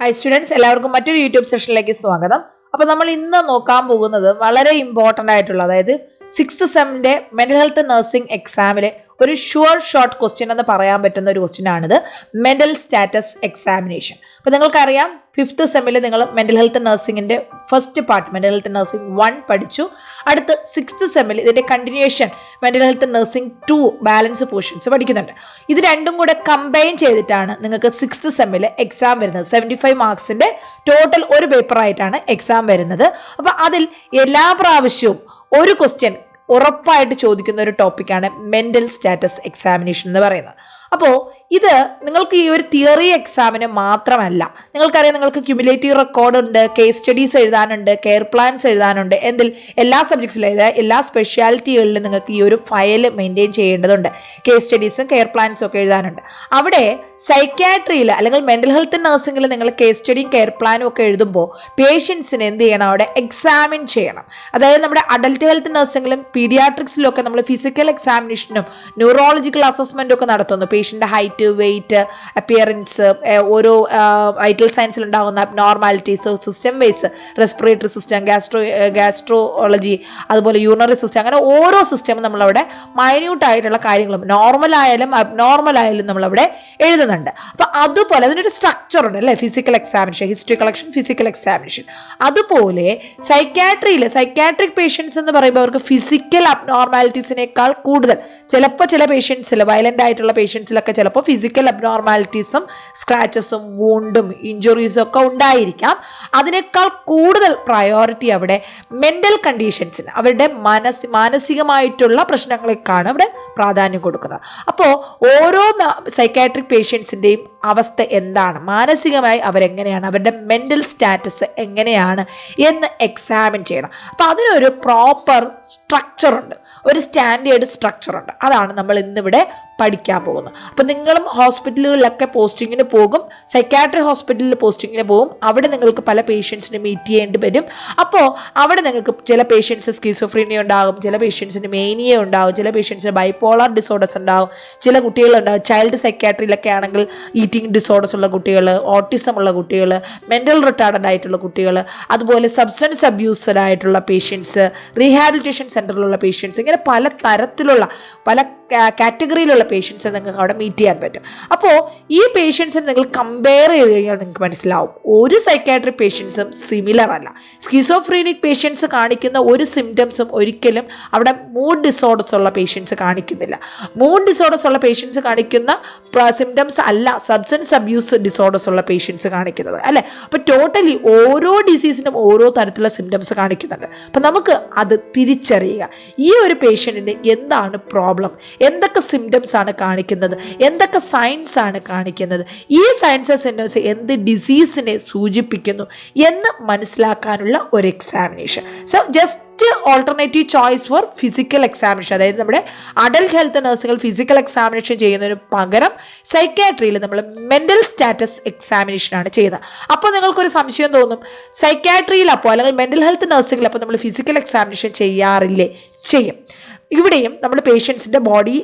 Hi students, എല്ലാവർക്കും മറ്റൊരു YouTube സെഷനിലേക്ക് സ്വാഗതം. അപ്പോൾ നമ്മൾ ഇന്ന് നോക്കാൻ പോകുന്നത് വളരെ ഇമ്പോർട്ടൻ്റ് ആയിട്ടുള്ള, അതായത് 6th സെമ്മിൻ്റെ മെൻ്റൽ ഹെൽത്ത് നഴ്സിംഗ് എക്സാമിലെ ഒരു ഷുവർ ഷോർട്ട് ക്വസ്റ്റ്യൻ എന്ന് പറയാൻ പറ്റുന്ന ഒരു ക്വസ്റ്റ്യൻ ആണിത്, മെൻ്റൽ സ്റ്റാറ്റസ് എക്സാമിനേഷൻ. അപ്പോൾ നിങ്ങൾക്കറിയാം 5th സെമ്മിൽ നിങ്ങൾ മെൻ്റൽ ഹെൽത്ത് നഴ്സിംഗിൻ്റെ first part mental health nursing 1 പഠിച്ചു. അടുത്ത് 6th സെമ്മിൽ ഇതിൻ്റെ continuation mental health nursing 2 balance portions പഠിക്കുന്നുണ്ട്. ഇത് രണ്ടും കൂടെ കമ്പൈൻ ചെയ്തിട്ടാണ് നിങ്ങൾക്ക് 6th സെമ്മിൽ എക്സാം വരുന്നത്. 75 മാർക്സിൻ്റെ ടോട്ടൽ ഒരു പേപ്പറായിട്ടാണ് എക്സാം വരുന്നത്. അപ്പോൾ അതിൽ എല്ലാ പ്രാവശ്യവും ഒരു ക്വസ്റ്റ്യൻ ഉറപ്പായിട്ട് ചോദിക്കുന്ന ഒരു ടോപ്പിക്കാണ് മെൻ്റൽ സ്റ്റാറ്റസ് എക്സാമിനേഷൻ എന്ന് പറയുന്നത്. അപ്പോൾ ഇത് നിങ്ങൾക്ക് ഈ ഒരു തിയറി എക്സാമിന് മാത്രമല്ല, നിങ്ങൾക്കറിയാം നിങ്ങൾക്ക് ക്യുമുലേറ്റീവ് റെക്കോർഡ് ഉണ്ട്, കേസ് സ്റ്റഡീസ് എഴുതാനുണ്ട്, കെയർ പ്ലാൻസ് എഴുതാനുണ്ട്. എല്ലാ സബ്ജക്ട്സിലും എല്ലാ സ്പെഷ്യാലിറ്റികളിലും നിങ്ങൾക്ക് ഈ ഒരു ഫയൽ മെയിൻറ്റെയിൻ ചെയ്യേണ്ടതുണ്ട്. കേസ് സ്റ്റഡീസും കെയർ പ്ലാൻസും ഒക്കെ എഴുതാനുണ്ട്. അവിടെ സൈക്യാട്രിയിൽ അല്ലെങ്കിൽ മെൻ്റൽ ഹെൽത്ത് നഴ്സിംഗിൽ നിങ്ങൾ കേസ് സ്റ്റഡിയും കെയർ പ്ലാനും ഒക്കെ എഴുതുമ്പോൾ പേഷ്യൻസിന് എന്ത് ചെയ്യണം, അവിടെ എക്സാമിൻ ചെയ്യണം. അതായത് നമ്മുടെ അഡൽട്ട് ഹെൽത്ത് നഴ്സിംഗിലും പീഡിയാട്രിക്സിലും ഒക്കെ നമ്മൾ ഫിസിക്കൽ എക്സാമിനേഷനും ന്യൂറോളജിക്കൽ അസസ്മെൻറ്റും ഒക്കെ നടത്തുന്നു. പേഷ്യൻ്റെ ഹൈറ്റ്, വെയിറ്റ്, അപ്പിയറൻസ്, ഓരോ വൈറ്റൽ സയൻസിൽ ഉണ്ടാകുന്ന നോർമാലിറ്റീസ്, സിസ്റ്റം വൈസ് റെസ്പിറേറ്ററി സിസ്റ്റം, ഗാസ്ട്രോളജി, അതുപോലെ യൂറിനറി സിസ്റ്റം, അങ്ങനെ ഓരോ സിസ്റ്റമും നമ്മളവിടെ മൈന്യൂട്ടായിട്ടുള്ള കാര്യങ്ങളും നോർമൽ ആയാലും അബ്നോർമൽ ആയാലും നമ്മളവിടെ എഴുതുന്നുണ്ട്. അപ്പോൾ അതുപോലെ അതിനൊരു സ്ട്രക്ചർ ഉണ്ട് അല്ലേ, physical examination, history collection, physical examination. അതുപോലെ സൈക്യാട്രിക് പേഷ്യൻസ് എന്ന് പറയുമ്പോൾ അവർക്ക് ഫിസിക്കൽ അബ്നോർമാലിറ്റീസിനേക്കാൾ കൂടുതൽ ചിലപ്പോൾ ചില പേഷ്യൻസിൽ വയലൻ്റ് ആയിട്ടുള്ള പേഷ്യൻസിലൊക്കെ ചിലപ്പോൾ ഫിസിക്കൽ അബ്നോർമാലിറ്റീസും സ്ക്രാച്ചസും വൂണ്ടും ഇഞ്ചുറീസും ഒക്കെ ഉണ്ടായിരിക്കാം. അതിനേക്കാൾ കൂടുതൽ പ്രയോറിറ്റി അവിടെ മെൻ്റൽ കണ്ടീഷൻസിന്, അവരുടെ മാനസികമായിട്ടുള്ള പ്രശ്നങ്ങളെക്കാണ് അവിടെ പ്രാധാന്യം കൊടുക്കുന്നത്. അപ്പോൾ ഓരോ സൈക്കാട്രിക് പേഷ്യൻസിൻ്റെയും അവസ്ഥ എന്താണ്, മാനസികമായി അവരെങ്ങനെയാണ്, അവരുടെ മെൻ്റൽ സ്റ്റാറ്റസ് എങ്ങനെയാണ് എന്ന് എക്സാമിൻ ചെയ്യണം. അപ്പോൾ അതിനൊരു പ്രോപ്പർ സ്ട്രക്ചറുണ്ട്, ഒരു സ്റ്റാൻഡേർഡ് സ്ട്രക്ചറുണ്ട്. അതാണ് നമ്മൾ ഇന്നിവിടെ പഠിക്കാൻ പോകുന്നത്. അപ്പോൾ നിങ്ങളും ഹോസ്പിറ്റലുകളിലൊക്കെ പോസ്റ്റിങ്ങിന് പോകും, സൈക്കാട്രി ഹോസ്പിറ്റലിൽ പോസ്റ്റിങ്ങിന് പോകും. അവിടെ നിങ്ങൾക്ക് പല പേഷ്യൻസിനെ മീറ്റ് ചെയ്യേണ്ടി വരും. അപ്പോൾ അവിടെ നിങ്ങൾക്ക് ചില പേഷ്യൻസ് സ്കിസോഫ്രീനിയ ഉണ്ടാകും, ചില പേഷ്യൻസിന് മേനിയ ഉണ്ടാകും, ചില പേഷ്യൻസിന് ബൈപോളാർ ഡിസോർഡേഴ്സ് ഉണ്ടാകും, ചില കുട്ടികളുണ്ടാകും ചൈൽഡ് സൈക്കാട്രിയിലൊക്കെ ആണെങ്കിൽ ഈറ്റിംഗ് ഡിസോർഡേഴ്സ് ഉള്ള കുട്ടികൾ, ഓട്ടിസം ഉള്ള കുട്ടികൾ, മെൻ്റൽ റിട്ടാർഡഡ് ആയിട്ടുള്ള കുട്ടികൾ, അതുപോലെ സബ്സ്റ്റൻസ് അബ്യൂസഡ് ആയിട്ടുള്ള പേഷ്യൻസ്, റീഹാബിലിറ്റേഷൻ സെൻ്ററിലുള്ള പേഷ്യൻസ്, ഇങ്ങനെ പല തരത്തിലുള്ള പല കാറ്റഗറിയിലുള്ള പേഷ്യൻസ് നിങ്ങൾക്ക് അവിടെ മീറ്റ് ചെയ്യാൻ പറ്റും. അപ്പോൾ ഈ പേഷ്യൻസിനെ നിങ്ങൾ കമ്പയർ ചെയ്ത് കഴിഞ്ഞാൽ നിങ്ങൾക്ക് മനസ്സിലാവും ഒരു സൈക്കാട്രിക് പേഷ്യൻസും സിമിലർ അല്ല. സ്കിസോഫ്രീനിക് പേഷ്യൻസ് കാണിക്കുന്ന ഒരു സിംറ്റംസും ഒരിക്കലും അവിടെ മൂഡ് ഡിസോർഡേഴ്സ് ഉള്ള പേഷ്യൻസ് കാണിക്കുന്നില്ല. മൂഡ് ഡിസോർഡേഴ്സ് ഉള്ള പേഷ്യൻസ് കാണിക്കുന്ന സിംറ്റംസ് അല്ല സബ്സ്റ്റൻസ് അബ്യൂസ് ഡിസോർഡേഴ്സ് ഉള്ള പേഷ്യൻസ് കാണിക്കുന്നത് അല്ലേ. അപ്പോൾ ടോട്ടലി ഓരോ ഡിസീസിനും ഓരോ തരത്തിലുള്ള സിംറ്റംസ് കാണിക്കുന്നുണ്ട്. അപ്പം നമുക്ക് അത് തിരിച്ചറിയുക, ഈ ഒരു പേഷ്യൻറ്റിന് എന്താണ് പ്രോബ്ലം, എന്തൊക്കെ സിംറ്റംസ് ആണ് കാണിക്കുന്നത്, എന്തൊക്കെ സയൻസ് ആണ് കാണിക്കുന്നത്, ഈ സയൻസ് സിംറ്റംസ് എന്ത് ഡിസീസിനെ സൂചിപ്പിക്കുന്നു എന്ന് മനസ്സിലാക്കാനുള്ള ഒരു examination. So just alternative choice for physical examination, അതായത് നമ്മുടെ അഡൽട്ട് ഹെൽത്ത് നഴ്സുകൾ ഫിസിക്കൽ എക്സാമിനേഷൻ ചെയ്യുന്നതിന് പകരം സൈക്കാട്രിയിൽ നമ്മൾ മെൻ്റൽ സ്റ്റാറ്റസ് എക്സാമിനേഷൻ ആണ് ചെയ്യുന്നത്. അപ്പോൾ നിങ്ങൾക്കൊരു സംശയം തോന്നും, സൈക്കാട്രിയിൽ അപ്പോൾ അല്ലെങ്കിൽ മെൻ്റൽ ഹെൽത്ത് നഴ്സിംഗിൽ അപ്പോൾ നമ്മൾ ഫിസിക്കൽ എക്സാമിനേഷൻ ചെയ്യാറില്ലേ? ചെയ്യും. ഇവിടെയും നമ്മൾ പേഷ്യൻസിൻ്റെ ബോഡി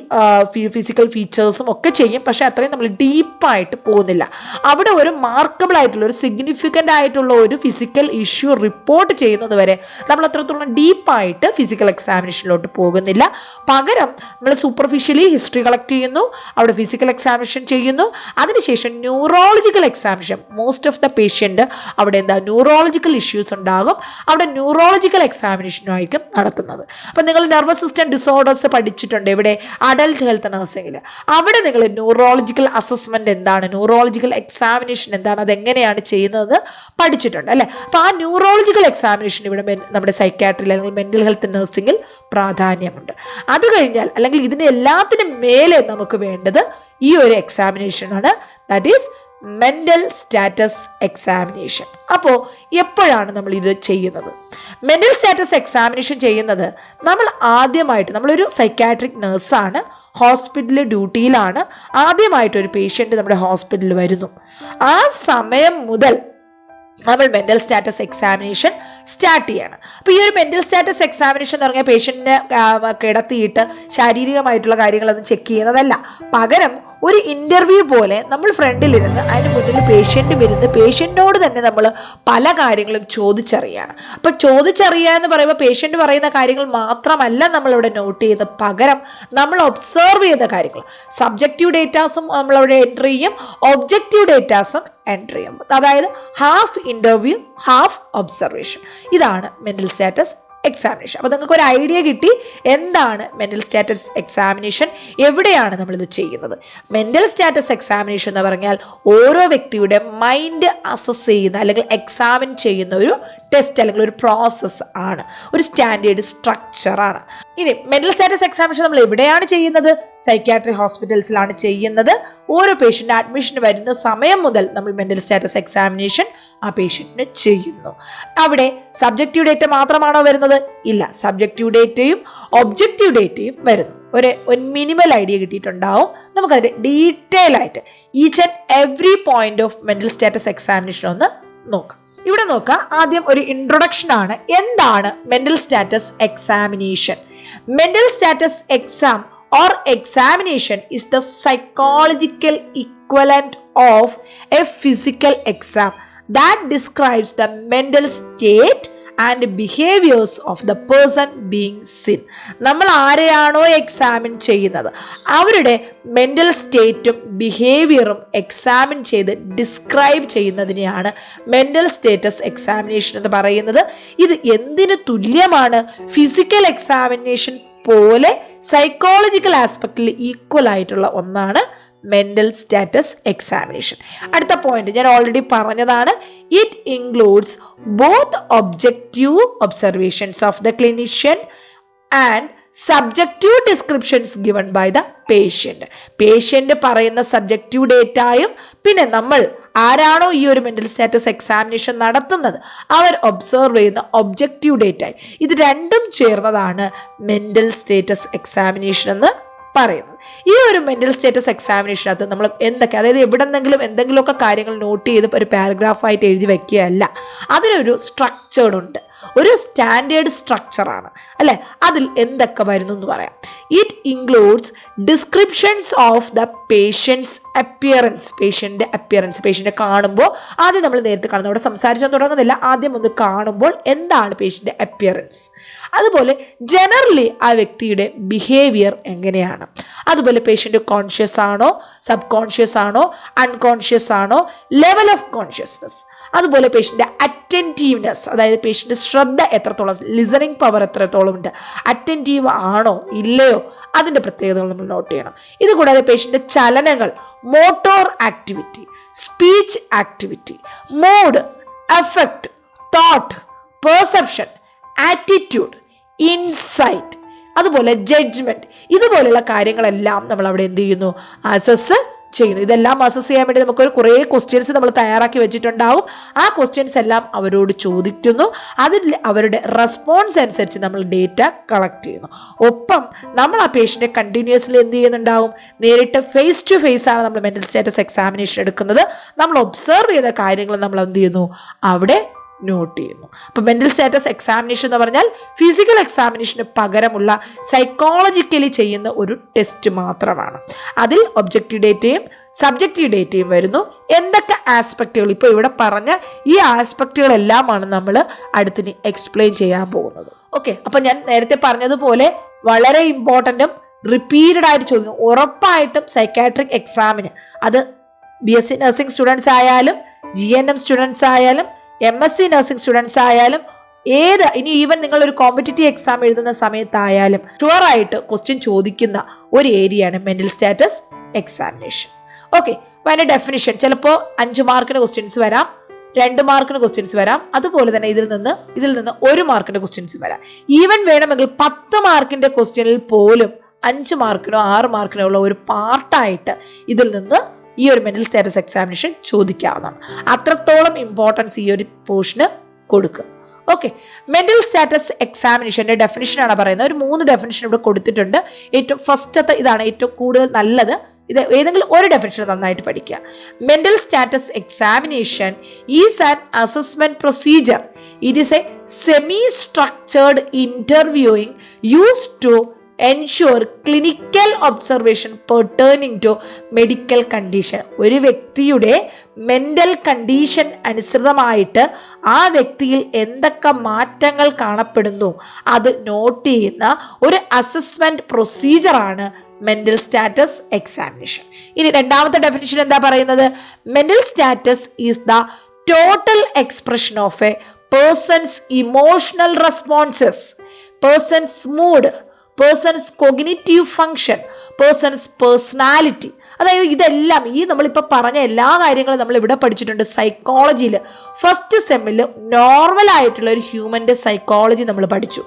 ഫിസിക്കൽ ഫീച്ചേഴ്സും ഒക്കെ ചെയ്യും, പക്ഷേ അത്രയും നമ്മൾ ഡീപ്പായിട്ട് പോകുന്നില്ല. അവിടെ ഒരു മാർക്കബിൾ ആയിട്ടുള്ള ഒരു സിഗ്നിഫിക്കൻ്റ് ആയിട്ടുള്ള ഒരു ഫിസിക്കൽ ഇഷ്യൂ റിപ്പോർട്ട് ചെയ്യുന്നത് വരെ നമ്മൾ അത്രത്തോളം ഡീപ്പായിട്ട് ഫിസിക്കൽ എക്സാമിനേഷനിലോട്ട് പോകുന്നില്ല. പകരം നമ്മൾ സൂപ്പർഫിഷ്യലി ഹിസ്റ്ററി കളക്ട് ചെയ്യുന്നു, അവിടെ ഫിസിക്കൽ എക്സാമിനേഷൻ ചെയ്യുന്നു, അതിനുശേഷം neurological examination. Most of the patient അവിടെ ന്യൂറോളജിക്കൽ ഇഷ്യൂസ് ഉണ്ടാകും, അവിടെ ന്യൂറോളജിക്കൽ എക്സാമിനേഷനായിരിക്കും നടത്തുന്നത്. അപ്പം നിങ്ങൾ നെർവസ് സിസ്റ്റം ഡിസോർഡേഴ്സ് പഠിച്ചിട്ടുണ്ട് ഇവിടെ അഡൽട്ട് ഹെൽത്ത് നഴ്സിംഗിൽ. അവിടെ നിങ്ങൾ ന്യൂറോളജിക്കൽ അസസ്മെൻറ്റ് എന്താണ്, ന്യൂറോളജിക്കൽ എക്സാമിനേഷൻ എന്താണ്, അതെങ്ങനെയാണ് ചെയ്യുന്നത് പഠിച്ചിട്ടുണ്ട് അല്ലേ. അപ്പോൾ ആ ന്യൂറോളജിക്കൽ എക്സാമിനേഷൻ ഇവിടെ നമ്മുടെ സൈക്കാട്രിയിൽ അല്ലെങ്കിൽ മെൻ്റൽ ഹെൽത്ത് നഴ്സിംഗിൽ പ്രാധാന്യമുണ്ട്. അത് കഴിഞ്ഞാൽ അല്ലെങ്കിൽ ഇതിന് എല്ലാത്തിനും മേലെ നമുക്ക് വേണ്ടത് ഈ ഒരു എക്സാമിനേഷനാണ്, that is mental status examination. അപ്പോൾ എപ്പോഴാണ് നമ്മൾ ഇത് ചെയ്യുന്നത്? മെൻ്റൽ സ്റ്റാറ്റസ് എക്സാമിനേഷൻ ചെയ്യുന്നത് നമ്മൾ ആദ്യമായിട്ട്, നമ്മളൊരു സൈക്കാട്രിക് നഴ്സാണ്, ഹോസ്പിറ്റലിൽ ഡ്യൂട്ടിയിലാണ്, ആദ്യമായിട്ടൊരു പേഷ്യൻ്റ് നമ്മുടെ ഹോസ്പിറ്റലിൽ വരുന്നു. ആ സമയം മുതൽ നമ്മൾ മെൻ്റൽ സ്റ്റാറ്റസ് എക്സാമിനേഷൻ സ്റ്റാർട്ട് ചെയ്യണം. അപ്പോൾ ഈ ഒരു മെൻ്റൽ സ്റ്റാറ്റസ് എക്സാമിനേഷൻ എന്ന് പറഞ്ഞാൽ പേഷ്യൻറ്റിനെ കിടത്തിയിട്ട് ശാരീരികമായിട്ടുള്ള കാര്യങ്ങളൊന്നും ചെക്ക് ചെയ്യുന്നതല്ല, പകരം ഒരു ഇൻ്റർവ്യൂ പോലെ നമ്മൾ ഫ്രണ്ടിലിരുന്ന് അതിന് മുന്നിൽ പേഷ്യൻ്റ് വരുന്ന പേഷ്യൻറ്റിനോട് തന്നെ നമ്മൾ പല കാര്യങ്ങളും ചോദിച്ചറിയാണ്. അപ്പോൾ ചോദിച്ചറിയുക എന്ന് പറയുമ്പോൾ പേഷ്യൻ്റ് പറയുന്ന കാര്യങ്ങൾ മാത്രമല്ല നമ്മളിവിടെ നോട്ട് ചെയ്യുന്നത്, പകരം നമ്മൾ ഒബ്സർവ് ചെയ്ത കാര്യങ്ങൾ, സബ്ജക്റ്റീവ് ഡേറ്റാസും നമ്മളവിടെ എൻട്രി ചെയ്യും, ഒബ്ജക്റ്റീവ് ഡേറ്റാസും എൻട്രി ചെയ്യും. അതായത് ഹാഫ് ഇൻ്റർവ്യൂ ഹാഫ് ഒബ്സർവേഷൻ. ഇതാണ് മെൻ്റൽ സ്റ്റാറ്റസ് എക്സാമിനേഷൻ. അപ്പോൾ നിങ്ങൾക്ക് ഒരു ഐഡിയ കിട്ടി എന്താണ് മെൻ്റൽ സ്റ്റാറ്റസ് എക്സാമിനേഷൻ, എവിടെയാണ് നമ്മളിത് ചെയ്യുന്നത്. മെൻ്റൽ സ്റ്റാറ്റസ് എക്സാമിനേഷൻ എന്ന് പറഞ്ഞാൽ ഓരോ വ്യക്തിയുടെ മൈൻഡ് അസസ് ചെയ്യുന്ന അല്ലെങ്കിൽ എക്സാമിൻ ചെയ്യുന്ന ഒരു ടെസ്റ്റ് അല്ലെങ്കിൽ ഒരു പ്രോസസ്സ് ആണ്, ഒരു സ്റ്റാൻഡേർഡ് സ്ട്രക്ചറാണ്. ഇനി മെൻ്റൽ സ്റ്റാറ്റസ് എക്സാമിനേഷൻ നമ്മൾ എവിടെയാണ് ചെയ്യുന്നത്? സൈക്യാട്രിക് ഹോസ്പിറ്റൽസിലാണ് ചെയ്യുന്നത്. ഓരോ പേഷ്യൻ്റ് അഡ്മിഷന് വരുന്ന സമയം മുതൽ നമ്മൾ മെൻ്റൽ സ്റ്റാറ്റസ് എക്സാമിനേഷൻ ആ പേഷ്യൻറ്റിന് ചെയ്യുന്നു. അവിടെ സബ്ജക്റ്റീവ് ഡേറ്റ മാത്രമാണോ വരുന്നത്? ഇല്ല, സബ്ജക്റ്റീവ് ഡേറ്റയും ഒബ്ജക്റ്റീവ് ഡേറ്റയും വരുന്നു. ഒരു മിനിമൽ ഐഡിയ കിട്ടിയിട്ടുണ്ടാവും. നമുക്കതിൻ്റെ ഡീറ്റെയിൽ ആയിട്ട് each and every point of mental status examination ഒന്ന് നോക്കാം. ഇവിടെ നോക്കാം, ആദ്യം ഒരു ഇൻട്രൊഡക്ഷൻ ആണ്. എന്താണ് mental status examination? Mental status exam or examination is the psychological equivalent of a physical exam that describes the mental state and behaviors of the person being seen. നമ്മൾ ആരെയാണോ എക്സാമിൻ ചെയ്യുന്നത് അവരുടെ മെൻ്റൽ സ്റ്റേറ്റും ബിഹേവിയറും examine ചെയ്ത് describe ചെയ്യുന്നതിനെയാണ് mental status examination എന്ന് പറയുന്നത്. ഇത് എന്തിനു തുല്യമാണ്? ഫിസിക്കൽ എക്സാമിനേഷൻ പോലെ സൈക്കോളജിക്കൽ ആസ്പെക്റ്റിൽ ഈക്വൽ ആയിട്ടുള്ള ഒന്നാണ് മെൻ്റൽ സ്റ്റാറ്റസ് എക്സാമിനേഷൻ. അടുത്ത പോയിന്റ് ഞാൻ ഓൾറെഡി പറഞ്ഞതാണ്. It includes both objective observations of the clinician and subjective descriptions given by the patient പറയുന്ന സബ്ജക്റ്റീവ് ഡേറ്റായും പിന്നെ നമ്മൾ ആരാണോ ഈ ഒരു മെൻ്റൽ സ്റ്റാറ്റസ് എക്സാമിനേഷൻ നടത്തുന്നത് അവർ ഒബ്സർവ് ചെയ്യുന്ന ഒബ്ജക്റ്റീവ് ഡേറ്റായി, ഇത് രണ്ടും ചേർന്നതാണ് മെൻ്റൽ സ്റ്റേറ്റസ് എക്സാമിനേഷൻ എന്ന് പറയുന്നത്. ഈ ഒരു മെൻ്റൽ സ്റ്റേറ്റസ് എക്സാമിനേഷനകത്ത് നമ്മൾ എന്തൊക്കെ, അതായത് എന്തെങ്കിലുമൊക്കെ കാര്യങ്ങൾ നോട്ട് ചെയ്ത് ഒരു പാരഗ്രാഫായിട്ട് എഴുതി വയ്ക്കുകയല്ല, അതിനൊരു സ്ട്രക്ചേർഡ് ഉണ്ട്, ഒരു സ്റ്റാൻഡേർഡ് സ്ട്രക്ചറാണ് അല്ലേ. അതിൽ എന്തൊക്കെ വരുന്നു എന്ന് പറയാം. It includes descriptions of the patient's appearance. പേഷ്യൻ്റെ കാണുമ്പോൾ ആദ്യം നമ്മൾ നേരിട്ട് കാണുന്നത്, അവിടെ സംസാരിച്ചാൽ തുടങ്ങുന്നില്ല, ആദ്യം ഒന്ന് കാണുമ്പോൾ എന്താണ് പേഷ്യൻ്റെ അപ്പിയറൻസ്, അതുപോലെ ജനറലി ആ വ്യക്തിയുടെ ബിഹേവിയർ എങ്ങനെയാണ്, അതുപോലെ പേഷ്യൻ്റ് കോൺഷ്യസ് ആണോ, സബ് കോൺഷ്യസ് ആണോ, അൺകോൺഷ്യസ് ആണോ, ലെവൽ ഓഫ് കോൺഷ്യസ്നസ്, അതുപോലെ പേഷ്യൻ്റെ അറ്റൻറ്റീവ്നെസ്, അതായത് പേഷ്യൻ്റെ ശ്രദ്ധ എത്രത്തോളം, ലിസണിങ് പവർ എത്രത്തോളം ഉണ്ട്, അറ്റൻറ്റീവ് ആണോ ഇല്ലയോ, അതിൻ്റെ പ്രത്യേകതകൾ നമ്മൾ നോട്ട് ചെയ്യണം. ഇതുകൂടാതെ പേഷ്യൻ്റെ ചലനങ്ങൾ, motor activity, speech activity, mood, effect, thought, perception, attitude, insight, അതുപോലെ ജഡ്ജ്മെൻറ്റ്, ഇതുപോലെയുള്ള കാര്യങ്ങളെല്ലാം നമ്മൾ അവിടെ എന്ത് ചെയ്യുന്നു? അസസ് ചെയ്യുന്നു. ഇതെല്ലാം അസസ് ചെയ്യാൻ വേണ്ടി നമുക്കൊരു കുറേ ക്വസ്റ്റ്യൻസ് നമ്മൾ തയ്യാറാക്കി വെച്ചിട്ടുണ്ടാവും. ആ ക്വസ്റ്റ്യൻസ് എല്ലാം അവരോട് ചോദിക്കുന്നു. അതിൽ അവരുടെ റെസ്പോൺസ് അനുസരിച്ച് നമ്മൾ ഡേറ്റ കളക്ട് ചെയ്യുന്നു. ഒപ്പം നമ്മൾ ആ പേഷ്യൻ്റെ കണ്ടിന്യൂസ്ലി എന്ത് ചെയ്യുന്നുണ്ടാവും? നേരിട്ട് ഫേസ് ടു ഫേസ് ആണ് നമ്മൾ മെൻ്റൽ സ്റ്റാറ്റസ് എക്സാമിനേഷൻ എടുക്കുന്നത്. നമ്മൾ ഒബ്സർവ് ചെയ്ത കാര്യങ്ങൾ നമ്മൾ എന്ത് ചെയ്യുന്നു? അവിടെ നോട്ട് ചെയ്യുന്നു. അപ്പോൾ മെൻ്റൽ സ്റ്റാറ്റസ് എക്സാമിനേഷൻ എന്ന് പറഞ്ഞാൽ ഫിസിക്കൽ എക്സാമിനേഷന് പകരമുള്ള സൈക്കോളജിക്കലി ചെയ്യുന്ന ഒരു ടെസ്റ്റ് മാത്രമാണ്. അതിൽ ഒബ്ജക്റ്റീവ് ഡേറ്റയും സബ്ജക്റ്റീവ് ഡേറ്റയും വരുന്നു. എന്തൊക്കെ ആസ്പെക്റ്റുകൾ, ഇപ്പോൾ ഇവിടെ പറഞ്ഞ ഈ ആസ്പെക്റ്റുകളെല്ലാമാണ് നമ്മൾ അടുത്തിന് എക്സ്പ്ലെയിൻ ചെയ്യാൻ പോകുന്നത്. ഓക്കെ, അപ്പോൾ ഞാൻ നേരത്തെ പറഞ്ഞതുപോലെ വളരെ ഇമ്പോർട്ടൻറ്റും റിപ്പീറ്റഡ് ആയിട്ട് ചോദിക്കും. ഉറപ്പായിട്ടും സൈക്കാട്രിക് എക്സാമിന്, അത് BSc നഴ്സിംഗ് സ്റ്റുഡൻസ് ആയാലും GNM സ്റ്റുഡൻസ് ആയാലും MSc നഴ്സിംഗ് സ്റ്റുഡൻസ് ആയാലും ഇനി ഈവൻ നിങ്ങളൊരു കോമ്പറ്റേറ്റീവ് എക്സാം എഴുതുന്ന സമയത്തായാലും ഷുവറായിട്ട് ക്വസ്റ്റ്യൻ ചോദിക്കുന്ന ഒരു ഏരിയയാണ് മെൻ്റൽ സ്റ്റാറ്റസ് എക്സാമിനേഷൻ. ഓക്കെ, അപ്പോൾ അതിൻ്റെ ഡെഫിനിഷൻ ചിലപ്പോൾ 5 മാർക്കിന് ക്വസ്റ്റ്യൻസ് വരാം, 2 മാർക്കിന് ക്വസ്റ്റ്യൻസ് വരാം, അതുപോലെ തന്നെ ഇതിൽ നിന്ന് 1 മാർക്കിൻ്റെ ക്വസ്റ്റ്യൻസ് വരാം. ഈവൻ വേണമെങ്കിൽ 10 മാർക്കിൻ്റെ ക്വസ്റ്റ്യനിൽ പോലും 5 മാർക്കിനോ 6 മാർക്കിനോ ഉള്ള ഒരു പാർട്ടായിട്ട് ഇതിൽ നിന്ന് ഈ ഒരു മെൻ്റൽ സ്റ്റാറ്റസ് എക്സാമിനേഷൻ ചോദിക്കാവുന്നതാണ്. അത്രത്തോളം ഇമ്പോർട്ടൻസ് ഈ ഒരു പോർഷന് കൊടുക്കുക. ഓക്കെ, മെൻ്റൽ സ്റ്റാറ്റസ് എക്സാമിനേഷൻ്റെ ഡെഫിനിഷനാണ് പറയുന്നത്. ഒരു 3 ഡെഫിനിഷൻ ഇവിടെ കൊടുത്തിട്ടുണ്ട്. ഏറ്റവും ഫസ്റ്റത്തെ ഇതാണ് ഏറ്റവും കൂടുതൽ നല്ലത്. ഇത് ഏതെങ്കിലും ഒരു ഡെഫിനിഷൻ നന്നായിട്ട് പഠിക്കുക. Mental status examination is an assessment procedure. It is a semi structured interviewing used to ensure clinical observation pertaining to medical condition. ഒരു വ്യക്തിയുടെ മെൻ്റൽ കണ്ടീഷൻ അനുസൃതമായിട്ട് ആ വ്യക്തിയിൽ എന്തൊക്കെ മാറ്റങ്ങൾ കാണപ്പെടുന്നു അത് നോട്ട് ചെയ്യുന്ന ഒരു അസസ്മെൻറ്റ് പ്രൊസീജിയറാണ് മെൻ്റൽ സ്റ്റാറ്റസ് എക്സാമിനേഷൻ. ഇനി രണ്ടാമത്തെ ഡെഫിനിഷൻ എന്താ പറയുന്നത്? Mental status is the total expression of a person's emotional responses, person's mood, person's cognitive function, person's personality. അതായത് ഇതെല്ലാം ഈ നമ്മളിപ്പോൾ പറഞ്ഞ എല്ലാ കാര്യങ്ങളും നമ്മൾ ഇവിടെ പഠിച്ചിട്ടുണ്ട്. സൈക്കോളജിയിൽ ഫസ്റ്റ് സെമ്മിൽ നോർമലായിട്ടുള്ള ഒരു ഹ്യൂമൻ്റെ സൈക്കോളജി നമ്മൾ പഠിച്ചു.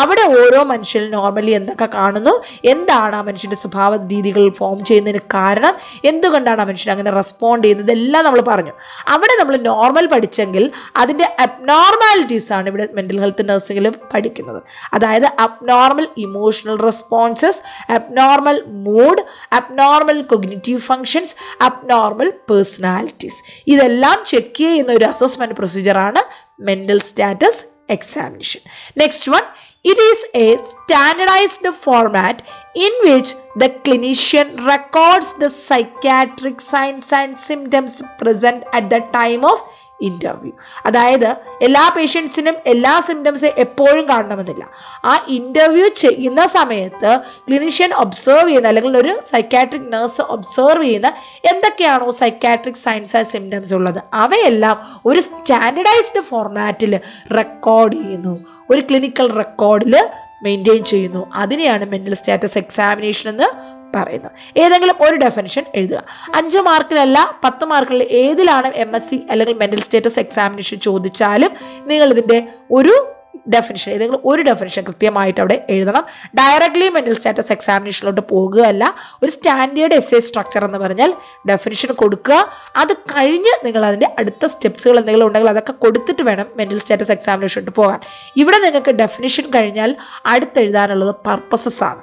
അവിടെ ഓരോ മനുഷ്യനും നോർമലി എന്തൊക്കെ കാണുന്നു, എന്താണ് ആ മനുഷ്യൻ്റെ സ്വഭാവ രീതികൾ ഫോം ചെയ്യുന്നതിന് കാരണം, എന്തുകൊണ്ടാണ് ആ മനുഷ്യൻ അങ്ങനെ റെസ്പോണ്ട് ചെയ്യുന്നത്, ഇതെല്ലാം നമ്മൾ പറഞ്ഞു. അവിടെ നമ്മൾ നോർമൽ പഠിച്ചെങ്കിൽ അതിൻ്റെ അബ്നോർമാലിറ്റീസ് ആണ് ഇവിടെ മെൻ്റൽ ഹെൽത്ത് നഴ്സിംഗിൽ പഠിക്കുന്നത്. അതായത് abnormal emotional responses, abnormal mood, abnormal cognitive functions, abnormal personalities. ഇതെല്ലാം ചെക്ക് ചെയ്യുന്ന ഒരു അസസ്മെൻറ്റ് പ്രൊസീജിയറാണ് mental status examination. Next one, it is a standardized format in which the clinician records the psychiatric signs and symptoms present at the time of interview. അതായത് എല്ലാ പേഷ്യൻസിനും എല്ലാ symptoms എപ്പോഴും കാണണമെന്നില്ല. ആ interview ചെയ്യുന്ന സമയത്ത് ക്ലിനിഷ്യൻ ഒബ്സർവ് ചെയ്യുന്ന അല്ലെങ്കിൽ ഒരു സൈക്കാട്രിക് നഴ്സ് ഒബ്സർവ് ചെയ്യുന്ന എന്തൊക്കെയാണോ സൈക്കാട്രിക് സൈൻസ് ആൻഡ് സിംറ്റംസ് ഉള്ളത് അവയെല്ലാം ഒരു സ്റ്റാൻഡർഡൈസ്ഡ് ഫോർമാറ്റിൽ റെക്കോർഡ് ചെയ്യുന്നു, ഒരു ക്ലിനിക്കൽ റെക്കോർഡിൽ മെയിൻറ്റെയിൻ ചെയ്യുന്നു. അതിനെയാണ് മെൻ്റൽ സ്റ്റാറ്റസ് എക്സാമിനേഷൻ എന്ന് പറയുന്നത്. ഏതെങ്കിലും ഒരു ഡെഫിനിഷൻ എഴുതുക. 5 മാർക്കിലല്ല 10 മാർക്കിൽ ഏതിലാണ് MSc അല്ലെങ്കിൽ മെൻ്റൽ സ്റ്റാറ്റസ് എക്സാമിനേഷൻ ചോദിച്ചാലും നിങ്ങൾ ഇതിൻ്റെ ഒരു ഡെഫിനിഷൻ, ഏതെങ്കിലും ഒരു ഡെഫിനിഷൻ കൃത്യമായിട്ട് അവിടെ എഴുതണം. ഡയറക്റ്റ്ലി മെൻ്റൽ സ്റ്റാറ്റസ് എക്സാമിനേഷനിലോട്ട് പോകുകയല്ല. ഒരു സ്റ്റാൻഡേർഡ് എസ്സേ സ്ട്രക്ചർ എന്ന് പറഞ്ഞാൽ ഡെഫിനിഷൻ കൊടുക്കുക, അത് കഴിഞ്ഞ് നിങ്ങൾ അതിൻ്റെ അടുത്ത സ്റ്റെപ്സുകൾ എന്തെങ്കിലും ഉണ്ടെങ്കിൽ അതൊക്കെ കൊടുത്തിട്ട് വേണം മെൻ്റൽ സ്റ്റാറ്റസ് എക്സാമിനേഷനിലോട്ട് പോകാൻ. ഇവിടെ നിങ്ങൾക്ക് ഡെഫിനിഷൻ കഴിഞ്ഞാൽ അടുത്തെഴുതാനുള്ളത് പർപ്പസസ് ആണ്.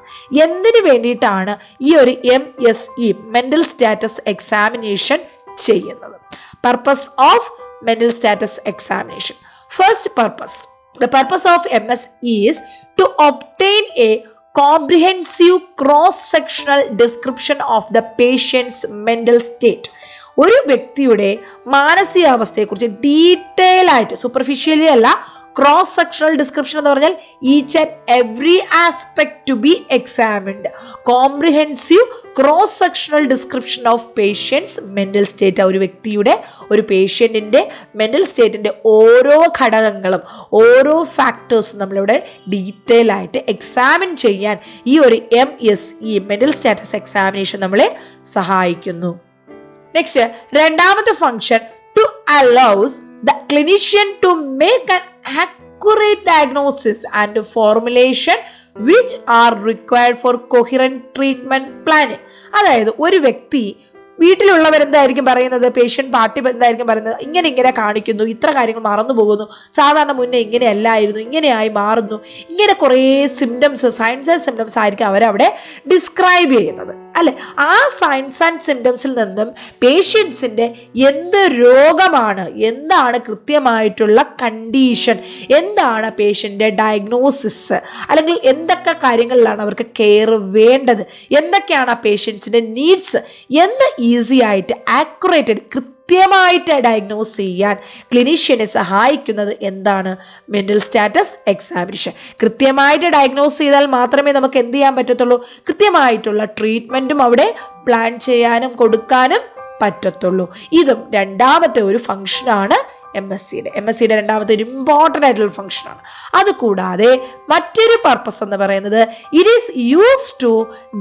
എന്തിനു വേണ്ടിയിട്ടാണ് ഈ ഒരു MSE മെൻ്റൽ സ്റ്റാറ്റസ് എക്സാമിനേഷൻ ചെയ്യുന്നത്? Purpose of mental status examination. First purpose, the purpose of MS is to obtain a comprehensive cross-sectional description of the patient's mental state. ഒരു വ്യക്തിയുടെ മാനസികാവസ്ഥയെക്കുറിച്ച് ഡീറ്റെയിൽ ആയിട്ട്, സൂപ്പർഫിഷ്യലി അല്ല, ക്രോസ് സെക്ഷണൽ ഡിസ്ക്രിപ്ഷൻ എന്ന് പറഞ്ഞാൽ each and every aspect to be examined. Comprehensive cross sectional description of patient's mental state. ഒരു വ്യക്തിയുടെ, ഒരു പേഷ്യൻറ്റിൻ്റെ മെൻ്റൽ സ്റ്റേറ്റിൻ്റെ ഓരോ ഘടകങ്ങളും ഓരോ ഫാക്ടേഴ്സും നമ്മളിവിടെ ഡീറ്റെയിൽ ആയിട്ട് എക്സാമിൻ ചെയ്യാൻ ഈ ഒരു MSE മെൻ്റൽ സ്റ്റാറ്റസ് എക്സാമിനേഷൻ നമ്മളെ സഹായിക്കുന്നു. നെക്സ്റ്റ്, രണ്ടാമത്തെ function, to allows the clinician to make an accurate diagnosis and formulation which are required for coherent treatment planning. അതായത് ഒരു വ്യക്തി, വീട്ടിലുള്ളവരെന്തായിരിക്കും പറയുന്നത്, പേഷ്യൻ്റ് പാർട്ടി എന്തായിരിക്കും പറയുന്നത്, ഇങ്ങനെ കാണിക്കുന്നു, ഇത്ര കാര്യങ്ങൾ മറന്നു പോകുന്നു, സാധാരണ മുന്നേ ഇങ്ങനെയല്ലായിരുന്നു, ഇങ്ങനെയായി മാറുന്നു, ഇങ്ങനെ കുറേ സിംറ്റംസ്, സൈൻസ് ആൻഡ് സിംറ്റംസ് ആയിരിക്കും അവരവിടെ ഡിസ്ക്രൈബ് ചെയ്യുന്നത് അല്ലേ. ആ സൈൻസ് ആൻഡ് സിംറ്റംസിൽ നിന്നും പേഷ്യൻസിൻ്റെ എന്ത് രോഗമാണ്, എന്താണ് കൃത്യമായിട്ടുള്ള കണ്ടീഷൻ, എന്താണ് പേഷ്യൻ്റെ ഡയഗ്നോസിസ്, അല്ലെങ്കിൽ എന്തൊക്കെ കാര്യങ്ങളിലാണ് അവർക്ക് കെയർ വേണ്ടത്, എന്തൊക്കെയാണ് ആ പേഷ്യൻസിൻ്റെ നീഡ്സ് എന്ന് ഈസി ആയിട്ട് ആക്യുറേറ്റഡ് കൃത്യമായിട്ട് ഡയഗ്നോസ് ചെയ്യാൻ ക്ലിനീഷ്യനെ സഹായിക്കുന്നത് എന്താണ്? Mental status examination. കൃത്യമായിട്ട് ഡയഗ്നോസ് ചെയ്താൽ മാത്രമേ നമുക്ക് എന്ത് ചെയ്യാൻ പറ്റത്തുള്ളൂ? കൃത്യമായിട്ടുള്ള ട്രീറ്റ്മെൻറ്റും അവിടെ പ്ലാൻ ചെയ്യാനും കൊടുക്കാനും പറ്റത്തുള്ളൂ. ഇതും രണ്ടാമത്തെ ഒരു ഫംഗ്ഷനാണ് MScയുടെ രണ്ടാമത്തെ ഒരു ഇമ്പോർട്ടൻ്റ് ആയിട്ടുള്ള ഫംഗ്ഷനാണ്. അതുകൂടാതെ മറ്റൊരു പർപ്പസ് എന്ന് പറയുന്നത്, it is use to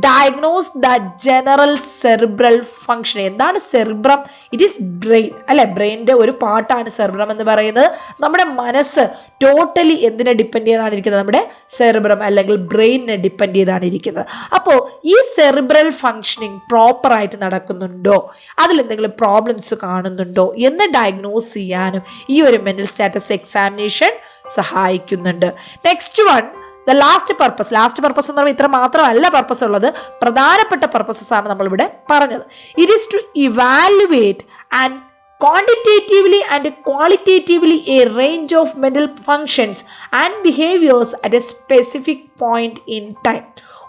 diagnose the general cerebral function. എന്താണ് സെറിബ്രം? ഇറ്റ് ഈസ് ബ്രെയിൻ അല്ലെ. ബ്രെയിനിൻ്റെ ഒരു പാർട്ടാണ് സെറിബ്രം എന്ന് പറയുന്നത്. നമ്മുടെ മനസ്സ് ടോട്ടലി എന്തിനെ ഡിപ്പെൻഡ് ചെയ്താണ് ഇരിക്കുന്നത്? നമ്മുടെ സെറിബ്രം അല്ലെങ്കിൽ ബ്രെയിനിനെ ഡിപ്പെൻഡ് ചെയ്താണ് ഇരിക്കുന്നത്. അപ്പോൾ ഈ സെറിബ്രൽ ഫംഗ്ഷനിങ് പ്രോപ്പറായിട്ട് നടക്കുന്നുണ്ടോ, അതിലെന്തെങ്കിലും പ്രോബ്ലംസ് കാണുന്നുണ്ടോ എന്ന് ഡയഗ്നോസ് ചെയ്യാനും ഈ ഒരു മെൻ്റൽ സ്റ്റാറ്റസ് എക്സാമിനേഷൻ സഹായിക്കുന്നുണ്ട്. Next one, the last purpose എന്ന് പറയുമ്പോൾ ഇത്ര മാത്രമല്ല പർപ്പസ് ഉള്ളത്, പ്രധാനപ്പെട്ട പർപ്പസസ് ആണ് നമ്മളിവിടെ പറഞ്ഞത്. It is to evaluate and quantitatively and qualitatively a range of mental functions and behaviors at a specific point in time.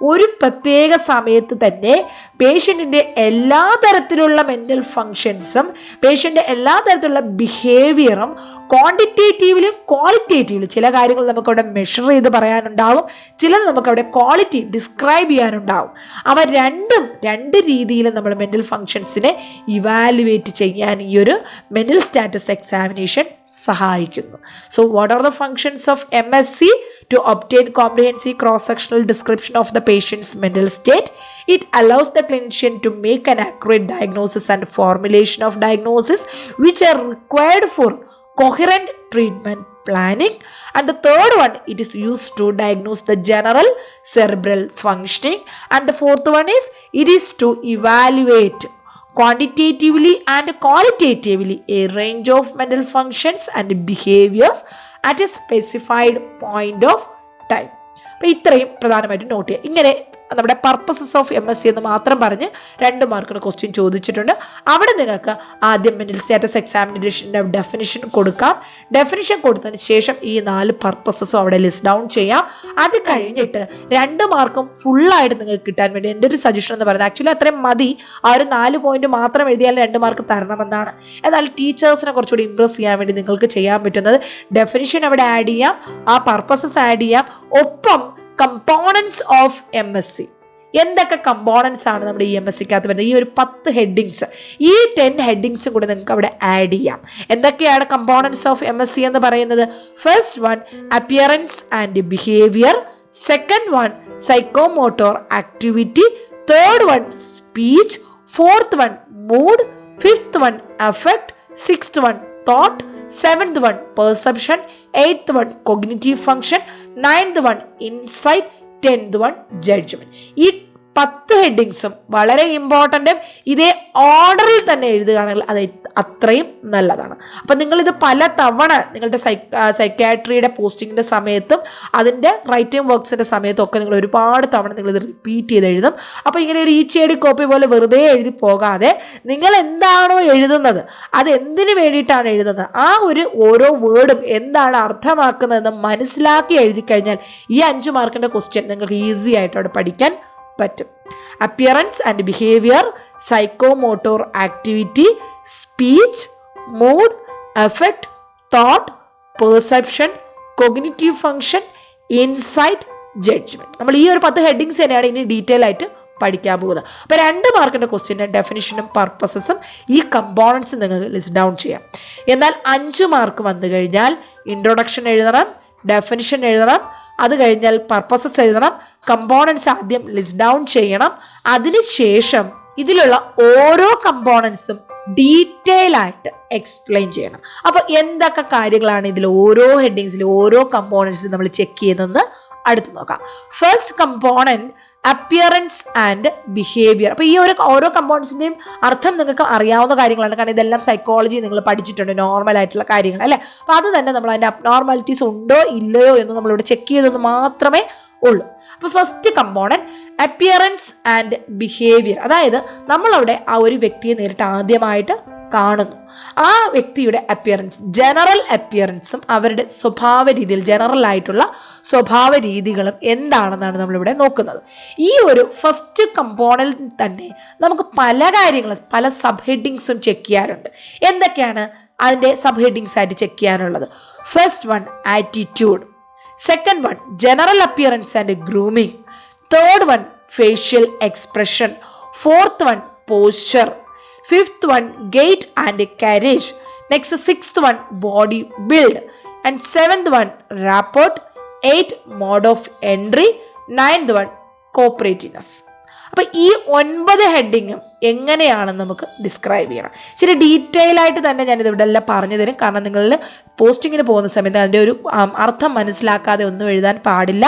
ഒരു പ്രത്യേക സമയത്ത് തന്നെ പേഷ്യൻറ്റിൻ്റെ എല്ലാ തരത്തിലുള്ള മെൻ്റൽ ഫങ്ഷൻസും പേഷ്യൻ്റെ എല്ലാ തരത്തിലുള്ള ബിഹേവിയറും ക്വാണ്ടിറ്റേറ്റീവിലും ക്വാളിറ്റേറ്റീവിലും ചില കാര്യങ്ങൾ നമുക്കവിടെ മെഷർ ചെയ്ത് പറയാനുണ്ടാവും, ചിലത് നമുക്കവിടെ ക്വാളിറ്റി ഡിസ്ക്രൈബ് ചെയ്യാനുണ്ടാവും. അവ രണ്ട് രീതിയിലും നമ്മൾ മെൻ്റൽ ഫങ്ഷൻസിനെ ഇവാലുവേറ്റ് ചെയ്യാൻ ഈ ഒരു മെൻ്റൽ സ്റ്റാറ്റസ് എക്സാമിനേഷൻ സഹായിക്കുന്നു. So what are the functions of MSc? To obtain comprehensive cross-sectional description of the patient's mental state. It allows the clinician to make an accurate diagnosis and formulation of diagnosis which are required for coherent treatment planning. And the third one, it is used to diagnose the general cerebral functioning. And the fourth one is, it is to evaluate quantitatively and qualitatively a range of mental functions and behaviors at a specified point of time. അപ്പോൾ ഇത്രയും പ്രധാനമായിട്ട് not ചെയ്യുക. ഇങ്ങനെ നമ്മുടെ purposes of MSc എന്ന് മാത്രം പറഞ്ഞ് 2 മാർക്കിന് ക്വസ്റ്റ്യൻ ചോദിച്ചിട്ടുണ്ട്. അവിടെ നിങ്ങൾക്ക് ആദ്യം മെൻ്റൽ സ്റ്റാറ്റസ് എക്സാമിനേഷൻ്റെ ഡെഫിനിഷൻ കൊടുക്കാം. ഡെഫിനിഷൻ കൊടുത്തതിന് ശേഷം ഈ 4 പർപ്പസസും അവിടെ ലിസ്റ്റ് ഡൗൺ ചെയ്യാം. അത് കഴിഞ്ഞിട്ട് 2 മാർക്കും ഫുള്ളായിട്ട് നിങ്ങൾക്ക് കിട്ടാൻ വേണ്ടി എൻ്റെ ഒരു സജഷൻ എന്ന് പറയുന്നത്, ആക്ച്വലി അത്രയും മതി, ആ ഒരു 4 പോയിന്റ് മാത്രം എഴുതിയാൽ 2 മാർക്ക് തരണമെന്നാണ്. എന്നാൽ ടീച്ചേഴ്സിനെ കുറച്ചുകൂടി ഇംപ്രസ് ചെയ്യാൻ വേണ്ടി നിങ്ങൾക്ക് ചെയ്യാൻ പറ്റുന്നത് ഡെഫിനിഷൻ അവിടെ ആഡ് ചെയ്യാം, ആ പർപ്പസസ് ആഡ് ചെയ്യാം, ഒപ്പം കമ്പോണൻസ് ഓഫ് MSc. എന്തൊക്കെ കമ്പോണൻസ് ആണ് നമ്മുടെ ഈ MScക്കകത്ത് വരുന്നത്, ഈ ഒരു 10 ഹെഡിങ്സ്, ഈ 10 ഹെഡിങ്സും കൂടെ നിങ്ങൾക്ക് അവിടെ ആഡ് ചെയ്യാം. എന്തൊക്കെയാണ് കമ്പോണൻസ് ഓഫ് MSc എന്ന് പറയുന്നത്? First one appearance and behaviour, second one psychomotor activity, third one speech, fourth one mood, fifth one affect, sixth one thought, seventh one perception, eighth one cognitive function, ninth one insight, 10th one judgement. ഈ 10 ഹെഡിങ്സും വളരെ ഇമ്പോർട്ടൻറ്റും ഇതേ ഓർഡറിൽ തന്നെ എഴുതുകയാണെങ്കിൽ അത് അത്രയും നല്ലതാണ്. അപ്പം നിങ്ങളിത് പല തവണ നിങ്ങളുടെ സൈക്കാട്രിയുടെ പോസ്റ്റിങ്ങിൻ്റെ സമയത്തും അതിൻ്റെ റൈറ്റിംഗ് വർക്ക്സിൻ്റെ സമയത്തും ഒക്കെ നിങ്ങൾ ഒരുപാട് തവണ നിങ്ങളിത് റിപ്പീറ്റ് ചെയ്ത് എഴുതും. അപ്പോൾ ഇങ്ങനെ ഒരു ഈച്ചേടി കോപ്പി പോലെ വെറുതെ എഴുതി പോകാതെ നിങ്ങൾ എന്താണോ എഴുതുന്നത് അത് എന്തിനു വേണ്ടിയിട്ടാണ് എഴുതുന്നത്, ആ ഒരു ഓരോ വേർഡും എന്താണ് അർത്ഥമാക്കുന്നതെന്ന് മനസ്സിലാക്കി എഴുതി കഴിഞ്ഞാൽ ഈ 5 മാർക്കിൻ്റെ ക്വസ്റ്റ്യൻ നിങ്ങൾക്ക് ഈസി ആയിട്ട് അവിടെ പഠിക്കാൻ പറ്റും. Appearance and behaviour, psychomotor activity, speech, mood, effect, thought, perception, cognitive function, insight, judgement. നമ്മൾ ഈ ഒരു 10 ഹെഡിങ്സ് തന്നെയാണ് ഇനി ഡീറ്റെയിൽ ആയിട്ട് പഠിക്കാൻ പോകുന്നത്. അപ്പോൾ 2 മാർക്കിൻ്റെ ക്വസ്റ്റ്യൻ്റെ ഡെഫിനിഷനും പർപ്പസസും ഈ കമ്പോണൻസും നിങ്ങൾക്ക് ലിസ്റ്റ് ഡൗൺ ചെയ്യാം. എന്നാൽ 5 മാർക്ക് വന്നു കഴിഞ്ഞാൽ ഇൻട്രൊഡക്ഷൻ എഴുതണം, ഡെഫിനിഷൻ എഴുതണം, അത് കഴിഞ്ഞാൽ പർപ്പസസ് എഴുതണം, കമ്പോണൻസ് ആദ്യം ലിസ്റ്റ് ഡൗൺ ചെയ്യണം, അതിനുശേഷം ഇതിലുള്ള ഓരോ കമ്പോണൻസും ഡീറ്റെയിൽ ആയിട്ട് എക്സ്പ്ലെയിൻ ചെയ്യണം. അപ്പോൾ എന്തൊക്കെ കാര്യങ്ങളാണ് ഇതിൽ ഓരോ ഹെഡിങ്സിലും ഓരോ കമ്പോണൻസും നമ്മൾ ചെക്ക് ചെയ്തതെന്ന് അടുത്ത് നോക്കാം. First component appearance and behaviour. അപ്പോൾ ഈ ഓരോ കമ്പോണൻസിൻ്റെയും അർത്ഥം നിങ്ങൾക്ക് അറിയാവുന്ന കാര്യങ്ങളാണ്, കാരണം ഇതെല്ലാം സൈക്കോളജി നിങ്ങൾ പഠിച്ചിട്ടുണ്ട്, നോർമൽ ആയിട്ടുള്ള കാര്യങ്ങൾ അല്ലേ. അപ്പോൾ അത് തന്നെ നമ്മൾ അതിൻ്റെ അബ്നോർമാലിറ്റീസ് ഉണ്ടോ ഇല്ലയോ എന്ന് നമ്മളിവിടെ ചെക്ക് ചെയ്തെന്ന് മാത്രമേ ഉള്ളൂ. അപ്പോൾ first component appearance and behaviour, അതായത് നമ്മളവിടെ ആ ഒരു വ്യക്തിയെ നേരിട്ട് ആദ്യമായിട്ട് കാണുന്നു. ആ വ്യക്തിയുടെ അപ്പിയറൻസ്, ജനറൽ അപ്പിയറൻസും അവരുടെ സ്വഭാവ രീതിയിൽ ജനറൽ ആയിട്ടുള്ള സ്വഭാവ രീതികളും എന്താണെന്നാണ് നമ്മളിവിടെ നോക്കുന്നത്. ഈ ഒരു ഫസ്റ്റ് കമ്പോണൻറ്റ് തന്നെ നമുക്ക് പല കാര്യങ്ങളും പല സബ് ഹെഡിങ്സും ചെക്ക് ചെയ്യാറുണ്ട്. എന്തൊക്കെയാണ് അതിൻ്റെ സബ് ഹെഡിങ്സ് ആയിട്ട് ചെക്ക് ചെയ്യാനുള്ളത്? First one attitude, second one general appearance and grooming, third one facial expression, fourth one posture, fifth one gait and carriage, next sixth one body build, and seventh one rapport, 8th mode of entry, 9th one cooperativeness. അപ്പോൾ ഈ 9 ഹെഡിങ്ങും എങ്ങനെയാണെന്ന് നമുക്ക് describe ചെയ്യണം. ശരി, detail ആയിട്ട് തന്നെ ഞാനിത് ഇവിടെ എല്ലാം പറഞ്ഞു തരും, കാരണം നിങ്ങൾ പോസ്റ്റിങ്ങിന് പോകുന്ന സമയത്ത് അതിൻ്റെ ഒരു അർത്ഥം മനസ്സിലാക്കാതെ ഒന്നും എഴുതാൻ പാടില്ല.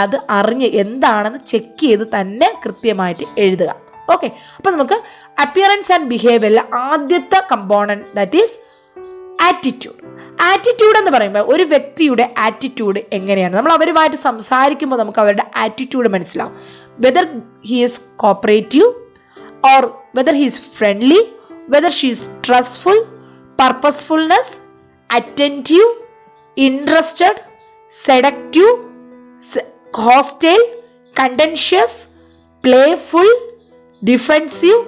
അത് അറിഞ്ഞ് എന്താണെന്ന് ചെക്ക് ചെയ്ത് തന്നെ കൃത്യമായിട്ട് എഴുതുക. ഓക്കെ, അപ്പോൾ നമുക്ക് അപ്പിയറൻസ് ആൻഡ് ബിഹേവിയറിൽ ആദ്യത്തെ component that is attitude. Attitude എന്ന് പറയുമ്പോൾ ഒരു വ്യക്തിയുടെ ആറ്റിറ്റ്യൂഡ് എങ്ങനെയാണ്, നമ്മൾ അവരുമായിട്ട് സംസാരിക്കുമ്പോൾ നമുക്ക് അവരുടെ ആറ്റിറ്റ്യൂഡ് മനസ്സിലാവും. Whether he is cooperative or whether he is friendly, whether she is stressful, purposefulness, attentive, interested, seductive, hostile, contentious, playful, defensive,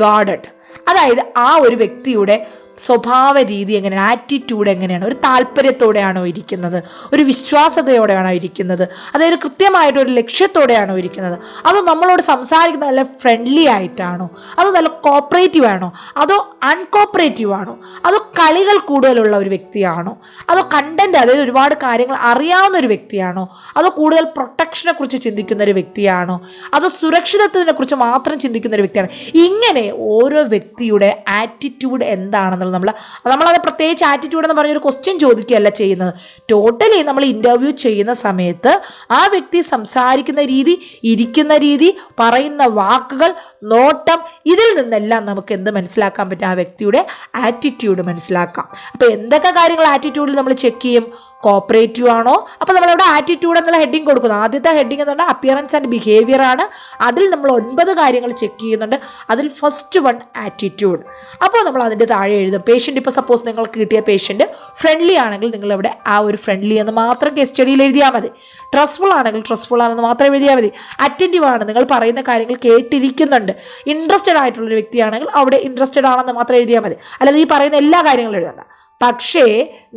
guarded. അതായത് ആ ഒരു വ്യക്തിയുടെ സ്വഭാവ രീതി എങ്ങനെയാണ്, ആറ്റിറ്റ്യൂഡ് എങ്ങനെയാണ്, ഒരു താല്പര്യത്തോടെയാണോ ഇരിക്കുന്നത്, ഒരു വിശ്വാസതയോടെയാണോ ഇരിക്കുന്നത്, അതായത് കൃത്യമായിട്ടൊരു ലക്ഷ്യത്തോടെയാണോ ഇരിക്കുന്നത്, അതോ നമ്മളോട് സംസാരിക്കുന്നത് നല്ല ഫ്രണ്ട്ലി ആയിട്ടാണോ, അതോ നല്ല കോപ്പറേറ്റീവ് ആണോ, അതോ അൺകോപ്പറേറ്റീവ് ആണോ, അതോ കളികൾ കൂടുതലുള്ള ഒരു വ്യക്തിയാണോ, അതോ കണ്ടന്റ്, അതായത് ഒരുപാട് കാര്യങ്ങൾ അറിയാവുന്ന ഒരു വ്യക്തിയാണോ, അതോ കൂടുതൽ പ്രൊട്ടക്ഷനെ കുറിച്ച് ചിന്തിക്കുന്ന ഒരു വ്യക്തിയാണോ, അതോ സുരക്ഷിതത്വത്തിനെ കുറിച്ച് മാത്രം ചിന്തിക്കുന്ന ഒരു വ്യക്തിയാണോ. ഇങ്ങനെ ഓരോ വ്യക്തിയുടെ ആറ്റിറ്റ്യൂഡ് എന്താണെന്നുള്ളത് നമ്മളത് പ്രത്യേകിച്ച് ആറ്റിറ്റ്യൂഡ് എന്ന് പറഞ്ഞൊരു ക്വസ്റ്റ്യൻ ചോദിക്കുകയല്ല ചെയ്യുന്നത്. ടോട്ടലി നമ്മൾ ഇൻ്റർവ്യൂ ചെയ്യുന്ന സമയത്ത് ആ വ്യക്തി സംസാരിക്കുന്ന രീതി, ഇരിക്കുന്ന രീതി, പറയുന്ന വാക്കുകൾ, നോട്ടം, ഇതിൽ നിന്നെല്ലാം നമുക്ക് എന്ത് മനസ്സിലാക്കാൻ പറ്റും, ആ വ്യക്തിയുടെ ആറ്റിറ്റ്യൂഡ് മനസ്സിലാക്കാം. അപ്പോൾ എന്തൊക്കെ കാര്യങ്ങൾ ആറ്റിറ്റ്യൂഡിൽ നമ്മൾ ചെക്ക് ചെയ്യും? കോപ്പറേറ്റീവ് ആണോ? അപ്പോൾ നമ്മളവിടെ ആറ്റിറ്റ്യൂഡ് എന്നുള്ള ഹെഡിങ് കൊടുക്കുന്നു. ആദ്യത്തെ ഹെഡിങ് എന്ന് പറഞ്ഞാൽ അപ്പിയറൻസ് ആൻഡ് ബിഹേവിയർ ആണ്. അതിൽ നമ്മൾ 9 കാര്യങ്ങൾ ചെക്ക് ചെയ്യുന്നുണ്ട്. അതിൽ ഫസ്റ്റ് വൺ ആറ്റിറ്റ്യൂഡ്. അപ്പോൾ നമ്മൾ അതിൻ്റെ താഴെ എഴുതും. പേഷ്യൻ്റ്, ഇപ്പോൾ സപ്പോസ് നിങ്ങൾക്ക് കിട്ടിയ പേഷ്യൻ്റ് ഫ്രണ്ട്ലി ആണെങ്കിൽ നിങ്ങളിവിടെ ആ ഒരു ഫ്രണ്ട്ലി എന്ന് മാത്രം കേസ് സ്റ്റഡിയിൽ എഴുതിയാൽ മതി. ട്രസ്റ്റ്ഫുൾ ആണെങ്കിൽ ട്രസ്റ്റ്ഫുൾ ആണെന്ന് മാത്രം എഴുതിയാൽ മതി. അറ്റൻറ്റീവ് ആണ്, നിങ്ങൾ പറയുന്ന കാര്യങ്ങൾ കേട്ടിരിക്കുന്നുണ്ട്. ഇൻട്രസ്റ്റഡ് ആയിട്ടുള്ളൊരു വ്യക്തിയാണെങ്കിൽ അവിടെ ഇൻട്രസ്റ്റഡ് ആണെന്ന് മാത്രം എഴുതിയാൽ മതി. അല്ലാതെ ഈ പറയുന്ന എല്ലാ കാര്യങ്ങളും എഴുതണ്ട. പക്ഷേ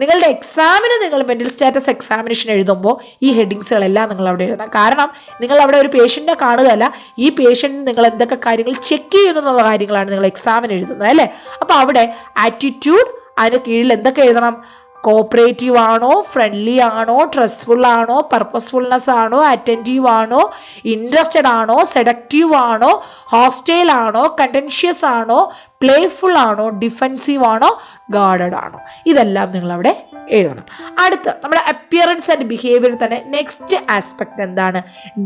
നിങ്ങളുടെ എക്സാമിന്, നിങ്ങൾ മെൻ്റൽ സ്റ്റാറ്റസ് എക്സാമിനേഷൻ എഴുതുമ്പോൾ ഈ ഹെഡിങ്സുകളെല്ലാം നിങ്ങൾ അവിടെ എഴുതണം. കാരണം നിങ്ങൾ അവിടെ ഒരു പേഷ്യൻറ്റിനെ കാണുകയല്ല, ഈ പേഷ്യൻറ്റിന് നിങ്ങൾ എന്തൊക്കെ കാര്യങ്ങൾ ചെക്ക് ചെയ്യുന്നു എന്നുള്ള കാര്യങ്ങളാണ് നിങ്ങൾ എക്സാമിന് എഴുതുന്നത്, അല്ലേ? അപ്പോൾ അവിടെ ആറ്റിറ്റ്യൂഡ്, അതിന് കീഴിൽ എന്തൊക്കെ എഴുതണം? കോപ്പറേറ്റീവ് ആണോ, ഫ്രണ്ട്ലി ആണോ, ട്രസ്റ്റ്ഫുൾ ആണോ, പർപ്പസ്ഫുൾനെസ് ആണോ, അറ്റൻറ്റീവ് ആണോ, ഇൻട്രസ്റ്റഡ് ആണോ, സെഡക്റ്റീവ് ആണോ, ഹോസ്റ്റൈൽ ആണോ, കണ്ടൻഷ്യസ് ആണോ, പ്ലേഫുൾ ആണോ, ഡിഫെൻസീവ് ആണോ, ഗാർഡഡ് ആണോ, ഇതെല്ലാം നിങ്ങളവിടെ എഴുതണം. അടുത്ത നമ്മുടെ അപ്പിയറൻസ് ആൻഡ് ബിഹേവിയർ തന്നെ നെക്സ്റ്റ് ആസ്പെക്ട് എന്താണ്?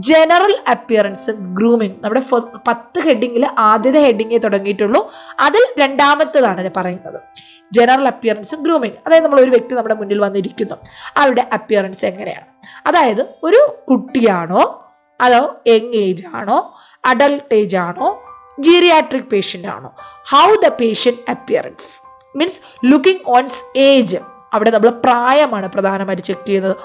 General appearance, grooming. നമ്മുടെ 10 ഹെഡിങ്ങിൽ ആദ്യത്തെ ഹെഡിങ്ങേ തുടങ്ങിയിട്ടുള്ളൂ. അതിൽ രണ്ടാമത്തേതാണ് പറയുന്നത് ജനറൽ അപ്പിയറൻസും ഗ്രൂമിങ്. അതായത് നമ്മൾ ഒരു വ്യക്തി നമ്മുടെ മുന്നിൽ വന്നിരിക്കുന്നു, അവരുടെ അപ്പിയറൻസ് എങ്ങനെയാണ്? അതായത് ഒരു കുട്ടിയാണോ, അതോ യങ് ഏജ് ആണോ, അഡൾട്ട് ഏജ് ആണോ, ജീറിയാട്രിക് പേഷ്യൻ്റ് ആണോ? How the patient appearance means looking one's age. അവിടെ നമ്മൾ പ്രായമാണ് പ്രധാനമായിട്ട് ചെക്ക് ചെയ്യുന്നത്.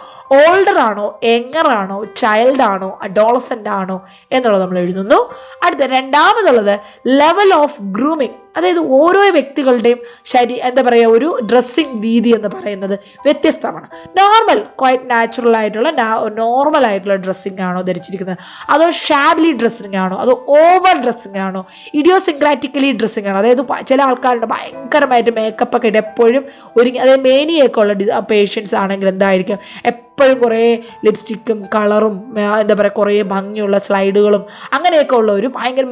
ഓൾഡർ ആണോ, യങ്ങർ ആണോ, ചൈൽഡ് ആണോ, അഡോളസെൻ്റ് ആണോ എന്നുള്ളത് നമ്മൾ എഴുതുന്നു. അടുത്ത രണ്ടാമതുള്ളത് ലെവൽ ഓഫ് ഗ്രൂമിങ്. അതായത് ഓരോ വ്യക്തികളുടെയും എന്താ പറയുക, ഒരു ഡ്രസ്സിങ് രീതി എന്ന് പറയുന്നത് വ്യത്യസ്തമാണ്. നോർമൽ, ക്വൈറ്റ് നാച്ചുറൽ ആയിട്ടുള്ള നോർമൽ ആയിട്ടുള്ള ഡ്രസ്സിങ് ആണോ ധരിച്ചിരിക്കുന്നത്, അതോ ഷാബ്ലി ഡ്രസ്സിങ് ആണോ, അതോ ഓവർ ഡ്രസ്സിങ് ആണോ, ഇഡിയോസിൻക്രാറ്റിക്കലി ഡ്രസ്സിങ് ആണോ? അതായത് ചില ആൾക്കാരുണ്ട് ഭയങ്കരമായിട്ട് മേക്കപ്പ് ഒക്കെ ഇട്ട് എപ്പോഴും ഒരുങ്ങി, അതായത് മേനിയൊക്കെ ഉള്ള പേഷ്യൻസ് ആണെങ്കിൽ എന്തായിരിക്കും, എപ്പോഴും കുറേ ലിപ്സ്റ്റിക്കും കളറും എന്താ പറയുക കുറേ ഭംഗിയുള്ള സ്ലൈഡുകളും അങ്ങനെയൊക്കെ ഉള്ള ഒരു ഭയങ്കര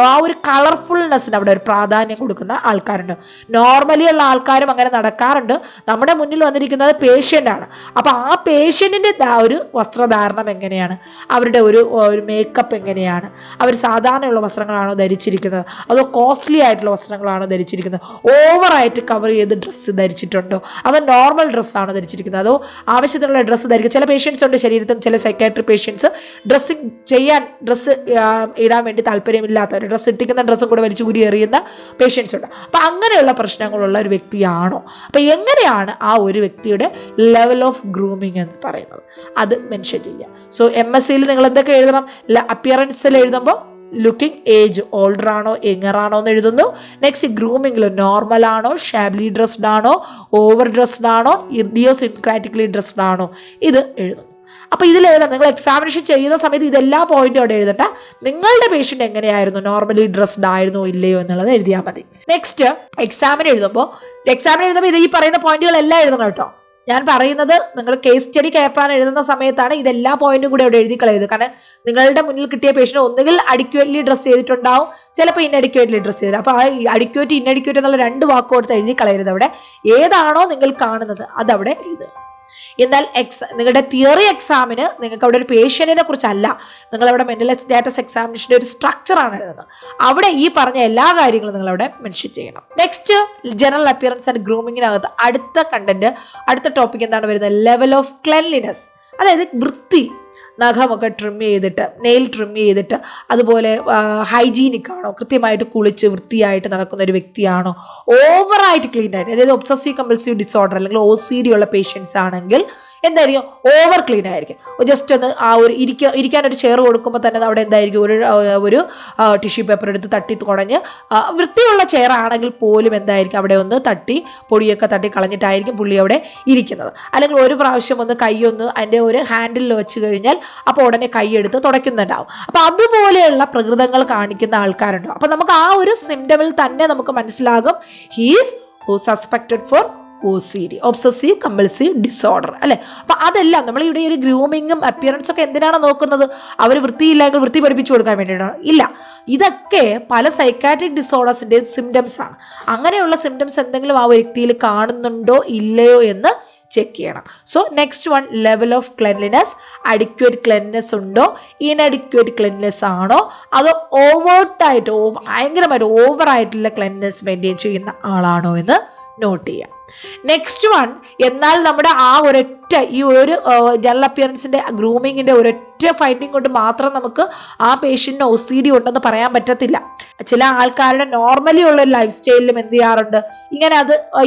ആ ഒരു കളർഫുൾനെസ്സിന് അവിടെ ഒരു പ്രാധാന്യം കൊടുക്കുന്ന ആൾക്കാരുണ്ട്. നോർമലി ഉള്ള ആൾക്കാരും അങ്ങനെ നടക്കാറുണ്ട്. നമ്മുടെ മുന്നിൽ വന്നിരിക്കുന്നത് പേഷ്യൻ്റാണ്. അപ്പോൾ ആ പേഷ്യൻറ്റിൻ്റെ ഒരു വസ്ത്രധാരണം എങ്ങനെയാണ്, അവരുടെ ഒരു മേക്കപ്പ് എങ്ങനെയാണ്, അവർ സാധാരണയുള്ള വസ്ത്രങ്ങളാണോ ധരിച്ചിരിക്കുന്നത്, അതോ കോസ്റ്റ്ലി ആയിട്ടുള്ള വസ്ത്രങ്ങളാണോ ധരിച്ചിരിക്കുന്നത്, ഓവറായിട്ട് കവർ ചെയ്ത് ഡ്രസ്സ് ധരിച്ചിട്ടുണ്ടോ, അതോ നോർമൽ ഡ്രസ്സാണോ ധരിച്ചിരിക്കുന്നത്, അതോ ആവശ്യത്തിനുള്ള ഡ്രസ്സ് ധരിക്കുക. ചില പേഷ്യൻസ് ഉണ്ട് ശരീരത്തിൽ, ചില സൈക്കാട്രി പേഷ്യൻസ് ഡ്രസ്സ് ഇടാൻ വേണ്ടി താല്പര്യമില്ലാത്തവർ, ഡ്രസ്സ് ഇട്ടിക്കുന്ന ഡ്രസ്സും കൂടെ വലിച്ചു ഊരി എറിയുന്ന പേഷ്യൻസ് ഉണ്ട്. അപ്പം അങ്ങനെയുള്ള പ്രശ്നങ്ങളുള്ള ഒരു വ്യക്തിയാണോ? അപ്പം എങ്ങനെയാണ് ആ ഒരു വ്യക്തിയുടെ ലെവൽ ഓഫ് ഗ്രൂമിങ് എന്ന് പറയുന്നത്, അത് മെൻഷൻ ചെയ്യുക. സോ MSc നിങ്ങൾ എന്തൊക്കെ എഴുതണം? അപ്പിയറൻസിൽ എഴുതുമ്പോൾ ലുക്കിംഗ് ഏജ്, ഓൾഡർ ആണോ, യങ്ങർ ആണോ എന്ന് എഴുതുന്നു. നെക്സ്റ്റ് ഗ്രൂമിങ്ങിൽ നോർമൽ ആണോ, ഷാബ്ലി ഡ്രസ്ഡ് ആണോ, ഓവർ ഡ്രസ്ഡ് ആണോ, ഇഡിയോസിൻക്രാറ്റിക്കലി ഡ്രസ്ഡ് ആണോ, ഇത് എഴുതുന്നു. അപ്പോൾ ഇതിൽ എഴുതണം. നിങ്ങൾ എക്സാമിനേഷൻ ചെയ്യുന്ന സമയത്ത് ഇതെല്ലാ പോയിന്റും അവിടെ എഴുതട്ടെ. നിങ്ങളുടെ പേഷ്യൻ്റ് എങ്ങനെയായിരുന്നു, നോർമലി ഡ്രസ്ഡ് ആയിരുന്നോ ഇല്ലയോ എന്നുള്ളത് എഴുതിയാൽ മതി. നെക്സ്റ്റ് എക്സാമിന് എഴുതുമ്പോൾ ഇത് ഈ പറയുന്ന പോയിന്റുകളെല്ലാം എഴുതണം കേട്ടോ. ഞാൻ പറയുന്നത് നിങ്ങൾ കേസ് സ്റ്റഡി കെയർ പ്ലാൻ എഴുതുന്ന സമയത്താണ് ഇതെല്ലാ പോയിന്റും കൂടെ അവിടെ എഴുതി കളയുന്നത്. കാരണം നിങ്ങളുടെ മുന്നിൽ കിട്ടിയ പേഷ്യൻ്റ് ഒന്നുകിൽ അഡിക്വേറ്റ്ലി ഡ്രസ്സ് ചെയ്തിട്ടുണ്ടാവും, ചിലപ്പോൾ ഇൻഅഡിക്വേറ്റ്ലി ഡ്രസ്സ് ചെയ്തത്. അപ്പോൾ ആ അഡിക്വേറ്റ് ഇൻഅഡിക്വേറ്റ് എന്നുള്ള 2 വാക്ക് കൊടുത്ത് എഴുതി കളയരുത്. അവിടെ ഏതാണോ നിങ്ങൾ കാണുന്നത് അതവിടെ എഴുതുക. എന്നാൽ നിങ്ങളുടെ തിയറി എക്സാമിന് നിങ്ങൾക്ക് അവിടെ ഒരു പേഷ്യൻറ്റിനെ കുറിച്ചല്ല, നിങ്ങളവിടെ മെൻ്റൽ സ്റ്റാറ്റസ് എക്സാമിനേഷൻ്റെ ഒരു സ്ട്രക്ചറാണ് എഴുതുന്നത്. അവിടെ ഈ പറഞ്ഞ എല്ലാ കാര്യങ്ങളും നിങ്ങളവിടെ മെൻഷൻ ചെയ്യണം. നെക്സ്റ്റ് ജനറൽ അപ്പിയറൻസ് ആൻഡ് ഗ്രൂമിങ്ങിനകത്ത് അടുത്ത ടോപ്പിക് എന്താണ് വരുന്നത്? Level of cleanliness. അതായത് വൃത്തി, നഖമൊക്കെ ട്രിം ചെയ്തിട്ട്, നെയിൽ ട്രിം ചെയ്തിട്ട്, അതുപോലെ ഹൈജീനിക് ആണോ, കൃത്യമായിട്ട് കുളിച്ച് വൃത്തിയായിട്ട് നടക്കുന്ന ഒരു വ്യക്തിയാണോ, ഓവറായിട്ട് ക്ലീൻ ആയിട്ട്, അതായത് ഒബ്സസീവ് കമ്പൾസീവ് ഡിസോർഡർ അല്ലെങ്കിൽ OCD ഉള്ള പേഷ്യൻസ് ആണെങ്കിൽ എന്തായിരിക്കും, ഓവർ ക്ലീൻ ആയിരിക്കും. ജസ്റ്റ് ഒന്ന് ആ ഒരു ഇരിക്കാനൊരു ചെയർ കൊടുക്കുമ്പോൾ തന്നെ അവിടെ എന്തായിരിക്കും, ഒരു ടിഷ്യൂ പേപ്പർ എടുത്ത് തട്ടി കുടഞ്ഞ്, വൃത്തിയുള്ള ചെയർ ആണെങ്കിൽ പോലും എന്തായിരിക്കും അവിടെ ഒന്ന് തട്ടി പൊടിയൊക്കെ തട്ടി കളഞ്ഞിട്ടായിരിക്കും പുള്ളി അവിടെ ഇരിക്കുന്നത്. അല്ലെങ്കിൽ ഒരു പ്രാവശ്യം ഒന്ന് കൈയൊന്ന് അതിൻ്റെ ഒരു ഹാൻഡിലിൽ വെച്ച് കഴിഞ്ഞാൽ അപ്പോൾ ഉടനെ കൈയെടുത്ത് തുടയ്ക്കുന്നുണ്ടാവും. അപ്പോൾ അതുപോലെയുള്ള പ്രകൃതങ്ങൾ കാണിക്കുന്ന ആൾക്കാരുണ്ടാവും. അപ്പോൾ നമുക്ക് ആ ഒരു സിംറ്റമിൽ തന്നെ നമുക്ക് മനസ്സിലാകും he's suspected for OCD, obsessive compulsive disorder, അല്ലേ? അപ്പം അതെല്ലാം നമ്മൾ ഇവിടെ ഒരു ഗ്രൂമിങ്ങും അപ്പിയറൻസും ഒക്കെ എന്തിനാണ് നോക്കുന്നത്? അവർ വൃത്തിയില്ലെങ്കിൽ വൃത്തി പഠിപ്പിച്ചു കൊടുക്കാൻ വേണ്ടിയിട്ടാണ്? ഇല്ല, ഇതൊക്കെ പല സൈക്കാട്രിക് ഡിസോർഡേഴ്സിൻ്റെയും സിംറ്റംസ് ആണ്. അങ്ങനെയുള്ള സിംറ്റംസ് എന്തെങ്കിലും ആ വ്യക്തിയിൽ കാണുന്നുണ്ടോ ഇല്ലയോ എന്ന് ചെക്ക് ചെയ്യണം. So next one, level of cleanliness. Adequate cleanliness ഉണ്ടോ, ഇൻഅഡിക്വേറ്റ് ക്ലെൻലിനെസ് ആണോ, അതോ ഓവേർട്ടായിട്ട് ഭയങ്കരമായിട്ട് ഓവറായിട്ടുള്ള ക്ലെൻലിനെസ് മെയിൻറ്റെയിൻ ചെയ്യുന്ന ആളാണോ എന്ന് നോട്ട് ചെയ്യാം. നെക്സ്റ്റ് വൺ, എന്നാൽ നമ്മുടെ ആ ഒരൊറ്റ ഈ ഒരു ജനറൽ അപ്പിയറൻസിൻ്റെ ഗ്രൂമിങ്ങിൻ്റെ ഒരൊറ്റ ഫൈൻഡിങ് കൊണ്ട് മാത്രം നമുക്ക് ആ പേഷ്യൻറ്റിന് OCD ഉണ്ടെന്ന് പറയാൻ പറ്റത്തില്ല. ചില ആൾക്കാരുടെ നോർമലി ഉള്ള ഒരു ലൈഫ് സ്റ്റൈലിലും എന്ത് ചെയ്യാറുണ്ട്, ഇങ്ങനെ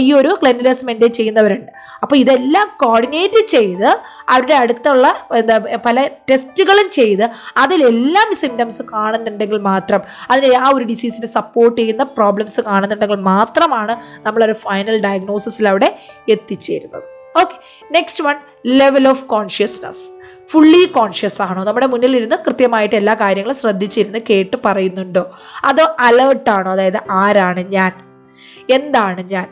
ഈ ഒരു ക്ലെൻലിനെസ് മെയിൻറ്റെയിൻ ചെയ്യുന്നവരുണ്ട്. അപ്പോൾ ഇതെല്ലാം കോർഡിനേറ്റ് ചെയ്ത് അവരുടെ അടുത്തുള്ള പല ടെസ്റ്റുകളും ചെയ്ത് അതിലെല്ലാം സിംറ്റംസ് കാണുന്നുണ്ടെങ്കിൽ മാത്രം, അതിന് ആ ഒരു ഡിസീസിനെ സപ്പോർട്ട് ചെയ്യുന്ന പ്രോബ്ലംസ് കാണുന്നുണ്ടെങ്കിൽ മാത്രമാണ് നമ്മളൊരു ഫൈനൽ ഡയഗ്നോസിസിൽ അവിടെ എത്തിച്ചേരുന്നത്. Okay, next one, level of consciousness. Fully conscious ആണോ, നമ്മുടെ മുന്നിലിരുന്ന് കൃത്യമായിട്ട് എല്ലാ കാര്യങ്ങളും ശ്രദ്ധിച്ചിരുന്ന് കേട്ട് പറയുന്നുണ്ടോ, അതോ അലേർട്ടാണോ, അതായത് ആരാണ് ഞാൻ, എന്താണ് ഞാൻ,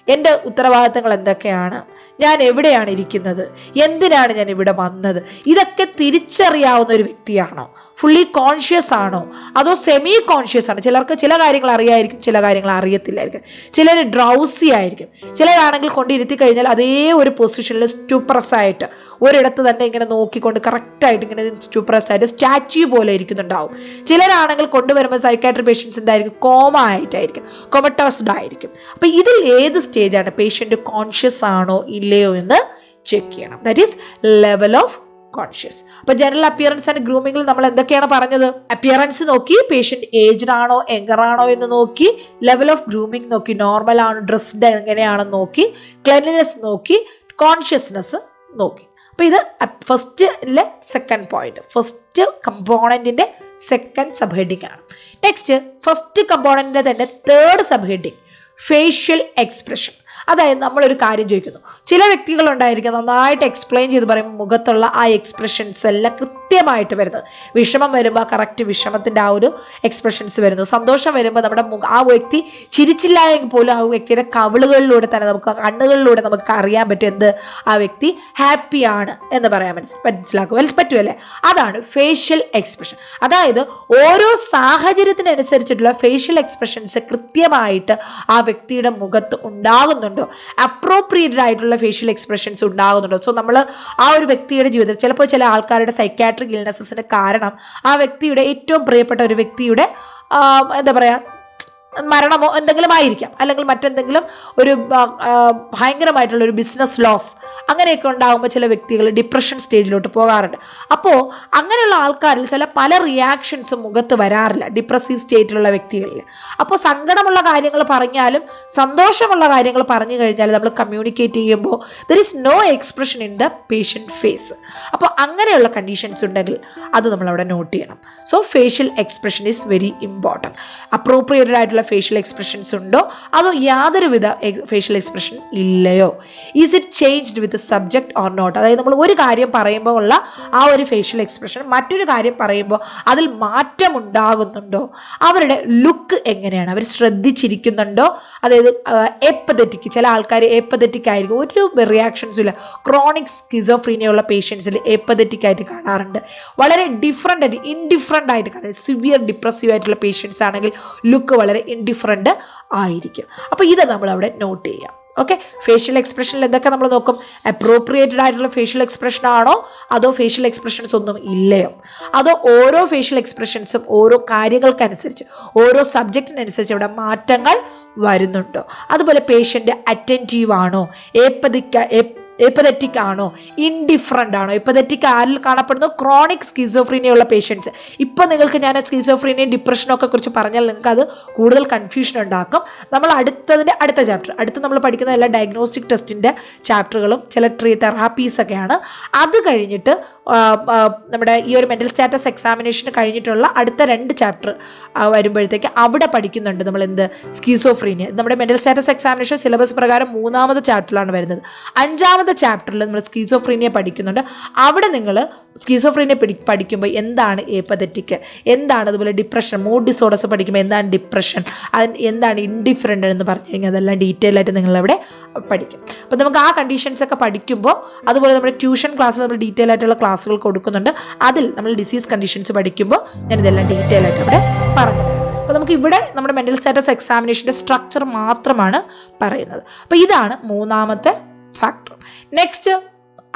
എൻ്റെ ഉത്തരവാദിത്തങ്ങൾ എന്തൊക്കെയാണ്, ഞാൻ എവിടെയാണ് ഇരിക്കുന്നത്, എന്തിനാണ് ഞാൻ ഇവിടെ വന്നത്, ഇതൊക്കെ തിരിച്ചറിയാവുന്ന ഒരു വ്യക്തിയാണോ, ഫുള്ളി കോൺഷ്യസ് ആണോ, അതോ സെമി കോൺഷ്യസ് ആണ്? ചിലർക്ക് ചില കാര്യങ്ങൾ അറിയായിരിക്കും, ചില കാര്യങ്ങൾ അറിയത്തില്ലായിരിക്കും. ചിലർ ഡ്രൗസി ആയിരിക്കും. ചിലരാണെങ്കിൽ കൊണ്ടിരുത്തി കഴിഞ്ഞാൽ അതേ ഒരു പൊസിഷനിൽ സ്റ്റുപ്രസ് ആയിട്ട് ഒരിടത്ത് തന്നെ ഇങ്ങനെ നോക്കിക്കൊണ്ട് കറക്റ്റായിട്ട് ഇങ്ങനെ സ്റ്റുപ്രസ് ആയിട്ട് സ്റ്റാച്യു പോലെ ഇരിക്കുന്നുണ്ടാവും. ചിലരാണെങ്കിൽ കൊണ്ടുവരുമ്പോൾ സൈക്കാട്രി പേഷ്യൻസ് എന്തായിരിക്കും, കോമ ആയിട്ടായിരിക്കും, കൊമറ്റോസ്ഡ് ആയിരിക്കും. അപ്പം ഇതിൽ ഏത് സ്റ്റേജാണ്, പേഷ്യൻ്റ് കോൺഷ്യസ് ആണോ ഇല്ലയോ എന്ന് ചെക്ക് ചെയ്യണം. That is level of conscious. അപ്പോൾ ജനറൽ അപ്പിയറൻസ് ആൻഡ് ഗ്രൂമിങ്ങിൽ നമ്മൾ എന്തൊക്കെയാണ് പറഞ്ഞത്? അപ്പിയറൻസ് നോക്കി, പേഷ്യൻ്റ് ഏജ്ഡ് ആണോ യങ്ങർ ആണോ എന്ന് നോക്കി, ലെവൽ ഓഫ് ഗ്രൂമിങ് നോക്കി, നോർമൽ ആണോ, ഡ്രസ്ഡ് എങ്ങനെയാണെന്ന് നോക്കി, ക്ലെൻലിനെസ് നോക്കി, കോൺഷ്യസ്നെസ് നോക്കി. അപ്പോൾ ഇത് ഫസ്റ്റിലെ സെക്കൻഡ് പോയിന്റ്, ഫസ്റ്റ് കമ്പോണൻറ്റിൻ്റെ സെക്കൻഡ് സബ് ഹെഡിങ് ആണ്. നെക്സ്റ്റ്, ഫസ്റ്റ് കമ്പോണൻറ്റിൻ്റെ തന്നെ third sub heading, facial expression. അതായത് നമ്മളൊരു കാര്യം ചോദിക്കുന്നു, ചില വ്യക്തികളുണ്ടായിരിക്കും നന്നായിട്ട് എക്സ്പ്ലെയിൻ ചെയ്ത് പറയുമ്പോൾ മുഖത്തുള്ള ആ എക്സ്പ്രഷൻസ് എല്ലാം കൃത്യമായിട്ട് വരുന്നത്. വിഷമം വരുമ്പോൾ കറക്റ്റ് വിഷമത്തിൻ്റെ ആ ഒരു എക്സ്പ്രഷൻസ് വരുന്നു. സന്തോഷം വരുമ്പോൾ നമ്മുടെ ആ വ്യക്തി ചിരിച്ചില്ല എങ്കിൽ പോലും ആ വ്യക്തിയുടെ കവിളുകളിലൂടെ തന്നെ നമുക്ക്, കണ്ണുകളിലൂടെ നമുക്ക് അറിയാൻ പറ്റും എന്ത്, ആ വ്യക്തി ഹാപ്പിയാണ് എന്ന് പറയാൻ മനസ്സിലാക്കുക പറ്റുമല്ലേ? അതാണ് ഫേഷ്യൽ എക്സ്പ്രഷൻ. അതായത് ഓരോ സാഹചര്യത്തിനനുസരിച്ചിട്ടുള്ള ഫേഷ്യൽ എക്സ്പ്രഷൻസ് കൃത്യമായിട്ട് ആ വ്യക്തിയുടെ മുഖത്ത് ഉണ്ടാകുന്നുണ്ട്, അപ്രോപ്രിയേറ്റഡ് ആയിട്ടുള്ള ഫേഷ്യൽ എക്സ്പ്രഷൻസ് ഉണ്ടാകുന്നുണ്ടോ. സോ നമ്മൾ ആ ഒരു വ്യക്തിയുടെ ജീവിതത്തിൽ ചിലപ്പോൾ ചില ആൾക്കാരുടെ സൈക്കാട്രിക് ഇൽനെസസിന് കാരണം ആ വ്യക്തിയുടെ ഏറ്റവും പ്രിയപ്പെട്ട ഒരു വ്യക്തിയുടെ എന്താ പറയുക, മരണമോ എന്തെങ്കിലും ആയിരിക്കാം, അല്ലെങ്കിൽ മറ്റെന്തെങ്കിലും ഒരു ഭയങ്കരമായിട്ടുള്ള ഒരു ബിസിനസ് ലോസ്, അങ്ങനെയൊക്കെ ഉണ്ടാകുമ്പോൾ ചില വ്യക്തികൾ ഡിപ്രഷൻ സ്റ്റേജിലോട്ട് പോകാറുണ്ട്. അപ്പോൾ അങ്ങനെയുള്ള ആൾക്കാരിൽ ചില പല റിയാക്ഷൻസും മുഖത്ത് വരാറില്ല ഡിപ്രസീവ് സ്റ്റേറ്റിലുള്ള വ്യക്തികളിൽ. അപ്പോൾ സങ്കടമുള്ള കാര്യങ്ങൾ പറഞ്ഞാലും സന്തോഷമുള്ള കാര്യങ്ങൾ പറഞ്ഞു കഴിഞ്ഞാൽ നമ്മൾ കമ്മ്യൂണിക്കേറ്റ് ചെയ്യുമ്പോൾ there is no expression in the patient face. അപ്പോൾ അങ്ങനെയുള്ള കണ്ടീഷൻസ് ഉണ്ടെങ്കിൽ അത് നമ്മളവിടെ നോട്ട് ചെയ്യണം. So facial expression is very important. Appropriated ആയിട്ടുള്ള ഫേഷ്യൽ എക്സ്പ്രഷൻസ് ഉണ്ടോ, അതോ യാതൊരുവിധ ഫേഷ്യൽ എക്സ്പ്രഷൻ ഇല്ലയോ, is it changed with subject or not. അതായത് നമ്മൾ ഒരു കാര്യം പറയുമ്പോൾ ഉള്ള ആ ഒരു ഫേഷ്യൽ എക്സ്പ്രഷൻ മറ്റൊരു കാര്യം പറയുമ്പോൾ അതിൽ മാറ്റം ഉണ്ടാകുന്നുണ്ടോ, അവരുടെ ലുക്ക് എങ്ങനെയാണ്, അവർ ശ്രദ്ധിച്ചിരിക്കുന്നുണ്ടോ, അതായത് എപ്പതറ്റിക്, ചില ആൾക്കാർ എപ്പതറ്റിക് ആയിരിക്കും, ഒരു റിയാക്ഷൻസും ഇല്ല. ക്രോണിക് സ്കിസോഫ്രീനിയ ഉള്ള പേഷ്യൻസിൽ എപ്പതറ്റിക് ആയിട്ട് കാണാറുണ്ട്. വളരെ ഡിഫറെൻ്റ് ആയിട്ട് ഇൻഡിഫറൻ്റ് ആയിട്ട് കാണാറുണ്ട്. സിവിയർ ഡിപ്രസീവ് ആയിട്ടുള്ള പേഷ്യൻസ് ആണെങ്കിൽ ലുക്ക് വളരെ ഇൻഡിഫറൻ്റ് ആയിരിക്കും. അപ്പോൾ ഇത് നമ്മളവിടെ നോട്ട് ചെയ്യാം. ഓക്കെ, ഫേഷ്യൽ എക്സ്പ്രഷനിൽ എന്തൊക്കെ നമ്മൾ നോക്കും? അപ്രോപ്രിയേറ്റഡ് ആയിട്ടുള്ള ഫേഷ്യൽ എക്സ്പ്രഷൻ ആണോ, അതോ ഫേഷ്യൽ എക്സ്പ്രഷൻസ് ഒന്നും ഇല്ലയോ, അതോ ഓരോ ഫേഷ്യൽ എക്സ്പ്രഷൻസും ഓരോ കാര്യങ്ങൾക്കനുസരിച്ച്, ഓരോ സബ്ജക്റ്റിനനുസരിച്ച് ഇവിടെ മാറ്റങ്ങൾ വരുന്നുണ്ടോ, അതുപോലെ പേഷ്യൻ്റ് അറ്റൻറ്റീവ് ആണോ, എപ്പതറ്റിക് ആണോ, ഇൻഡിഫറൻ്റ് ആണോ? എപ്പതറ്റിക് ആരിൽ കാണപ്പെടുന്നു? ക്രോണിക് സ്കിസോഫ്രീനിയ ഉള്ള പേഷ്യൻസ്. ഇപ്പം നിങ്ങൾക്ക് ഞാൻ സ്കിസോഫ്രീനിയയും ഡിപ്രഷനും ഒക്കെ കുറിച്ച് പറഞ്ഞാൽ നിങ്ങൾക്ക് അത് കൂടുതൽ കൺഫ്യൂഷൻ ഉണ്ടാക്കും. നമ്മൾ അടുത്ത ചാപ്റ്റർ നമ്മൾ പഠിക്കുന്ന എല്ലാ ഡയഗ്നോസ്റ്റിക് ടെസ്റ്റിൻ്റെ ചാപ്റ്ററുകളും ചില തെറാപ്പീസൊക്കെയാണ്. അത് കഴിഞ്ഞിട്ട് നമ്മുടെ ഈ ഒരു മെൻ്റൽ സ്റ്റാറ്റസ് എക്സാമിനേഷൻ കഴിഞ്ഞിട്ടുള്ള അടുത്ത 2 ചാപ്റ്റർ വരുമ്പോഴത്തേക്ക് അവിടെ പഠിക്കുന്നുണ്ട് നമ്മൾ സ്കിസോഫ്രീനിയ. നമ്മുടെ മെൻ്റൽ സ്റ്റാറ്റസ് എക്സാമിനേഷൻ സിലബസ് പ്രകാരം 3ാമത്തെ ചാപ്റ്ററിലാണ് വരുന്നത്. 5ാമത്തെ ചാപ്റ്ററിൽ നമ്മൾ സ്കിസോഫ്രീനിയ പഠിക്കുന്നുണ്ട്. അവിടെ നിങ്ങൾ സ്കിസോഫ്രീനിയ പഠിക്കുമ്പോൾ എന്താണ് എപ്പതറ്റിക്, എന്താണ് അതുപോലെ ഡിപ്രഷൻ, മൂഡ് ഡിസോർഡേഴ്സ് പഠിക്കുമ്പോൾ എന്താണ് ഡിപ്രഷൻ, എന്താണ് ഇൻഡിഫറൻ്റ് എന്ന് പറഞ്ഞു കഴിഞ്ഞാൽ അതെല്ലാം ഡീറ്റെയിൽ ആയിട്ട് നിങ്ങളവിടെ പഠിക്കും. അപ്പോൾ നമുക്ക് ആ കണ്ടീഷൻസ് ഒക്കെ പഠിക്കുമ്പോൾ, അതുപോലെ നമ്മുടെ ട്യൂഷൻ ക്ലാസ്സിൽ നമ്മൾ ഡീറ്റെയിൽ ആയിട്ടുള്ള ക്ലാസ്സുകൾ കൊടുക്കുന്നുണ്ട്. അതിൽ നമ്മൾ ഡിസീസ് കണ്ടീഷൻസ് പഠിക്കുമ്പോൾ ഞാനിതെല്ലാം ഡീറ്റെയിൽ ആയിട്ട് അവിടെ പറഞ്ഞു. അപ്പോൾ നമുക്ക് ഇവിടെ നമ്മുടെ മെൻ്റൽ സ്റ്റാറ്റസ് എക്സാമിനേഷൻ്റെ സ്ട്രക്ചർ മാത്രമാണ് പറയുന്നത്. അപ്പോൾ ഇതാണ് 3ാമത്തെ ഫാക്ടർ. നെക്സ്റ്റ്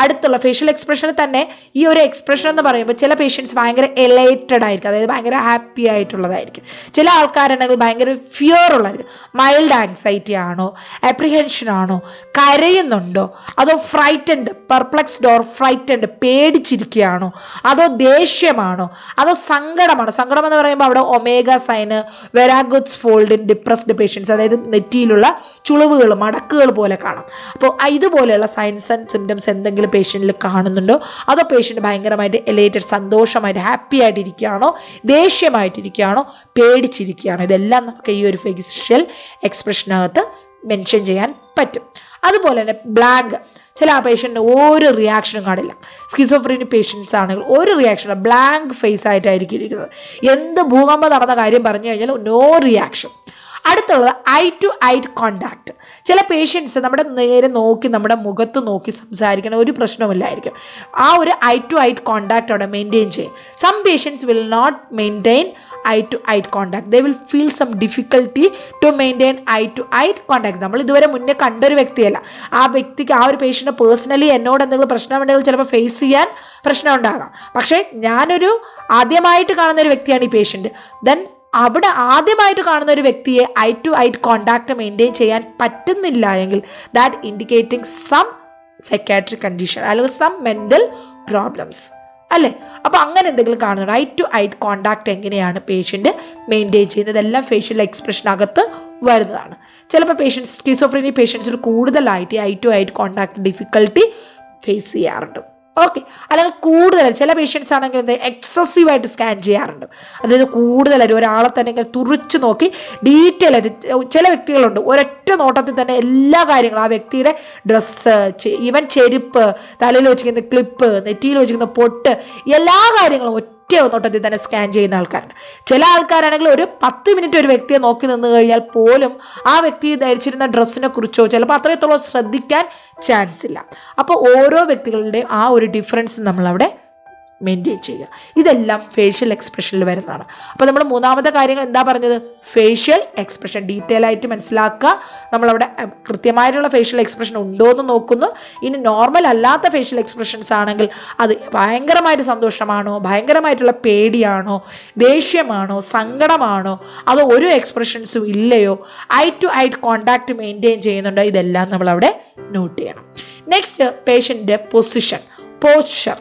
അടുത്തുള്ള ഫേഷ്യൽ എക്സ്പ്രഷനിൽ തന്നെ ഈ ഒരു എക്സ്പ്രഷൻ എന്ന് പറയുമ്പോൾ ചില പേഷ്യൻസ് ഭയങ്കര എലൈറ്റഡ് ആയിരിക്കും, അതായത് ഭയങ്കര ഹാപ്പി ആയിട്ടുള്ളതായിരിക്കും. ചില ആൾക്കാരുണ്ടെങ്കിൽ ഭയങ്കര ഫിയർ ഉള്ളതായിരിക്കും. മൈൽഡ് ആങ്സൈറ്റി ആണോ, അപ്രിഹെൻഷൻ ആണോ, കരയുന്നുണ്ടോ, അതോ ഫ്രൈറ്റൻഡ്, പെർപ്ലക്സ്ഡ് ഓർ ഫ്രൈറ്റൻഡ്, പേടിച്ചിരിക്കുകയാണോ, അതോ ദേഷ്യമാണോ, അതോ സങ്കടമാണോ? സങ്കടം എന്ന് പറയുമ്പോൾ അവിടെ omega sign, Veraguth's fold in depressed patients, അതായത് നെറ്റിയിലുള്ള ചുളിവുകൾ, മടക്കുകൾ പോലെ കാണാം. അപ്പോൾ ഇതുപോലെയുള്ള സൈൻസ് ആൻഡ് സിംറ്റംസ് എന്തെങ്കിലും പേഷ്യൻറ്റിൽ കാണുന്നുണ്ടോ, അതോ പേഷ്യൻ്റ് ഭയങ്കരമായിട്ട് എലൈറ്റഡ്, സന്തോഷമായിട്ട് ഹാപ്പി ആയിട്ടിരിക്കുകയാണോ, ദേഷ്യമായിട്ടിരിക്കുകയാണോ, പേടിച്ചിരിക്കുകയാണോ? ഇതെല്ലാം നമുക്ക് ഈ ഒരു ഫേഷ്യൽ എക്സ്പ്രഷനകത്ത് മെൻഷൻ ചെയ്യാൻ പറ്റും. അതുപോലെ തന്നെ ബ്ലാങ്ക്, ചില പേഷ്യൻറ്റിന് ഒരു റിയാക്ഷനും കാണില്ല. സ്കിസോഫ്രീനിക് പേഷ്യൻസ് ആണെങ്കിൽ ഒരു റിയാക്ഷനും, ബ്ലാങ്ക് ഫേസ് ആയിട്ടായിരിക്കും ഇരിക്കുന്നത്. എന്ത് ഭൂകമ്പം നടന്ന കാര്യം പറഞ്ഞു കഴിഞ്ഞാൽ നോ റിയാക്ഷൻ. അടുത്തുള്ളത് ഐ ടു ഐ കോണ്ടാക്ട്. ചില പേഷ്യൻസ് നമ്മുടെ നേരെ നോക്കി, നമ്മുടെ മുഖത്ത് നോക്കി സംസാരിക്കണ ഒരു പ്രശ്നമില്ലായിരിക്കും. ആ ഒരു ഐ ടു ഐ കോണ്ടാക്ട് അവിടെ മെയിൻറ്റെയിൻ ചെയ്യും. Some patients will not maintain eye to eye contact. They will feel some difficulty to maintain eye to eye contact. നമ്മൾ ഇതുവരെ മുന്നേ കണ്ടൊരു വ്യക്തിയല്ല. ആ വ്യക്തിക്ക്, ആ ഒരു പേഷ്യൻ്റ് പേഴ്സണലി എന്നോട് എന്തെങ്കിലും പ്രശ്നമുണ്ടെങ്കിൽ ചിലപ്പോൾ ഫേസ് ചെയ്യാൻ പ്രശ്നം ഉണ്ടാകാം. പക്ഷേ ഞാനൊരു ആദ്യമായിട്ട് കാണുന്ന ഒരു വ്യക്തിയാണ് ഈ പേഷ്യൻ്റ്. ദെൻ അവിടെ ആദ്യമായിട്ട് കാണുന്ന ഒരു വ്യക്തിയെ eye to eye contact maintain ചെയ്യാൻ പറ്റുന്നില്ല എങ്കിൽ that indicating some psychiatric condition അല്ലെങ്കിൽ സം മെൻ്റൽ പ്രോബ്ലംസ് അല്ലേ. അപ്പോൾ അങ്ങനെ എന്തെങ്കിലും കാണുന്നുണ്ട്. ഐ ടു ഐ കോണ്ടാക്ട് എങ്ങനെയാണ് പേഷ്യൻ്റ് മെയിൻറ്റെയിൻ ചെയ്യുന്നത്, എല്ലാം ഫേഷ്യൽ എക്സ്പ്രഷനകത്ത് വരുന്നതാണ്. ചിലപ്പോൾ പേഷ്യൻസ്, സ്കിസോഫ്രീനിയ പേഷ്യൻസിൽ കൂടുതലായിട്ട് eye to eye contact difficulty face ചെയ്യാറുണ്ട്. ഓക്കെ, അല്ലെങ്കിൽ കൂടുതൽ ചില പേഷ്യൻസ് ആണെങ്കിൽ എന്താ എക്സസീവായിട്ട് സ്കാൻ ചെയ്യാറുണ്ട്. അതായത് കൂടുതലായിട്ട് ഒരാളെ തന്നെ ഇങ്ങനെ തുറിച്ച് നോക്കി ഡീറ്റെയിൽ ആയിട്ട്, ചില വ്യക്തികളുണ്ട് ഒരൊറ്റ നോട്ടത്തിൽ തന്നെ എല്ലാ കാര്യങ്ങളും, ആ വ്യക്തിയുടെ ഡ്രസ്സ്, ഈവൻ ചെരുപ്പ്, തലയിൽ വെച്ചിരിക്കുന്ന ക്ലിപ്പ്, നെറ്റിയിൽ വെച്ചിരിക്കുന്ന പൊട്ട്, എല്ലാ കാര്യങ്ങളും ഒറ്റ നോട്ടത്തിൽ തന്നെ സ്കാൻ ചെയ്യുന്ന ആൾക്കാരുണ്ട്. ചില ആൾക്കാരാണെങ്കിൽ ഒരു 10 മിനിറ്റ് ഒരു വ്യക്തിയെ നോക്കി നിന്ന് കഴിഞ്ഞാൽ പോലും ആ വ്യക്തി ധരിച്ചിരുന്ന ഡ്രസ്സിനെ കുറിച്ചോ ചിലപ്പോൾ അത്രത്തോളം ശ്രദ്ധിക്കാൻ ചാൻസ് ഇല്ല. അപ്പോൾ ഓരോ വ്യക്തികളുടെയും ആ ഒരു ഡിഫറൻസ് നമ്മളവിടെ മെയിൻറ്റെയിൻ ചെയ്യുക. ഇതെല്ലാം ഫേഷ്യൽ എക്സ്പ്രഷനിൽ വരുന്നതാണ്. അപ്പോൾ നമ്മൾ 3ാമത്തെ കാര്യങ്ങൾ എന്താ പറഞ്ഞത്? ഫേഷ്യൽ എക്സ്പ്രഷൻ ഡീറ്റെയിൽ ആയിട്ട് മനസ്സിലാക്കുക. നമ്മളവിടെ കൃത്യമായിട്ടുള്ള ഫേഷ്യൽ എക്സ്പ്രഷൻ ഉണ്ടോ എന്ന് നോക്കുന്നു. ഇനി നോർമൽ അല്ലാത്ത ഫേഷ്യൽ എക്സ്പ്രഷൻസ് ആണെങ്കിൽ അത് ഭയങ്കരമായിട്ട് സന്തോഷമാണോ, ഭയങ്കരമായിട്ടുള്ള പേടിയാണോ, ദേഷ്യമാണോ, സങ്കടമാണോ, അതോ ഒരു എക്സ്പ്രഷൻസും ഇല്ലയോ, eye to eye contact maintain ചെയ്യുന്നുണ്ടോ, ഇതെല്ലാം നമ്മളവിടെ നോട്ട് ചെയ്യണം. നെക്സ്റ്റ് പേഷ്യൻ്റെ പൊസിഷൻ, പോസ്ചർ.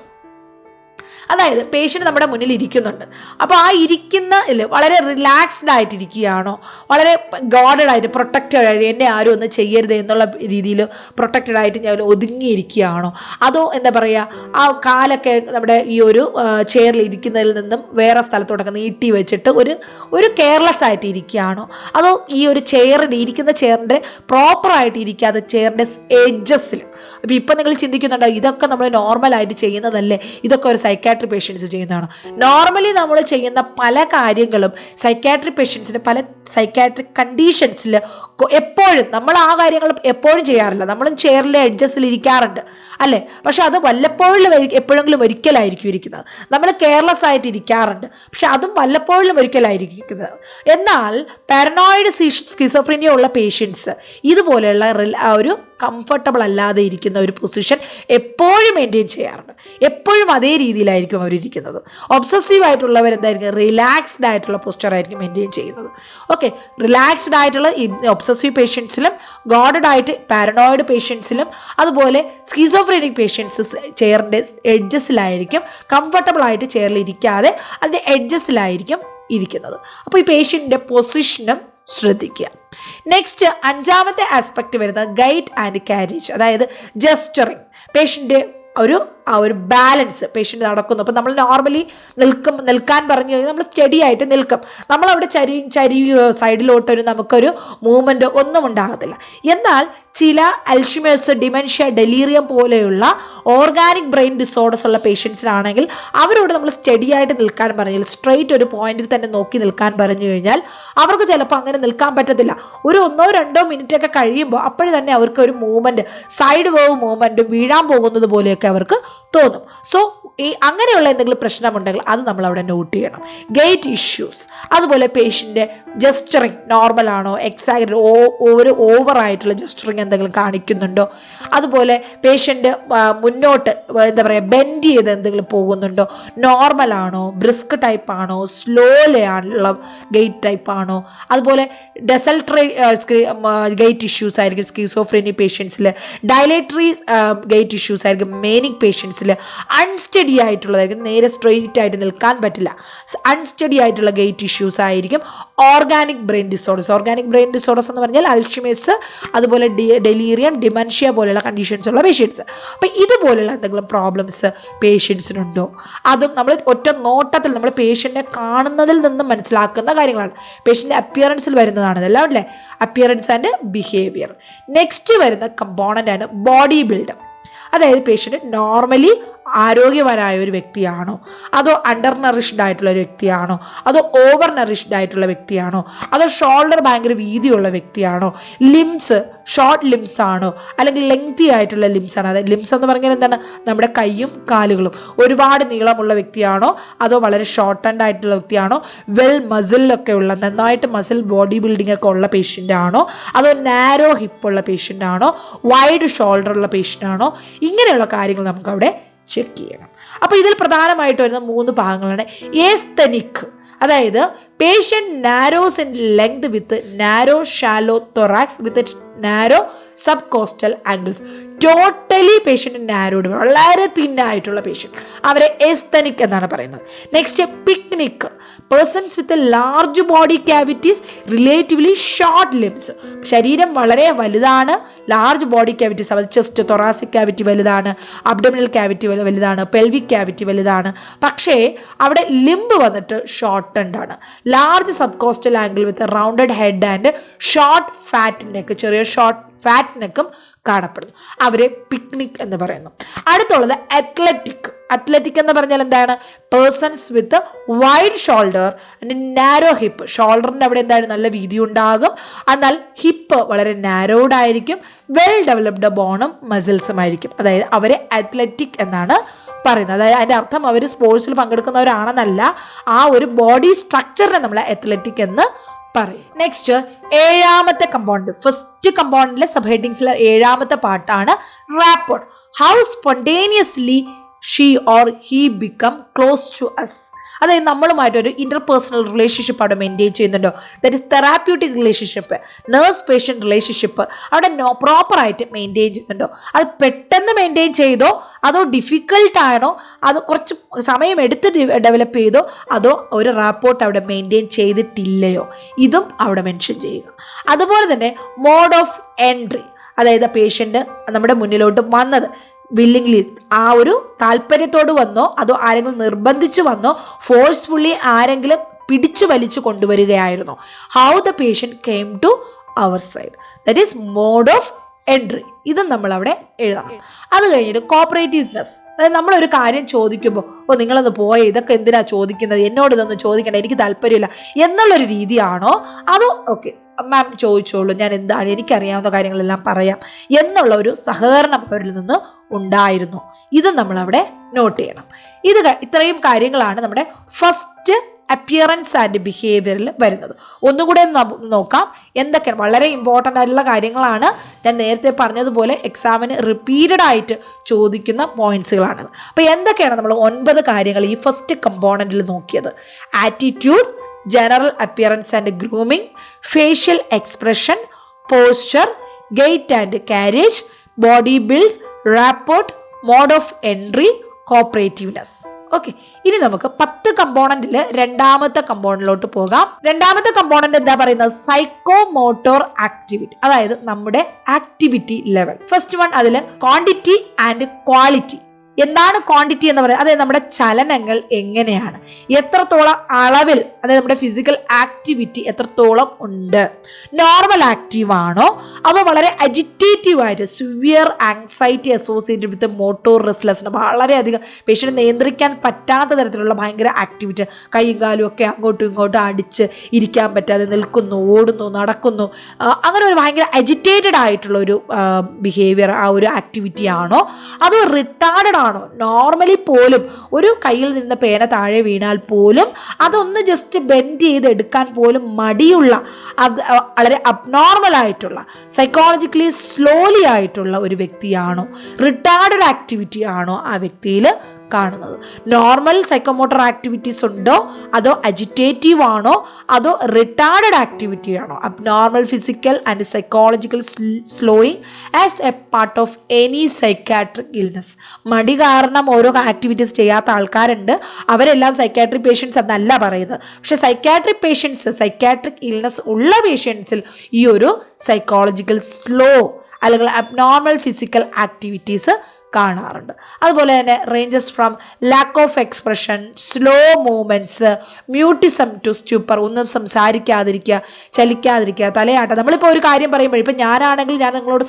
അതായത് പേഷ്യൻ്റ് നമ്മുടെ മുന്നിൽ ഇരിക്കുന്നുണ്ട്. അപ്പോൾ ആ ഇരിക്കുന്ന വളരെ റിലാക്സ്ഡ് ആയിട്ടിരിക്കുകയാണോ, വളരെ ഗാർഡഡ് ആയിട്ട്, പ്രൊട്ടക്റ്റഡ് ആയിട്ട്, എന്നെ ആരും ഒന്നും ചെയ്യരുത് എന്നുള്ള രീതിയിൽ പ്രൊട്ടക്റ്റഡ് ആയിട്ട് ഞാൻ ഒതുങ്ങിയിരിക്കുകയാണോ, അതോ എന്താ പറയുക, ആ കാലൊക്കെ നമ്മുടെ ഈ ഒരു ചെയറിൽ ഇരിക്കുന്നതിൽ നിന്നും വേറെ സ്ഥലത്തോട്ടൊക്കെ നീട്ടി വെച്ചിട്ട് ഒരു കെയർലെസ് ആയിട്ട് ഇരിക്കുകയാണോ, അതോ ഈ ഒരു ഇരിക്കുന്ന ചെയറിൻ്റെ പ്രോപ്പറായിട്ട് ഇരിക്കാതെ ചെയറിൻ്റെ എഡ്ജസിൽ. അപ്പോൾ ഇപ്പം നിങ്ങൾ ചിന്തിക്കുന്നുണ്ടോ ഇതൊക്കെ നമ്മൾ നോർമലായിട്ട് ചെയ്യുന്നതല്ലേ, ഇതൊക്കെ ഒരു സൈക്കാട്രിക് പേഷ്യൻസ് ചെയ്യുന്നതാണ്. നോർമലി നമ്മൾ ചെയ്യുന്ന പല കാര്യങ്ങളും സൈക്കാട്രിക് പേഷ്യൻസിന് പല സൈക്കാട്രിക് കണ്ടീഷൻസിൽ എപ്പോഴും നമ്മൾ ആ കാര്യങ്ങൾ എപ്പോഴും ചെയ്യാറില്ല. നമ്മളും ചെയറിലെ അഡ്ജസ്റ്റിൽ ഇരിക്കാറുണ്ട് അല്ലേ, പക്ഷെ അത് വല്ലപ്പോഴും എപ്പോഴെങ്കിലും ഒരിക്കലായിരിക്കും ഇരിക്കുന്നത്. നമ്മൾ കെയർലെസ് ആയിട്ട് ഇരിക്കാറുണ്ട്, പക്ഷെ അതും വല്ലപ്പോഴും ഒരിക്കലായിരിക്കുന്നത്. എന്നാൽ പാരനോയിഡ് സ്കിസോഫ്രീനിയ ഉള്ള പേഷ്യൻസ് ഇതുപോലെയുള്ള ഒരു കംഫർട്ടബിൾ അല്ലാതെ ഇരിക്കുന്ന ഒരു പൊസിഷൻ എപ്പോഴും മെയിൻറ്റെയിൻ ചെയ്യാറുണ്ട്. എപ്പോഴും അതേ രീതിയിലായിരിക്കും അവരിയ്ക്കുന്നത്. ഒബ്സസീവ് ആയിട്ടുള്ളവർ എന്തായിരിക്കും, റിലാക്സ്ഡ് ആയിട്ടുള്ള പോസ്ചർ ആയിരിക്കും മെയിൻറ്റെയിൻ ചെയ്യുന്നത്. ഓക്കെ, റിലാക്സ്ഡ് ആയിട്ടുള്ള ഒബ്സസീവ് പേഷ്യൻസിലും ഗോഡഡ് ആയിട്ട് പാരനോയിഡ് പേഷ്യൻസിലും അതുപോലെ സ്കീസോഫ്രീനിക് പേഷ്യൻസ് ചെയറിൻ്റെ എഡ്ജസിലായിരിക്കും, കംഫർട്ടബിൾ ആയിട്ട് ചെയറിൽ ഇരിക്കാതെ അതിൻ്റെ എഡ്ജസിലായിരിക്കും ഇരിക്കുന്നത്. അപ്പോൾ ഈ പേഷ്യൻറ്റിൻ്റെ പൊസിഷനും ശ്രദ്ധിക്കുക. നെക്സ്റ്റ് 5ാമത്തെ ആസ്പെക്ട് വരുന്നത് ഗൈറ്റ് ആൻഡ് ക്യാരേജ്, അതായത് ജസ്റ്ററിങ്. പേഷ്യൻ്റ് ഒരു ബാലൻസ് പേഷ്യൻ്റ് നടക്കുന്നു. അപ്പോൾ നമ്മൾ നോർമലി നിൽക്കാൻ പറഞ്ഞു കഴിഞ്ഞാൽ നമ്മൾ സ്റ്റഡി ആയിട്ട് നിൽക്കും. നമ്മളവിടെ ചരിയോ സൈഡിലോട്ടൊരു നമുക്കൊരു മൂവ്മെൻറ്റ് ഒന്നും ഉണ്ടാകത്തില്ല. എന്നാൽ ചില അൽഷിമേഴ്സ്, ഡിമെൻഷ്യ, ഡെലീറിയം പോലെയുള്ള ഓർഗാനിക് ബ്രെയിൻ ഡിസോർഡേഴ്സ് ഉള്ള പേഷ്യൻസിനാണെങ്കിൽ അവരോട് നമ്മൾ സ്റ്റഡി ആയിട്ട് നിൽക്കാൻ പറഞ്ഞാൽ, സ്ട്രെയിറ്റ് ഒരു പോയിന്റിൽ തന്നെ നോക്കി നിൽക്കാൻ പറഞ്ഞു കഴിഞ്ഞാൽ അവർക്ക് ചിലപ്പോൾ അങ്ങനെ നിൽക്കാൻ പറ്റത്തില്ല. ഒരു 1-2 മിനിറ്റൊക്കെ കഴിയുമ്പോൾ അപ്പോഴും തന്നെ അവർക്ക് ഒരു മൂവ്മെൻറ്റ്, സൈഡ് വേവ് മൂവ്മെൻറ്റ്, വീഴാൻ പോകുന്നത് പോലെയൊക്കെ അവർക്ക് തോന്നും. സോ അങ്ങനെയുള്ള എന്തെങ്കിലും പ്രശ്നമുണ്ടെങ്കിൽ അത് നമ്മൾ അവിടെ നോട്ട് ചെയ്യണം. ഗേറ്റ് ഇഷ്യൂസ്, അതുപോലെ പേഷ്യൻ്റെ ജസ്റ്ററിങ് നോർമൽ ആണോ, എക്സാഗ്രേറ്റ് ഒരു ഓവറായിട്ടുള്ള ജസ്റ്ററിങ് എന്തെങ്കിലും കാണിക്കുന്നുണ്ടോ, അതുപോലെ പേഷ്യൻ്റ് മുന്നോട്ട് എന്താ പറയുക ബെൻഡ് ചെയ്ത് എന്തെങ്കിലും പോകുന്നുണ്ടോ, നോർമൽ ആണോ, ബ്രിസ്ക് ടൈപ്പ് ആണോ, സ്ലോലി ആണുള്ള ഗേറ്റ് ടൈപ്പ് ആണോ, അതുപോലെ ഡെസൽട്രേ ഗേറ്റ് ഇഷ്യൂസ് ആയിരിക്കും സ്കീസോഫ്രീനി പേഷ്യൻസിൽ, ഡയലേറ്ററി ഗേറ്റ് ഇഷ്യൂസ് ആയിരിക്കും മേനിക് പേഷ്യൻസിൽ, അൺസ്റ്റഡി ആയിട്ടുള്ളതായിരിക്കും, നേരെ സ്ട്രെയിറ്റ് ആയിട്ട് നിൽക്കാൻ പറ്റില്ല, അൺസ്റ്റഡി ആയിട്ടുള്ള ഗേറ്റ് ഇഷ്യൂസ് ആയിരിക്കും. ഓർഗാനിക് ബ്രെയിൻ ഡിസോർഡേഴ്സ് എന്ന് പറഞ്ഞാൽ അൽഷിമേഴ്സ്, അതുപോലെ ഡെലീറിയം, ഡിമെൻഷ്യ പോലെയുള്ള കണ്ടീഷൻസ് ഉള്ള പേഷ്യൻസ്. അപ്പം ഇതുപോലെയുള്ള എന്തെങ്കിലും പ്രോബ്ലംസ് പേഷ്യൻസിനുണ്ടോ, അതും നമ്മൾ ഒറ്റ നോട്ടത്തിൽ നമ്മൾ പേഷ്യൻറ്റിനെ കാണുന്നതിൽ നിന്നും മനസ്സിലാക്കുന്ന കാര്യങ്ങളാണ്. പേഷ്യൻ്റെ അപ്പിയറൻസിൽ വരുന്നതാണ് ഇതെല്ലാം അല്ലേ, അപ്പിയറൻസ് ആൻഡ് ബിഹേവിയർ. നെക്സ്റ്റ് വരുന്ന കമ്പോണൻ്റ് ആണ് ബോഡി ബിൽഡ്. അതായത് പേഷ്യൻ്റ് നോർമലി ആരോഗ്യവാനായ ഒരു വ്യക്തിയാണോ, അതോ അണ്ടർ നറിഷ്ഡ് ആയിട്ടുള്ള ഒരു വ്യക്തിയാണോ, അതോ ഓവർ നറിഷ്ഡ് ആയിട്ടുള്ള വ്യക്തിയാണോ, അതോ ഷോൾഡർ ഭയങ്കര വീതിയുള്ള വ്യക്തിയാണോ, ലിംസ് ഷോർട്ട് ലിംസ് ആണോ, അല്ലെങ്കിൽ ലെങ്തി ആയിട്ടുള്ള ലിംസ് ആണോ. അതായത് ലിംസ് എന്ന് പറഞ്ഞാൽ എന്താണ്, നമ്മുടെ കൈയും കാലുകളും ഒരുപാട് നീളമുള്ള വ്യക്തിയാണോ, അതോ വളരെ ഷോർട്ട് ആൻഡ് ആയിട്ടുള്ള വ്യക്തിയാണോ, വെൽ മസിലൊക്കെ ഉള്ള നന്നായിട്ട് മസിൽ ബോഡി ബിൽഡിംഗ് ഒക്കെ ഉള്ള പേഷ്യൻ്റ് ആണോ, അതോ നാരോ ഹിപ്പുള്ള പേഷ്യൻ്റ് ആണോ, വൈഡ് ഷോൾഡർ ഉള്ള പേഷ്യൻ്റ് ആണോ, ഇങ്ങനെയുള്ള കാര്യങ്ങൾ നമുക്കവിടെ ചെക്ക് ചെയ്യണം. അപ്പോൾ ഇതിൽ പ്രധാനമായിട്ട് വരുന്ന 3 ഭാഗങ്ങളാണ്. ഏസ്തെനിക്, അതായത് patient narrows in length with narrow shallow thorax with narrow sub costal angles. Totally patient narrowed, വളരെ തിന്നായിട്ടുള്ള പേഷ്യൻ്റ്, അവരെ എസ്തനിക് എന്നാണ് പറയുന്നത്. Next pyknic, persons with large body cavities, relatively short limbs. ശരീരം വളരെ വലുതാണ്, ലാർജ് ബോഡി ക്യാവിറ്റീസ്, അവർ chest, thoracic cavity വലുതാണ്, അബ്ഡോമിനൽ ക്യാവിറ്റി വലുതാണ്, പെൽവിക് ക്യാവിറ്റി വലുതാണ്, പക്ഷേ അവിടെ ലിംബ് വന്നിട്ട് ഷോർട്ടൻഡ് ആണ്. Large sub costal angle with rounded head and short fat neck, ചെറിയ ഷോർട്ട് ഫാറ്റ് നെക്കും കാണപ്പെടുന്നു. അവരെ പിക്നിക് എന്ന് പറയുന്നു. അടുത്തുള്ളത് അത്ലറ്റിക് എന്ന് പറഞ്ഞാൽ എന്താണ്, persons with wide shoulder and narrow hip. ഷോൾഡറിൻ്റെ അവിടെ എന്താണ്, നല്ല വീതി ഉണ്ടാകും, എന്നാൽ ഹിപ്പ് വളരെ നാരോഡ് ആയിരിക്കും, വെൽ ഡെവലപ്ഡ് ബോണും മസിൽസും ആയിരിക്കും. അതായത് അവരെ അത്ലറ്റിക് എന്നാണ് പറയുന്നത്. അതായത് അതിൻ്റെ അർത്ഥം അവർ സ്പോർട്സിൽ പങ്കെടുക്കുന്നവരാണെന്നല്ല, ആ ഒരു ബോഡി സ്ട്രക്ചറിനെ നമ്മൾ അത്ലറ്റിക് എന്ന് പറയും. നെക്സ്റ്റ് 7ാമത്തെ കമ്പോണന്റ്, ഫസ്റ്റ് കമ്പോണന്റിലെ സബ് ഹെഡിങ്സിലെ 7ാമത്തെ പാർട്ടാണ് rapport. How spontaneously she or he become close to us. അതായത് നമ്മളുമായിട്ടൊരു ഇന്റർപേഴ്സണൽ റിലേഷൻഷിപ്പ് അവിടെ മെയിൻറ്റെയിൻ ചെയ്യുന്നുണ്ടോ, that is therapeutic relationship, nurse patient relationship അവിടെ പ്രോപ്പറായിട്ട് മെയിൻറ്റെയിൻ ചെയ്യുന്നുണ്ടോ, അത് പെട്ടെന്ന് മെയിൻറ്റെയിൻ ചെയ്തോ, അതോ ഡിഫിക്കൽട്ടാണോ, അത് കുറച്ച് സമയം എടുത്ത് ഡെവലപ്പ് ചെയ്തോ, അതോ ഒരു റാപ്പോർട്ട് അവിടെ മെയിൻറ്റെയിൻ ചെയ്തിട്ടില്ലയോ, ഇതും അവിടെ മെൻഷൻ ചെയ്യുക. അതുപോലെ തന്നെ മോഡ് ഓഫ് എൻട്രി, അതായത് പേഷ്യൻ്റ് നമ്മുടെ മുന്നിലോട്ട് വന്നത് വില്ലിംഗ്ലി, ആ ഒരു താല്പര്യത്തോട് വന്നോ, അതോ ആരെങ്കിലും നിർബന്ധിച്ചു വന്നോ, ഫോഴ്സ്ഫുള്ളി ആരെങ്കിലും പിടിച്ചു വലിച്ചു കൊണ്ടുവരികയായിരുന്നോ. How the patient came to our side, that is mode of entry. ഇതും നമ്മളവിടെ എഴുതണം. അത് കഴിഞ്ഞിട്ട് കോപ്പറേറ്റീവ്നെസ്, അതായത് നമ്മളൊരു കാര്യം ചോദിക്കുമ്പോൾ, നിങ്ങളൊന്ന് പോയ ഇതൊക്കെ എന്തിനാ ചോദിക്കുന്നത്, എന്നോട് ഇതൊന്നും ചോദിക്കണ്ട, എനിക്ക് താല്പര്യമില്ല എന്നുള്ളൊരു രീതിയാണോ, അതോ ഓക്കെ മാം ചോദിച്ചോളൂ, ഞാൻ എന്താണ് എനിക്കറിയാവുന്ന കാര്യങ്ങളെല്ലാം പറയാം എന്നുള്ള ഒരു സഹകരണം അവരിൽ നിന്ന് ഉണ്ടായിരുന്നു. ഇത് നമ്മളവിടെ നോട്ട് ചെയ്യണം. ഇത്രയും കാര്യങ്ങളാണ് നമ്മുടെ ഫസ്റ്റ് അപ്പിയറൻസ് ആൻഡ് ബിഹേവിയറിൽ വരുന്നത്. ഒന്നുകൂടെ നോക്കാം എന്തൊക്കെയാണ് വളരെ ഇമ്പോർട്ടൻ്റ് ആയിട്ടുള്ള കാര്യങ്ങളാണ്. ഞാൻ നേരത്തെ പറഞ്ഞതുപോലെ എക്സാമിന് റിപ്പീറ്റഡ് ആയിട്ട് ചോദിക്കുന്ന പോയിന്റ്സുകളാണ്. അപ്പോൾ എന്തൊക്കെയാണ് നമ്മൾ 9 കാര്യങ്ങൾ ഈ ഫസ്റ്റ് കമ്പോണൻറ്റിൽ നോക്കിയത്? Attitude, general appearance and grooming, facial expression, posture, gait and carriage, body build, rapport, mode of entry, cooperativeness. Okay, ഇനി നമുക്ക് 10 കമ്പോണന്റിൽ രണ്ടാമത്തെ കമ്പോണന്റിലോട്ട് പോകാം. രണ്ടാമത്തെ കമ്പോണന്റ് എന്താ പറയുന്നത്? സൈക്കോ മോട്ടോർ ആക്ടിവിറ്റി, അതായത് നമ്മുടെ ആക്ടിവിറ്റി ലെവൽ. ഫസ്റ്റ് വൺ അതിൽ ക്വാണ്ടിറ്റി ആൻഡ് ക്വാളിറ്റി. എന്താണ് ക്വാണ്ടിറ്റി എന്ന് പറയുന്നത്? അതായത് നമ്മുടെ ചലനങ്ങൾ എങ്ങനെയാണ്, എത്രത്തോളം അളവിൽ, അതായത് നമ്മുടെ ഫിസിക്കൽ ആക്ടിവിറ്റി എത്രത്തോളം ഉണ്ട്. നോർമൽ ആക്റ്റീവ് ആണോ അതോ വളരെ അജിറ്റേറ്റീവ് ആയിട്ട് severe anxiety associated with motor restlessness, വളരെയധികം പേഷ്യന്റ് നിയന്ത്രിക്കാൻ പറ്റാത്ത തരത്തിലുള്ള ഭയങ്കര ആക്ടിവിറ്റി, കൈയും കാലും ഒക്കെ അങ്ങോട്ടും ഇങ്ങോട്ടും അടിച്ച് ഇരിക്കാൻ പറ്റാതെ നിൽക്കുന്നു, ഓടുന്നു, നടക്കുന്നു, അങ്ങനെ ഒരു ഭയങ്കര അജിറ്റേറ്റഡ് ആയിട്ടുള്ള ഒരു ബിഹേവിയർ, ആ ഒരു ആക്ടിവിറ്റി ആണോ അതോ റിട്ടാർഡഡ് ആണോ? നോർമലി പോലും ഒരു കയ്യിൽ നിന്ന് പേന താഴെ വീണാൽ പോലും അതൊന്ന് ജസ്റ്റ് ബെൻഡ് ചെയ്ത് എടുക്കാൻ പോലും മടിയുള്ള, അത് വളരെ അബ്നോർമൽ ആയിട്ടുള്ള, സൈക്കോളജിക്കലി സ്ലോലി ആയിട്ടുള്ള ഒരു വ്യക്തിയാണോ, റിട്ടാർഡഡ് ആക്ടിവിറ്റി ആണോ ആ വ്യക്തിയിൽ കാണുന്നത്? നോർമൽ സൈക്കോമോട്ടർ ആക്ടിവിറ്റീസ് ഉണ്ടോ അതോ അജിറ്റേറ്റീവ് ആണോ അതോ റിട്ടാർഡഡ് ആക്ടിവിറ്റി ആണോ? Abnormal physical and psychological slowing as A part of any psychiatric illness. മടി കാരണം ഓരോ ആക്ടിവിറ്റീസ് ചെയ്യാത്ത ആൾക്കാരുണ്ട്, അവരെല്ലാം സൈക്കാട്രിക് പേഷ്യൻസ് എന്നല്ല പറയുന്നത്. പക്ഷെ സൈക്കാട്രിക് പേഷ്യൻസ്, സൈക്കാട്രിക് ഇൽനെസ് ഉള്ള പേഷ്യൻസിൽ ഈ ഒരു സൈക്കോളജിക്കൽ സ്ലോ അല്ലെങ്കിൽ അബ്നോർമൽ ഫിസിക്കൽ ആക്ടിവിറ്റീസ് കാണാറുണ്ട്. അതുപോലെ തന്നെ ranges from lack of expression, slow movements, mutism to stupor, ഒന്നും സംസാരിക്കാതിരിക്കുക, ചലിക്കാതിരിക്കുക, തലയാട്ടം. നമ്മളിപ്പോൾ ഒരു കാര്യം പറയുമ്പോൾ, ഇപ്പം ഞാനാണെങ്കിൽ ഞാൻ നിങ്ങളോട്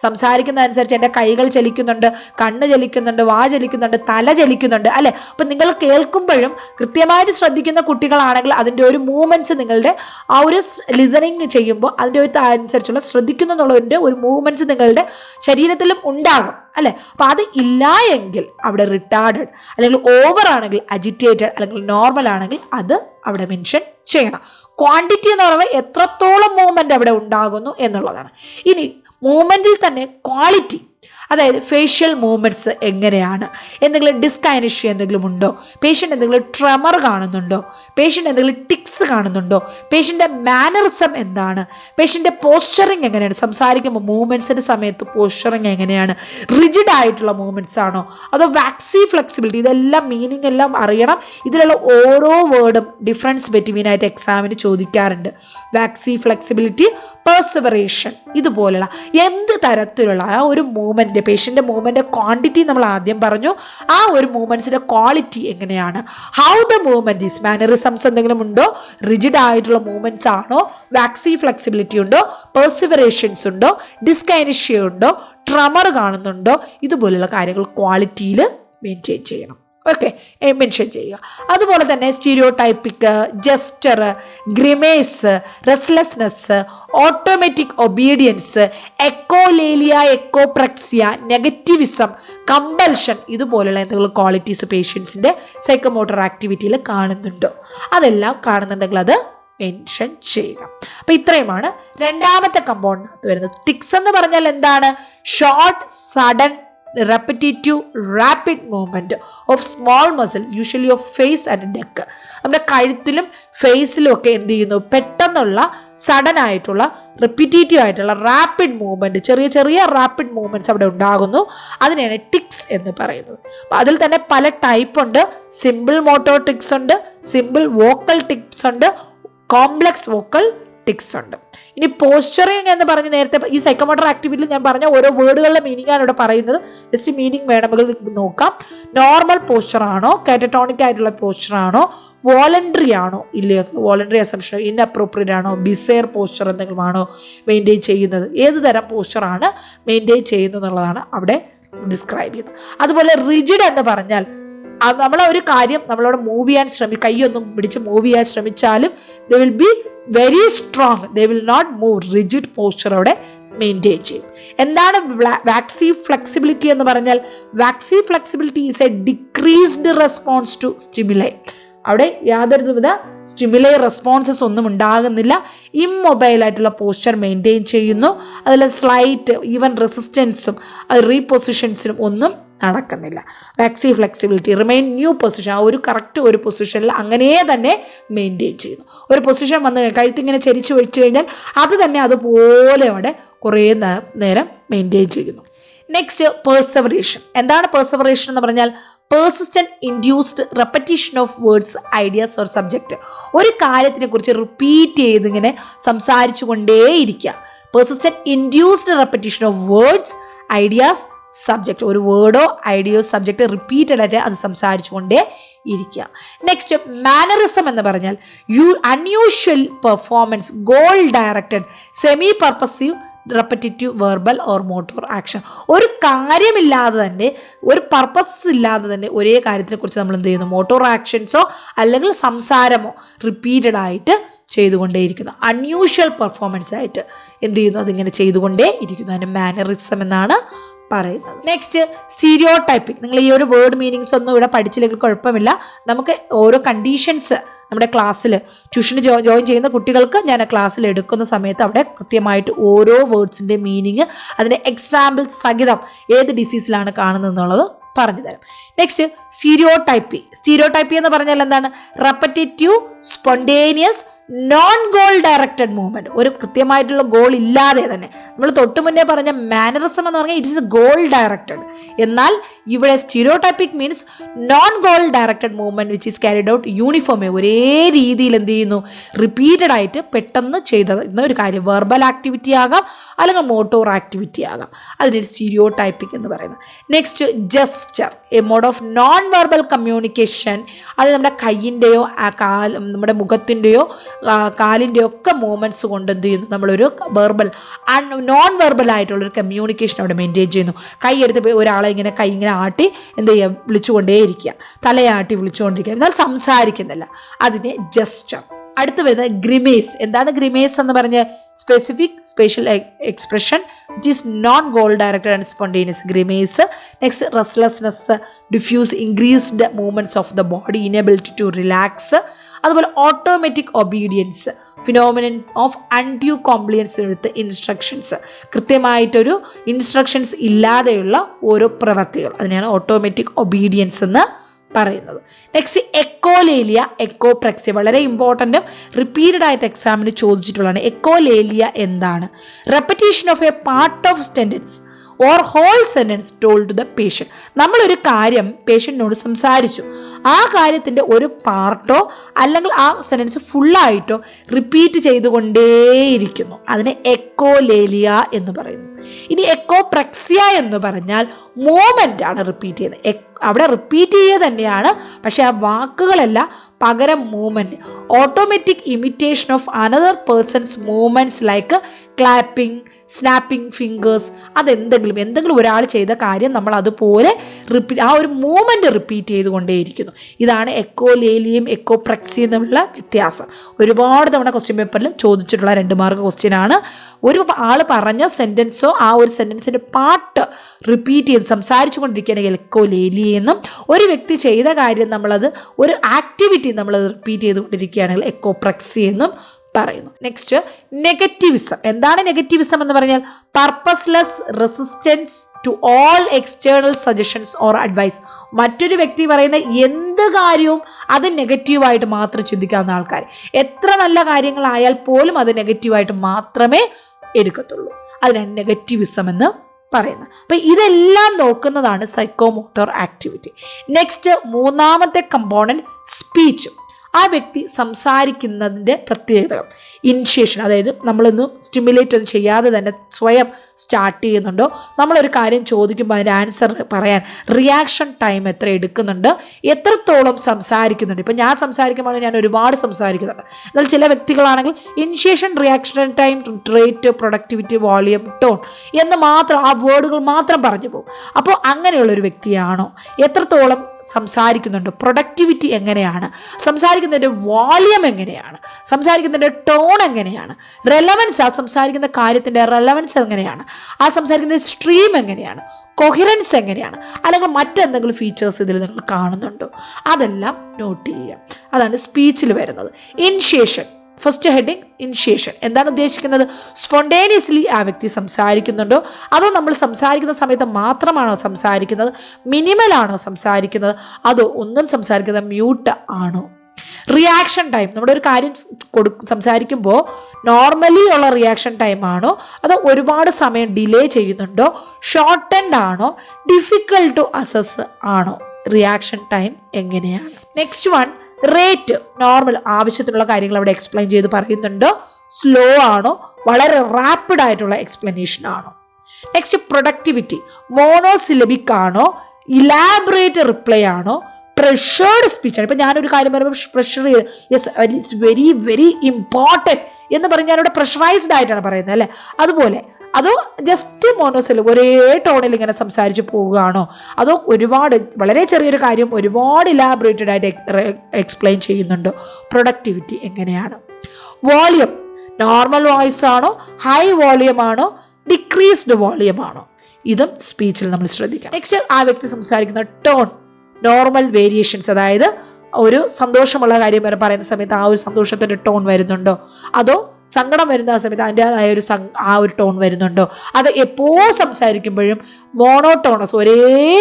സംസാരിക്കുന്നതനുസരിച്ച് എൻ്റെ കൈകൾ ചലിക്കുന്നുണ്ട്, കണ്ണ് ചലിക്കുന്നുണ്ട്, വാ ചലിക്കുന്നുണ്ട്, തല ചലിക്കുന്നുണ്ട്, അല്ലേ? അപ്പം നിങ്ങൾ കേൾക്കുമ്പോഴും കൃത്യമായിട്ട് ശ്രദ്ധിക്കുന്ന കുട്ടികളാണെങ്കിൽ അതിൻ്റെ ഒരു മൂവ്മെൻറ്റ്സ് നിങ്ങളുടെ ആ ഒരു ലിസണിങ് ചെയ്യുമ്പോൾ അതിൻ്റെ ഒരു അനുസരിച്ചുള്ള ശ്രദ്ധിക്കുന്നു എന്നുള്ളതിൻ്റെ ഒരു മൂവ്മെൻറ്റ്സ് നിങ്ങളുടെ ശരീരത്തിലും ഉണ്ടാകും, അല്ലെ? അപ്പൊ അത് ഇല്ല എങ്കിൽ അവിടെ റിട്ടാർഡഡ്, അല്ലെങ്കിൽ ഓവർ ആണെങ്കിൽ അജിറ്റേറ്റഡ്, അല്ലെങ്കിൽ നോർമൽ ആണെങ്കിൽ അത് അവിടെ മെൻഷൻ ചെയ്യണം. ക്വാണ്ടിറ്റി എന്ന് പറയുമ്പോൾ എത്രത്തോളം മൂവ്മെന്റ് അവിടെ ഉണ്ടാകുന്നു എന്നുള്ളതാണ്. ഇനി മൂവ്മെന്റിൽ തന്നെ ക്വാളിറ്റി, അതായത് ഫേഷ്യൽ മൂവ്മെൻറ്റ്സ് എങ്ങനെയാണ്, എന്തെങ്കിലും ഡിസ്കൈനഷ്യ എന്തെങ്കിലും ഉണ്ടോ, പേഷ്യൻ്റ് എന്തെങ്കിലും ട്രെമർ കാണുന്നുണ്ടോ, പേഷ്യൻ്റ് എന്തെങ്കിലും ടിക്സ് കാണുന്നുണ്ടോ, പേഷ്യൻ്റെ മാനറിസം എന്താണ്, പേഷ്യൻ്റെ പോസ്ചറിങ് എങ്ങനെയാണ്, സംസാരിക്കുമ്പോൾ മൂവ്മെൻറ്റ്സിൻ്റെ സമയത്ത് പോസ്ചറിങ് എങ്ങനെയാണ്, റിജിഡ് ആയിട്ടുള്ള മൂവ്മെൻറ്റ്സ് ആണോ അതോ വാക്സി ഫ്ലെക്സിബിലിറ്റി, ഇതെല്ലാം മീനിങ് എല്ലാം അറിയണം. ഇതിലുള്ള ഓരോ വേർഡും ഡിഫറൻസ് ബിറ്റ്വീൻ ആയിട്ട് എക്സാമിന് ചോദിക്കാറുണ്ട്. വാക്സി ഫ്ലെക്സിബിലിറ്റി, പെർസിവറേഷൻ, ഇതുപോലുള്ള എന്ത് തരത്തിലുള്ള ആ ഒരു മൂവ്മെൻറ്റ്, പേഷ്യൻ്റെ മൂവ്മെൻ്റ് ക്വാണ്ടിറ്റി നമ്മൾ ആദ്യം പറഞ്ഞു, ആ ഒരു മൂവ്മെൻറ്റ്സിൻ്റെ ക്വാളിറ്റി എങ്ങനെയാണ്, how the movement is, mannerisms എന്തെങ്കിലും ഉണ്ടോ, റിജിഡ് ആയിട്ടുള്ള മൂവ്മെൻറ്റ്സ് ആണോ, വാക്സി ഫ്ലെക്സിബിലിറ്റി ഉണ്ടോ, പെർസിവറേഷൻസ് ഉണ്ടോ, ഡിസ്കൈനഷ്യ ഉണ്ടോ, ട്രമർ കാണുന്നുണ്ടോ, ഇതുപോലുള്ള കാര്യങ്ങൾ ക്വാളിറ്റിയിൽ മെയിൻറ്റെയിൻ ചെയ്യണം. ഓക്കെ, മെൻഷൻ ചെയ്യുക. അതുപോലെ തന്നെ stereotypic, gesture, grimace, restlessness, automatic obedience, echolalia, echopraxia, negativism, compulsion, ഇതുപോലുള്ള എന്തെങ്കിലും ക്വാളിറ്റീസ് പേഷ്യൻസിൻ്റെ സൈക്കോമോട്ടർ ആക്ടിവിറ്റിയിൽ കാണുന്നുണ്ടോ? അതെല്ലാം കാണുന്നുണ്ടെങ്കിൽ അത് മെൻഷൻ ചെയ്യുക. അപ്പൊ ഇത്രയുമാണ് രണ്ടാമത്തെ കമ്പോണന്റ് വരുന്നത്. ടിക്സ് എന്ന് പറഞ്ഞാൽ എന്താണ്? Short, sudden, repetitive rapid movement of small muscle usually of face and neck. നമ്മുടെ കഴുത്തിലും ഫേസിലും ഒക്കെ എന്ത് ചെയ്യുന്നു? പെട്ടെന്നുള്ള സഡൻ ആയിട്ടുള്ള റിപ്പീറ്റേറ്റീവ് ആയിട്ടുള്ള റാപ്പിഡ് മൂവ്മെന്റ്, ചെറിയ ചെറിയ റാപ്പിഡ് മൂവ്മെന്റ്സ് അവിടെ ഉണ്ടാകുന്നു. അതിനെയാണ് ടിക്സ് എന്ന് പറയുന്നത്. അപ്പം അതിൽ തന്നെ പല ടൈപ്പ് ഉണ്ട്. സിമ്പിൾ മോട്ടോർ ടിക്സ് ഉണ്ട്, സിമ്പിൾ വോക്കൽ ടിക്സ് ഉണ്ട്, കോംപ്ലക്സ് വോക്കൽ ടിക്സ് ഉണ്ട്. ഇനി പോസ്ചറിങ് എന്ന് പറഞ്ഞ് നേരത്തെ ഈ സൈക്കോമോട്ടർ ആക്ടിവിറ്റിയിൽ ഞാൻ പറഞ്ഞ ഓരോ വേർഡുകളുടെ മീനിങ് ആണ് ഇവിടെ പറയുന്നത്. ജസ്റ്റ് മീനിങ് വേണമെങ്കിൽ നോക്കാം. നോർമൽ പോസ്ചർ ആണോ, കാറ്ററ്റോണിക് ആയിട്ടുള്ള പോസ്ചർ ആണോ, വോളണ്ടറി ആണോ ഇല്ലയോ, വോളണ്ടറി അസംഷൻ, ഇൻഅപ്രോപ്രിയേറ്റ് ആണോ, ബിസെയർ പോസ്ചർ എന്തെങ്കിലും ആണോ മെയിൻറ്റെയിൻ ചെയ്യുന്നത്, ഏത് തരം പോസ്ചറാണ് മെയിൻറ്റെയിൻ ചെയ്യുന്നത് എന്നുള്ളതാണ് അവിടെ ഡിസ്ക്രൈബ് ചെയ്യുന്നത്. അതുപോലെ റിജിഡ് എന്ന് പറഞ്ഞാൽ നമ്മളൊരു കാര്യം നമ്മളവിടെ മൂവ് ചെയ്യാൻ കൈയൊന്നും പിടിച്ച് മൂവ് ചെയ്യാൻ ശ്രമിച്ചാലും they will be very strong, they will not move, rigid posture അവിടെ മെയിൻറ്റെയിൻ ചെയ്യും. എന്താണ് വാക്സി ഫ്ലെക്സിബിലിറ്റി എന്ന് പറഞ്ഞാൽ? Waxy flexibility is a decreased response to stimuli. അവിടെ യാതൊരുവിധ സ്റ്റിമുലൈ റെസ്പോൺസസ് ഒന്നും ഉണ്ടാകുന്നില്ല. ഇമ്മൊബൈലായിട്ടുള്ള പോസ്ചർ മെയിൻറ്റെയിൻ ചെയ്യുന്നു. അതിൽ സ്ലൈറ്റ് ഈവൻ റെസിസ്റ്റൻസും റീപൊസിഷൻസിനും ഒന്നും നടക്കുന്നില്ല. Waxy flexibility remain new position, ആ ഒരു കറക്റ്റ് ഒരു പൊസിഷനിൽ അങ്ങനെ തന്നെ മെയിൻറ്റെയിൻ ചെയ്യുന്നു. ഒരു പൊസിഷൻ വന്ന് കഴുത്തിങ്ങനെ ചരിച്ചു വെച്ച് കഴിഞ്ഞാൽ അത് തന്നെ അതുപോലെ അവിടെ കുറേ നേരം മെയിൻറ്റെയിൻ ചെയ്യുന്നു. Next perseveration. എന്താണ് പെർസെവറേഷൻ എന്ന് പറഞ്ഞാൽ persistent induced repetition of words, ideas or subject. ഒരു കാര്യത്തിനെ കുറിച്ച് റിപ്പീറ്റ് ചെയ്തിങ്ങനെ സംസാരിച്ചു കൊണ്ടേയിരിക്കുക. Persistent induced repetition of words, ideas, subject. ഒരു വേർഡോ ഐഡിയോ സബ്ജക്റ്റ് റിപ്പീറ്റഡ് ആയിട്ട് അത് സംസാരിച്ചു കൊണ്ടേ ഇരിക്കുക. നെക്സ്റ്റ് മാനറിസം എന്ന് പറഞ്ഞാൽ unusual performance, goal directed, semi purposive, repetitive verbal or motor action. ഒരു കാര്യമില്ലാതെ തന്നെ, ഒരു പർപ്പസ് ഇല്ലാതെ തന്നെ ഒരേ കാര്യത്തിനെ കുറിച്ച് നമ്മൾ എന്ത് ചെയ്യുന്നു, മോട്ടോർ ആക്ഷൻസോ അല്ലെങ്കിൽ സംസാരമോ റിപ്പീറ്റഡ് ആയിട്ട് ചെയ്തുകൊണ്ടേയിരിക്കുന്നു. അൺയൂഷ്വൽ പെർഫോമൻസ് ആയിട്ട് എന്ത് ചെയ്യുന്നു, അതിങ്ങനെ ചെയ്തുകൊണ്ടേ ഇരിക്കുന്നു. അതിന് മാനറിസം എന്നാണ് പറയുന്നത്. Next stereo typing. നിങ്ങൾ ഈ ഒരു വേർഡ് മീനിങ്സ് ഒന്നും ഇവിടെ പഠിച്ചില്ലെങ്കിൽ കുഴപ്പമില്ല. നമുക്ക് ഓരോ കണ്ടീഷൻസ് നമ്മുടെ ക്ലാസ്സിൽ ട്യൂഷന് ജോയിൻ ചെയ്യുന്ന കുട്ടികൾക്ക് ഞാൻ ക്ലാസ്സിൽ എടുക്കുന്ന സമയത്ത് അവിടെ കൃത്യമായിട്ട് ഓരോ വേർഡ്സിൻ്റെ മീനിങ്, അതിൻ്റെ എക്സാമ്പിൾ സഹിതം ഏത് ഡിസീസിലാണ് കാണുന്നത് എന്നുള്ളത് പറഞ്ഞു തരാം. നെക്സ്റ്റ് സ്റ്റീരിയോടൈപ്പി. സ്റ്റീരിയോടൈപ്പി എന്ന് പറഞ്ഞാൽ എന്താണ്? Repetitive, spontaneous, non goal directed movement. ഒരു കൃത്യമായിട്ടുള്ള ഗോൾ ഇല്ലാതെ തന്നെ, നമ്മൾ തൊട്ട് മുന്നേ പറഞ്ഞ മാനറിസം എന്ന് പറഞ്ഞാൽ ഇറ്റ് ഇസ് ഗോൾ ഡയറക്റ്റഡ്. എന്നാൽ ഇവിടെ stereotypic means non goal directed movement which is carried out യൂണിഫോമേ, ഒരേ രീതിയിൽ എന്ത് ചെയ്യുന്നു, റിപ്പീറ്റഡ് ആയിട്ട് പെട്ടെന്ന് ചെയ്ത ഒരു കാര്യം. വെർബൽ ആക്ടിവിറ്റി ആകാം അല്ലെങ്കിൽ മോട്ടോർ ആക്ടിവിറ്റി ആകാം. അതിനൊരു സ്റ്റീരിയോടൈപ്പിക് എന്ന് പറയുന്നത്. Next gesture, a mode of non verbal communication. അത് നമ്മുടെ കയ്യിൻ്റെയോ നമ്മുടെ മുഖത്തിൻ്റെയോ കാലിൻ്റെ ഒക്കെ മൂവ്മെൻറ്റ്സ് കൊണ്ട് എന്ത് ചെയ്യുന്നു, നമ്മളൊരു നോൺ വെർബൽ ആയിട്ടുള്ളൊരു കമ്മ്യൂണിക്കേഷൻ അവിടെ മെയിൻറ്റെയിൻ ചെയ്യുന്നു. കൈ എടുത്ത് ഒരാളെ ഇങ്ങനെ കൈ ഇങ്ങനെ ആട്ടി എന്ത് ചെയ്യുക, വിളിച്ചുകൊണ്ടേയിരിക്കുക, തലയാട്ടി വിളിച്ചുകൊണ്ടിരിക്കുക, എന്നാൽ സംസാരിക്കുന്നില്ല. അതിനെ ജസ്റ്റർ. അടുത്ത് വരുന്നത് ഗ്രിമേസ്. എന്താണ് ഗ്രിമേസ് എന്ന് പറഞ്ഞാൽ? Specific spatial expression which is non goal directed and spontaneous. Grimace. Next restlessness, diffuse increased movements of the body, inability to relax. അതുപോലെ automatic obedience, phenomenon of undue compliance with instructions. കൃത്യമായിട്ടൊരു instructions ഇല്ലാതെയുള്ള ഓരോ പ്രവൃത്തികൾ, അതിനെയാണ് automatic obedience എന്ന് പറയുന്നത്. Next echolalia, echopraxia. വളരെ ഇമ്പോർട്ടൻറ്റും റിപ്പീറ്റഡ് ആയിട്ട് എക്സാമിന് ചോദിച്ചിട്ടുള്ളതാണ്. എക്കോലേലിയ എന്താണ്? Repetition of a part of sentence or whole sentence told to the patient. നമ്മളൊരു കാര്യം പേഷ്യൻറ്റിനോട് സംസാരിച്ചു, ആ കാര്യത്തിൻ്റെ ഒരു പാർട്ടോ അല്ലെങ്കിൽ ആ സെൻറ്റൻസ് ഫുള്ളായിട്ടോ റിപ്പീറ്റ് ചെയ്തുകൊണ്ടേയിരിക്കുന്നു. അതിനെ എക്കോലേലിയ എന്ന് പറയുന്നു. ഇനി എക്കോപ്രക്സിയ എന്ന് പറഞ്ഞാൽ മൂവ്മെൻ്റ് ആണ് റിപ്പീറ്റ് ചെയ്യുന്നത്. അവിടെ റിപ്പീറ്റ് ചെയ്യുക തന്നെയാണ്, പക്ഷെ ആ വാക്കുകളല്ല, പകരം movement. Automatic imitation of another person's movements like clapping, snapping fingers. എന്തെങ്കിലും ഒരാൾ ചെയ്ത കാര്യം നമ്മൾ അതുപോലെ ആ ഒരു മൂവ്മെൻറ്റ് റിപ്പീറ്റ് ചെയ്തുകൊണ്ടേയിരിക്കുന്നു. ഇതാണ് എക്കോലേലിയയും എക്കോപ്രക്സിയും തമ്മിലുള്ള വ്യത്യാസം. ഒരുപാട് തവണ ക്വസ്റ്റ്യൻ പേപ്പറിൽ ചോദിച്ചിട്ടുള്ള 2 മാർക്ക് ക്വസ്റ്റ്യനാണ്. ഒരു ആൾ പറഞ്ഞ സെൻറ്റൻസോ ആ ഒരു സെൻറ്റൻസിൻ്റെ പാർട്ട് റിപ്പീറ്റ് ചെയ്ത് സംസാരിച്ചു കൊണ്ടിരിക്കുകയാണെങ്കിൽ എക്കോലേലിയ എന്നും, ഒരു വ്യക്തി ചെയ്ത കാര്യം നമ്മളത് ഒരു ആക്ടിവിറ്റി നമ്മളത് റിപ്പീറ്റ് ചെയ്തുകൊണ്ടിരിക്കുകയാണെങ്കിൽ എക്കോപ്രക്സി എന്നും പറയുന്നു. Next negativism. എന്താണ് നെഗറ്റിവിസം എന്ന് പറഞ്ഞാൽ? Purposeless resistance to all external suggestions or advice. മറ്റൊരു വ്യക്തി പറയുന്ന എന്ത് കാര്യവും അത് നെഗറ്റീവായിട്ട് മാത്രം ചിന്തിക്കാവുന്ന ആൾക്കാർ. എത്ര നല്ല കാര്യങ്ങളായാൽ പോലും അത് നെഗറ്റീവായിട്ട് മാത്രമേ എടുക്കത്തുള്ളൂ. അതിനാണ് നെഗറ്റിവിസം എന്ന് പറയുന്നത്. അപ്പം ഇതെല്ലാം നോക്കുന്നതാണ് സൈക്കോമോട്ടോർ ആക്ടിവിറ്റി. നെക്സ്റ്റ് മൂന്നാമത്തെ കമ്പോണൻറ്റ് സ്പീച്ച്. ആ വ്യക്തി സംസാരിക്കുന്നതിൻ്റെ പ്രത്യേകതകൾ. ഇനിഷ്യേഷൻ, അതായത് നമ്മളൊന്നും സ്റ്റിമുലേറ്റ് ഒന്നും ചെയ്യാതെ തന്നെ സ്വയം സ്റ്റാർട്ട് ചെയ്യുന്നുണ്ടോ, നമ്മളൊരു കാര്യം ചോദിക്കുമ്പോൾ അതിൻ്റെ ആൻസർ പറയാൻ റിയാക്ഷൻ ടൈം എത്ര എടുക്കുന്നുണ്ട്, എത്രത്തോളം സംസാരിക്കുന്നുണ്ട്. ഇപ്പം ഞാൻ സംസാരിക്കുമ്പോൾ ഞാൻ ഒരുപാട് സംസാരിക്കുന്നുണ്ട്. എന്നാൽ ചില വ്യക്തികളാണെങ്കിൽ initiation, reaction time, rate, productivity, volume, tone എന്ന് മാത്രം ആ വേർഡുകൾ മാത്രം പറഞ്ഞു പോകും. അപ്പോൾ അങ്ങനെയുള്ളൊരു വ്യക്തിയാണോ? എത്രത്തോളം സംസാരിക്കുന്നുണ്ട്, പ്രൊഡക്ടിവിറ്റി എങ്ങനെയാണ്, സംസാരിക്കുന്നതിൻ്റെ വോളിയം എങ്ങനെയാണ്, സംസാരിക്കുന്നതിൻ്റെ ടോൺ എങ്ങനെയാണ്, റെലവൻസ്, ആ സംസാരിക്കുന്ന കാര്യത്തിൻ്റെ റെലവൻസ് എങ്ങനെയാണ്, ആ സംസാരിക്കുന്ന സ്ട്രീം എങ്ങനെയാണ്, കൊഹിറൻസ് എങ്ങനെയാണ്, അല്ലെങ്കിൽ മറ്റെന്തെങ്കിലും ഫീച്ചേഴ്സ് ഇതിൽ നിങ്ങൾ കാണുന്നുണ്ടോ, അതെല്ലാം നോട്ട് ചെയ്യുക. അതാണ് സ്പീച്ചിൽ വരുന്നത്. Initiation, first heading initiation. എന്താണ് ഉദ്ദേശിക്കുന്നത്? സ്പോണ്ടേനിയസ്ലി ആ വ്യക്തി സംസാരിക്കുന്നുണ്ടോ, അതോ നമ്മൾ സംസാരിക്കുന്ന സമയത്ത് മാത്രമാണോ സംസാരിക്കുന്നത്, മിനിമലാണോ സംസാരിക്കുന്നത്, അതോ ഒന്നും സംസാരിക്കുന്നത് മ്യൂട്ട് ആണോ. റിയാക്ഷൻ ടൈം, നമ്മുടെ ഒരു കാര്യം സംസാരിക്കുമ്പോൾ നോർമലി ഉള്ള റിയാക്ഷൻ ടൈം ആണോ, അതോ ഒരുപാട് സമയം ഡിലേ ചെയ്യുന്നുണ്ടോ, ഷോർട്ടൻഡ് ആണോ, ഡിഫിക്കൽട്ട് ടു അസസ് ആണോ, റിയാക്ഷൻ ടൈം എങ്ങനെയാണ്. നെക്സ്റ്റ് വൺ റേറ്റ്, നോർമൽ, ആവശ്യത്തിനുള്ള കാര്യങ്ങൾ അവിടെ എക്സ്പ്ലെയിൻ ചെയ്ത് പറയുന്നുണ്ടോ, സ്ലോ ആണോ, വളരെ റാപ്പിഡ് ആയിട്ടുള്ള എക്സ്പ്ലനേഷൻ ആണോ. നെക്സ്റ്റ് പ്രൊഡക്ടിവിറ്റി, മോണോസിലബിക് ആണോ, ഇലാബറേറ്റ് റിപ്ലൈ ആണോ, പ്രഷേർഡ് സ്പീച്ചാണ്. ഇപ്പം ഞാനൊരു കാര്യം പറയുമ്പോൾ pressure, yes it's very very important എന്ന് പറഞ്ഞ് ഞാനിവിടെ പ്രഷറൈസ്ഡ് ആയിട്ടാണ് പറയുന്നത് അല്ലേ, അതുപോലെ അതോ ജസ്റ്റ് മോണോസിലബിക് ഒരേ ടോണിൽ ഇങ്ങനെ സംസാരിച്ച് പോവുകയാണോ, അതോ ഒരുപാട് വളരെ ചെറിയൊരു കാര്യം ഒരുപാട് ഇലാബറേറ്റഡ് ആയിട്ട് എക്സ്പ്ലെയിൻ ചെയ്യുന്നുണ്ടോ, പ്രൊഡക്ടിവിറ്റി എങ്ങനെയാണ്. വോളിയം, നോർമൽ വോയിസ് ആണോ, ഹൈ വോളിയം ആണോ, ഡിക്രീസ്ഡ് വോളിയം ആണോ, ഇതും സ്പീച്ചിൽ നമ്മൾ ശ്രദ്ധിക്കണം. നെക്സ്റ്റ് ആ വ്യക്തി സംസാരിക്കുന്ന ടോൺ, നോർമൽ വേരിയേഷൻസ്, അതായത് ഒരു സന്തോഷമുള്ള കാര്യം വരെ പറയുന്ന സമയത്ത് ആ ഒരു സന്തോഷത്തിൻ്റെ ടോൺ വരുന്നുണ്ടോ, അതോ സങ്കടം വരുന്ന സമയത്ത് അതിൻ്റെതായ ഒരു ടോൺ വരുന്നുണ്ടോ, അത് എപ്പോൾ സംസാരിക്കുമ്പോഴും മോണോടോണസ് ഒരേ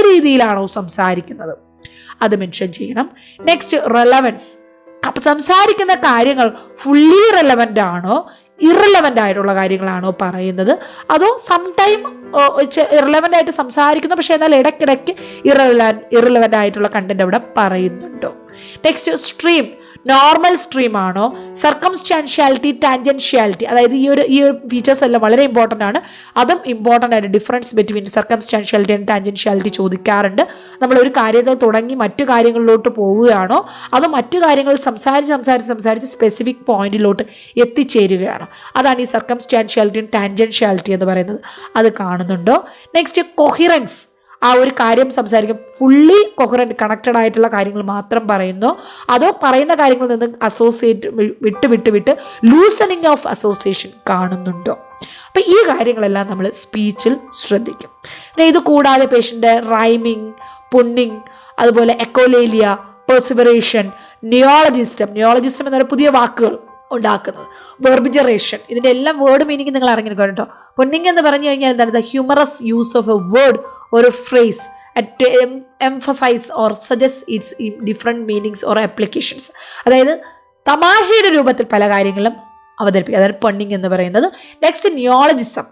രീതിയിലാണോ സംസാരിക്കുന്നത്, അത് മെൻഷൻ ചെയ്യണം. നെക്സ്റ്റ് റെലവൻസ്, സംസാരിക്കുന്ന കാര്യങ്ങൾ ഫുള്ളി റെലവൻ്റ് ആണോ, ഇറലവൻ്റ് ആയിട്ടുള്ള കാര്യങ്ങളാണോ പറയുന്നത്, അതോ സംടൈം ഇറലവൻ്റ് ആയിട്ട് സംസാരിക്കുന്നു പക്ഷേ എന്നാൽ ഇടയ്ക്കിടയ്ക്ക് ഇറലവൻ്റ് ആയിട്ടുള്ള കണ്ടന്റ് അവിടെ പറയുന്നുണ്ടോ. നെക്സ്റ്റ് സ്ട്രീം, നോർമൽ സ്ട്രീം ആണോ, സർക്കംസ്റ്റാൻഷ്യാലിറ്റി, ടാൻജൻഷ്യാലിറ്റി, അതായത് ഈ ഒരു ഫീച്ചേഴ്സ് എല്ലാം വളരെ ഇമ്പോർട്ടൻ്റ് ആണ്. അതും ഇമ്പോർട്ടൻ്റ് ആയിട്ട് difference between circumstantiality and tangentiality ചോദിക്കാറുണ്ട്. നമ്മളൊരു കാര്യത്തിൽ തുടങ്ങി മറ്റു കാര്യങ്ങളിലോട്ട് പോവുകയാണോ, അതോ മറ്റു കാര്യങ്ങൾ സംസാരിച്ച് സ്പെസിഫിക് പോയിന്റിലോട്ട് എത്തിച്ചേരുകയാണോ, അതാണ് ഈ സർക്കംസ്റ്റാൻഷ്യാലിറ്റിയും ടാൻജൻഷ്യാലിറ്റി എന്ന് പറയുന്നത്. അത് കാണുന്നുണ്ടോ. നെക്സ്റ്റ് കൊഹിറൻസ്, ആ ഒരു കാര്യം സംസാരിക്കും ഫുള്ളി കൊഹറൻറ്റ് കണക്റ്റഡ് ആയിട്ടുള്ള കാര്യങ്ങൾ മാത്രം പറയുന്നു, അതോ പറയുന്ന കാര്യങ്ങളിൽ നിന്ന് അസോസിയേറ്റ് വിട്ട് ലൂസണിങ് ഓഫ് അസോസിയേഷൻ കാണുന്നുണ്ടോ. അപ്പം ഈ കാര്യങ്ങളെല്ലാം നമ്മൾ സ്പീച്ചിൽ ശ്രദ്ധിക്കും. പിന്നെ ഇത് കൂടാതെ പേഷ്യൻ്റെ റൈമിങ്, പുണ്ണിങ്, അതുപോലെ എക്കോലേലിയ, പെർസിവറേഷൻ, നിയോളജിസ്റ്റം എന്ന് പറയുന്ന പുതിയ വാക്കുകൾ ഉണ്ടാക്കുന്നത്, വെർബിജറേഷൻ, ഇതിൻ്റെ എല്ലാം വേർഡ് മീനിങ് നിങ്ങൾ അറിഞ്ഞിരിക്കണം കേട്ടോ. പുണ്ണിങ് എന്ന് പറഞ്ഞു കഴിഞ്ഞാൽ എന്താണ്? The humorous use of A word or a phrase to emphasize or suggest its different meanings or applications. അതായത് തമാശയുടെ രൂപത്തിൽ പല കാര്യങ്ങളും അവതരിപ്പിക്കുക, അതാണ് പണ്ണിങ് എന്ന് പറയുന്നത്. നെക്സ്റ്റ് നിയോളജിസം,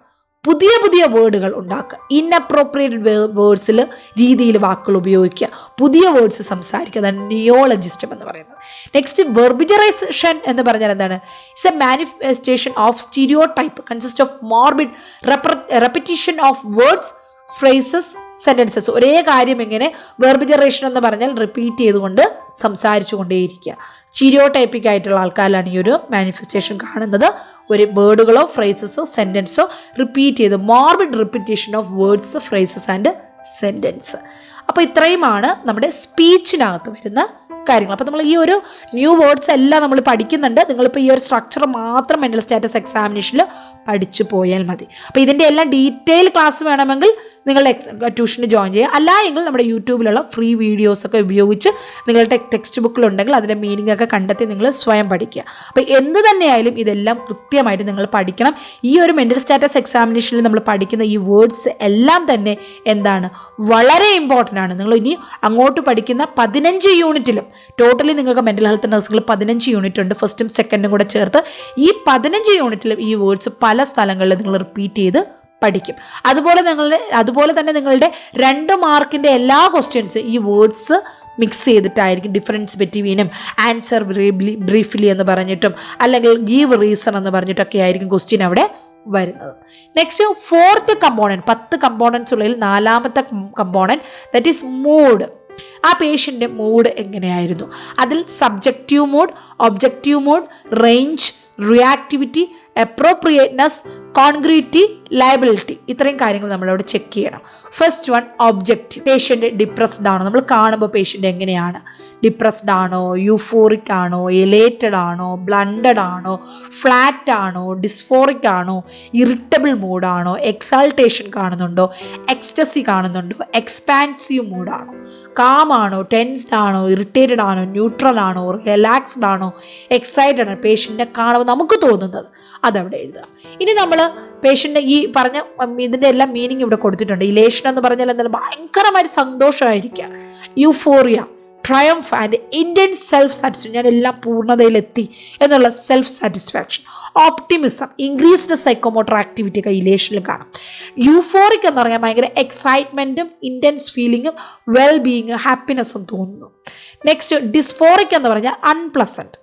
പുതിയ വേർഡുകൾ ഉണ്ടാക്കുക, ഇൻഅപ്രോപ്രിയേറ്റ് വേർഡ്സിൽ രീതിയിൽ വാക്കുകൾ ഉപയോഗിക്കുക, പുതിയ വേർഡ്സ് സംസാരിക്കുക, അതാണ് നിയോളജിസ്റ്റം എന്ന് പറയുന്നത്. നെക്സ്റ്റ് വെർബിജറൈസേഷൻ എന്ന് പറഞ്ഞാൽ എന്താണ്? It's A manifestation of stereotype consist of morbid repetition of words, phrases, sentences. ഒരേ കാര്യം ഇങ്ങനെ വെർബിജറേഷൻ എന്ന് പറഞ്ഞാൽ റിപ്പീറ്റ് ചെയ്തുകൊണ്ട് സംസാരിച്ചു കൊണ്ടേയിരിക്കുക. സ്റ്റീരിയോടൈപ്പിക് ആയിട്ടുള്ള ആൾക്കാരിലാണ് ഈ ഒരു മാനിഫെസ്റ്റേഷൻ കാണുന്നത്. ഒരു വേർഡുകളോ ഫ്രേസസോ സെൻറ്റൻസോ റിപ്പീറ്റ് ചെയ്ത്, morbid repetition of words, phrases and sentence. അപ്പോൾ ഇത്രയുമാണ് നമ്മുടെ സ്പീച്ചിനകത്ത് വരുന്ന കാര്യങ്ങൾ. അപ്പോൾ നമ്മൾ ഈ ഒരു ന്യൂ വേർഡ്സ് എല്ലാം നമ്മൾ പഠിക്കുന്നുണ്ട്. നിങ്ങളിപ്പോൾ ഈ ഒരു സ്ട്രക്ചർ മാത്രം മെൻ്റൽ സ്റ്റാറ്റസ് എക്സാമിനേഷനിൽ പഠിച്ചു പോയാൽ മതി. അപ്പോൾ ഇതിൻ്റെ എല്ലാം ഡീറ്റെയിൽ ക്ലാസ് വേണമെങ്കിൽ നിങ്ങളുടെ ട്യൂഷന് ജോയിൻ ചെയ്യുക. അല്ല എങ്കിൽ നമ്മുടെ യൂട്യൂബിലുള്ള ഫ്രീ വീഡിയോസൊക്കെ ഉപയോഗിച്ച് നിങ്ങളുടെ ടെക്സ്റ്റ് ബുക്കിലുണ്ടെങ്കിൽ അതിൻ്റെ മീനിങ് ഒക്കെ കണ്ടെത്തി നിങ്ങൾ സ്വയം പഠിക്കുക. അപ്പോൾ എന്ത് തന്നെയായാലും ഇതെല്ലാം കൃത്യമായിട്ട് നിങ്ങൾ പഠിക്കണം. ഈ ഒരു മെൻ്റൽ സ്റ്റാറ്റസ് എക്സാമിനേഷനിൽ നമ്മൾ പഠിക്കുന്ന ഈ വേർഡ്സ് എല്ലാം തന്നെ എന്താണ്, വളരെ ഇമ്പോർട്ടൻ്റ് ആണ്. നിങ്ങൾ ഇനി അങ്ങോട്ട് പഠിക്കുന്ന 15 യൂണിറ്റിലും ടോട്ടലി നിങ്ങൾക്ക് മെൻ്റൽ ഹെൽത്ത് നഴ്സുകൾ 15 യൂണിറ്റ് ഉണ്ട്, ഫസ്റ്റും സെക്കൻഡും കൂടെ ചേർത്ത്. ഈ 15 യൂണിറ്റിലും ഈ വേർഡ്സ് പല സ്ഥലങ്ങളിൽ നിങ്ങൾ റിപ്പീറ്റ് ചെയ്ത് പഠിക്കും. അതുപോലെ തന്നെ നിങ്ങളുടെ 2 മാർക്കിൻ്റെ എല്ലാ ക്വസ്റ്റ്യൻസ് ഈ വേർഡ്സ് മിക്സ് ചെയ്തിട്ടായിരിക്കും. ഡിഫറൻസ് ബിറ്റ്വീനും ആൻസർ ബ്രീഫ്ലി എന്ന് പറഞ്ഞിട്ടും അല്ലെങ്കിൽ ഗീവ് റീസൺ എന്ന് പറഞ്ഞിട്ടൊക്കെ ആയിരിക്കും ക്വസ്റ്റ്യൻ അവിടെ വരുന്നത്. നെക്സ്റ്റ് 4th കമ്പോണൻറ്റ്, 10 കമ്പോണൻസ് ഉള്ളതിൽ 4ാമത്തെ കമ്പോണൻറ്റ് ദാറ്റ് ഈസ് മൂഡ്. ആ പേഷ്യൻ്റെ മൂഡ് എങ്ങനെയായിരുന്നു? അതിൽ subjective mood, objective mood, range, reactivity, appropriateness, congruity, lability. ഇത്രയും കാര്യങ്ങൾ നമ്മളവിടെ ചെക്ക് ചെയ്യണം. First one, objective. പേഷ്യൻ്റ് ഡിപ്രസ്ഡ് ആണോ? നമ്മൾ കാണുമ്പോൾ പേഷ്യൻ്റ് എങ്ങനെയാണ്? ഡിപ്രസ്ഡ് ആണോ, യൂഫോറിക് ആണോ, എലേറ്റഡ് ആണോ, ബ്ലണ്ടഡ് ആണോ, ഫ്ലാറ്റ് ആണോ, ഡിസ്ഫോറിക് ആണോ, ഇറിറ്റബിൾ മൂഡാണോ, എക്സാൾട്ടേഷൻ കാണുന്നുണ്ടോ, എക്സ്റ്റസി കാണുന്നുണ്ടോ, എക്സ്പാൻസീവ് മൂഡാണോ, കാമാണോ, ടെൻസ്ഡ് ആണോ, ഇറിറ്റേറ്റഡ് ആണോ, ന്യൂട്രൽ ആണോ, റിലാക്സ്ഡ് ആണോ, എക്സൈറ്റഡ് ആണോ, പേഷ്യൻറ്റിനെ കാണുമ്പോൾ നമുക്ക് തോന്നുന്നത് അതവിടെ എഴുതുക. ഇനി നമ്മൾ പേഷ്യൻ്റ് ഈ പറഞ്ഞ ഇതിൻ്റെ എല്ലാം മീനിങ് ഇവിടെ കൊടുത്തിട്ടുണ്ട്. ഇലേഷൻ എന്ന് പറഞ്ഞാൽ എന്തായാലും ഭയങ്കരമായിട്ട് സന്തോഷമായിരിക്കുക, euphoria, triumph and intense self satisfaction, ഞാൻ എല്ലാം പൂർണ്ണതയിലെത്തി എന്നുള്ള self satisfaction. Optimism, increased psychomotor activity ഒക്കെ ഇലേഷനിൽ കാണാം. യൂഫോറിക് എന്ന് പറഞ്ഞാൽ ഭയങ്കര എക്സൈറ്റ്മെൻറ്റും ഇൻറ്റൻസ് ഫീലിങ്ങും വെൽ ബീയിങ്ങും ഹാപ്പിനെസ്സും തോന്നുന്നു. നെക്സ്റ്റ്, ഡിസ്ഫോറിക് എന്ന് പറഞ്ഞാൽ അൺപ്ലസൻറ്റ്,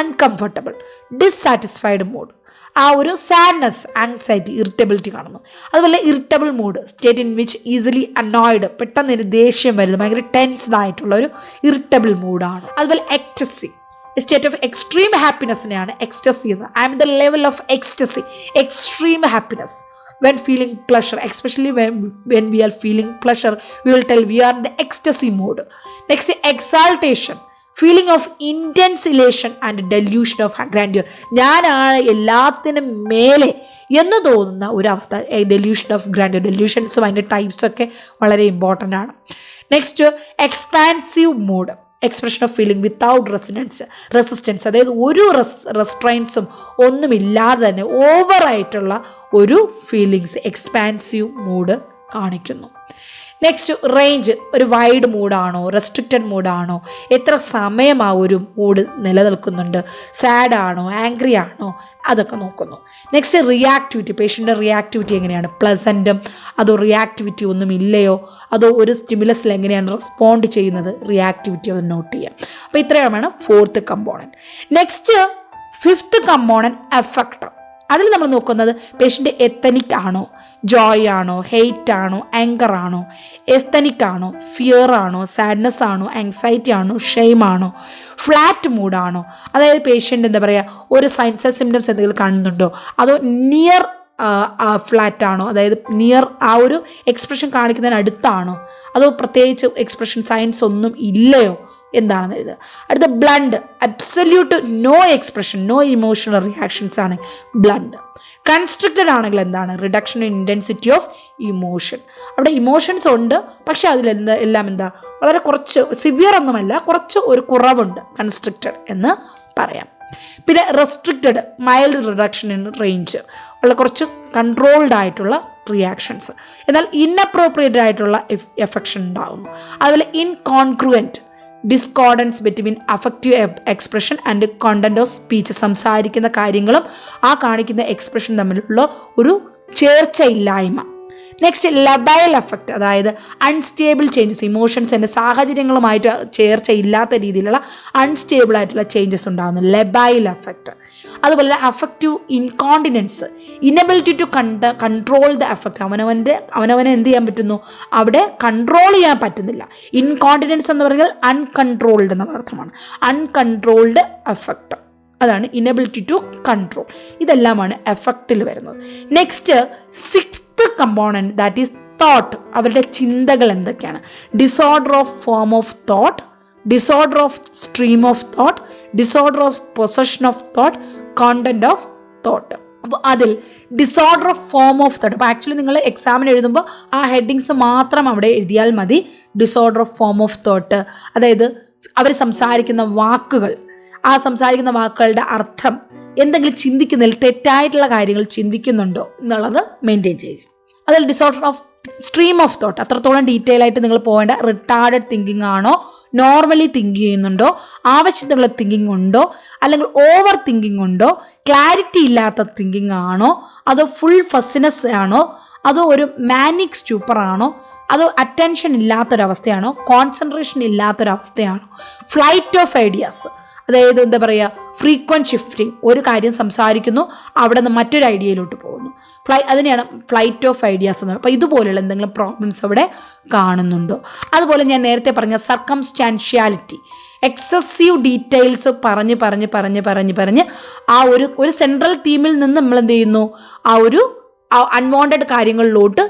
അൺകംഫർട്ടബിൾ, ഡിസ്സാറ്റിസ്ഫൈഡ് മൂഡ്, ആ ഒരു സാഡ്നെസ്, ആങ്സൈറ്റി, ഇറിറ്റബിലിറ്റി കാണുന്നു. അതുപോലെ irritable mood, state in which easily annoyed, പെട്ടെന്ന് ഒരു ദേഷ്യം വരുന്നത്, ഭയങ്കര ടെൻസ്ഡ് ആയിട്ടുള്ള ഒരു ഇറിറ്റബിൾ മൂഡാണ്. അതുപോലെ എക്സ്റ്റസി, സ്റ്റേറ്റ് ഓഫ് എക്സ്ട്രീം ഹാപ്പിനെസ്സിനെയാണ് എക്സ്റ്റസി എന്ന്. I am the level of ecstasy, extreme happiness. When feeling pleasure, especially when we are feeling pleasure, we will tell we are in the ecstasy mode. Next, exaltation, feeling of intense elation and delusion of grandeur, ഞാനാണ് എല്ലാത്തിനും മേലെ എന്ന് തോന്നുന്ന ഒരവസ്ഥ, delusion of grandeur. ഡെല്യൂഷൻസും അതിൻ്റെ ടൈപ്സൊക്കെ വളരെ important ആണ്. Next, expansive mood, expression of feeling without resistance, അതായത് ഒരു റെസ്ട്രെയിൻസും ഒന്നുമില്ലാതെ തന്നെ ഓവറായിട്ടുള്ള ഒരു ഫീലിങ്സ്, എക്സ്പാൻസീവ് മൂഡ് കാണിക്കുന്നു. നെക്സ്റ്റ്, റേഞ്ച്, ഒരു വൈഡ് മൂഡാണോ, റെസ്ട്രിക്റ്റഡ് മൂഡാണോ, എത്ര സമയം ആ ഒരു മൂഡ് നിലനിൽക്കുന്നുണ്ട്, സാഡാണോ, ആംഗ്രി ആണോ, അതൊക്കെ നോക്കുന്നു. നെക്സ്റ്റ്, റിയാക്ടിവിറ്റി, പേഷ്യൻ്റെ റിയാക്ടിവിറ്റി എങ്ങനെയാണ്, പ്ലസൻറ്റും അതോ റിയാക്ടിവിറ്റി ഒന്നും ഇല്ലയോ, അതോ ഒരു സ്റ്റിമുലസിൽ എങ്ങനെയാണ് റെസ്പോണ്ട് ചെയ്യുന്നത്, റിയാക്ടിവിറ്റി അത് നോട്ട് ചെയ്യാം. അപ്പോൾ ഇത്രയുമാണ് fourth component. Next, fifth component, effect. അതിൽ നമ്മൾ നോക്കുന്നത് പേഷ്യൻ്റ് എത്തനിക് ആണോ, ജോയ് ആണോ, ഹെയ്റ്റ് ആണോ, ആങ്കർ ആണോ, എസ്തനിക് ആണോ, ഫിയർ ആണോ, സാഡ്നെസ് ആണോ, ആങ്സൈറ്റി ആണോ, ഷെയിം ആണോ, ഫ്ലാറ്റ് മൂഡാണോ, അതായത് പേഷ്യൻ്റ് എന്താ പറയുക, ഒരു സൈൻസ് സിംറ്റംസ് എന്തെങ്കിലും കാണുന്നുണ്ടോ, അതോ നിയർ ഫ്ലാറ്റ് ആണോ, അതായത് നിയർ ആ ഒരു എക്സ്പ്രഷൻ കാണിക്കുന്നതിന് അടുത്താണോ, അതോ പ്രത്യേകിച്ച് എക്സ്പ്രഷൻ സയൻസ് ഒന്നും ഇല്ലയോ എന്താണെന്ന് എഴുതുക. അടുത്ത, blunt, absolute no expression, no emotional reactions ആണ് ബ്ലണ്ട്. കൺസ്ട്രക്റ്റഡ് ആണെങ്കിൽ എന്താണ്, reduction in intensity of emotion. അവിടെ ഇമോഷൻസ് ഉണ്ട്, പക്ഷെ എല്ലാം എന്താ, വളരെ കുറച്ച്, സിവിയർ ഒന്നുമല്ല, കുറച്ച് ഒരു കുറവുണ്ട്, കൺസ്ട്രക്റ്റഡ് എന്ന് പറയാം. പിന്നെ restricted, mild reduction in range, വളരെ കുറച്ച് കൺട്രോൾഡ് ആയിട്ടുള്ള റിയാക്ഷൻസ്. എന്നാൽ ഇൻഅപ്രോപ്രിയേറ്റ് ആയിട്ടുള്ള എഫക്ഷൻ ഉണ്ടാകുന്നു. അതുപോലെ incongruent, discordance between affective expression and content of speech, സംസാരിക്കുന്ന കാര്യങ്ങളും ആ കാണിക്കുന്ന എക്സ്പ്രഷൻ തമ്മിലുള്ള ഒരു ചേർച്ചയില്ലായ്മ. നെക്സ്റ്റ്, ലബൈൽ എഫക്റ്റ്, അതായത് അൺസ്റ്റേബിൾ ചേഞ്ചസ്, ഇമോഷൻസിൻ്റെ സാഹചര്യങ്ങളുമായിട്ട് ചേർച്ചയില്ലാത്ത രീതിയിലുള്ള അൺസ്റ്റേബിൾ ആയിട്ടുള്ള ചേഞ്ചസ് ഉണ്ടാകുന്നു, ലബൈൽ എഫക്റ്റ്. അതുപോലെ affective incontinence, inability to control the affect, അവനവനെ എന്ത് ചെയ്യാൻ പറ്റുന്നു, അവിടെ കൺട്രോൾ ചെയ്യാൻ പറ്റുന്നില്ല. ഇൻകോണ്ടിനൻസ് എന്ന് പറഞ്ഞാൽ അൺകൺട്രോൾഡ് എന്നുള്ള അർത്ഥമാണ്, അൺകൺട്രോൾഡ് എഫക്റ്റ്, അതാണ് ഇനബിലിറ്റി ടു കൺട്രോൾ. ഇതെല്ലാമാണ് എഫക്റ്റിൽ വരുന്നത്. Next, sixth component, that is thought, അവരുടെ ചിന്തകൾ എന്തൊക്കെയാണ്, disorder of form of thought, disorder of stream of thought, disorder of possession of thought, content of thought. അപ്പോൾ അതിൽ disorder of form of thought, അപ്പോൾ actually നിങ്ങൾ എക്സാമിന് എഴുതുമ്പോൾ ആ ഹെഡിങ്സ് മാത്രം അവിടെ എഴുതിയാൽ മതി. Disorder of form of thought, അതായത് അവർ സംസാരിക്കുന്ന വാക്കുകൾ, ആ സംസാരിക്കുന്ന വാക്കുകളുടെ അർത്ഥം, എന്തെങ്കിലും ചിന്തിക്കുന്നതിൽ തെറ്റായിട്ടുള്ള കാര്യങ്ങൾ ചിന്തിക്കുന്നുണ്ടോ എന്നുള്ളത് മെയിൻറ്റെയിൻ ചെയ്യുക. അതിൽ disorder of stream of thought, അത്രത്തോളം ഡീറ്റെയിൽ ആയിട്ട് നിങ്ങൾ പോകേണ്ട. റിട്ടാർഡഡ് തിങ്കിങ് ആണോ, നോർമലി തിങ്ക് ചെയ്യുന്നുണ്ടോ, ആവശ്യത്തിനുള്ള തിങ്കിങ് ഉണ്ടോ, അല്ലെങ്കിൽ ഓവർ തിങ്കിങ് ഉണ്ടോ, ക്ലാരിറ്റി ഇല്ലാത്ത തിങ്കിങ് ആണോ, അതോ ഫുൾ ഫസിനെസ് ആണോ, അതോ ഒരു മാനിക് സ്റ്റൂപ്പർ ആണോ, അതോ അറ്റൻഷൻ ഇല്ലാത്തൊരവസ്ഥയാണോ, കോൺസെൻട്രേഷൻ ഇല്ലാത്തൊരവസ്ഥയാണോ, ഫ്ലൈറ്റ് ഓഫ് ഐഡിയാസ്, അതായത് എന്താ പറയുക, ഫ്രീക്വൻറ്റ് ഷിഫ്റ്റിംഗ്, ഒരു കാര്യം സംസാരിക്കുന്നു അവിടെ നിന്ന് മറ്റൊരു ഐഡിയയിലോട്ട് പോകുന്നു, അതിനെയാണ് ഫ്ലൈറ്റ് ഓഫ് ഐഡിയാസ് എന്ന് പറയുന്നത്. അപ്പോൾ ഇതുപോലെയുള്ള എന്തെങ്കിലും പ്രോബ്ലംസ് അവിടെ കാണുന്നുണ്ടോ? അതുപോലെ ഞാൻ നേരത്തെ പറഞ്ഞ സർക്കംസ്റ്റാൻഷ്യാലിറ്റി, എക്സസീവ് ഡീറ്റെയിൽസ് പറഞ്ഞ് ആ ഒരു സെൻട്രൽ തീമിൽ നിന്ന് നമ്മൾ എന്ത് ചെയ്യുന്നു, ആ ഒരു അൺവാണ്ടഡ് കാര്യങ്ങളിലോട്ട്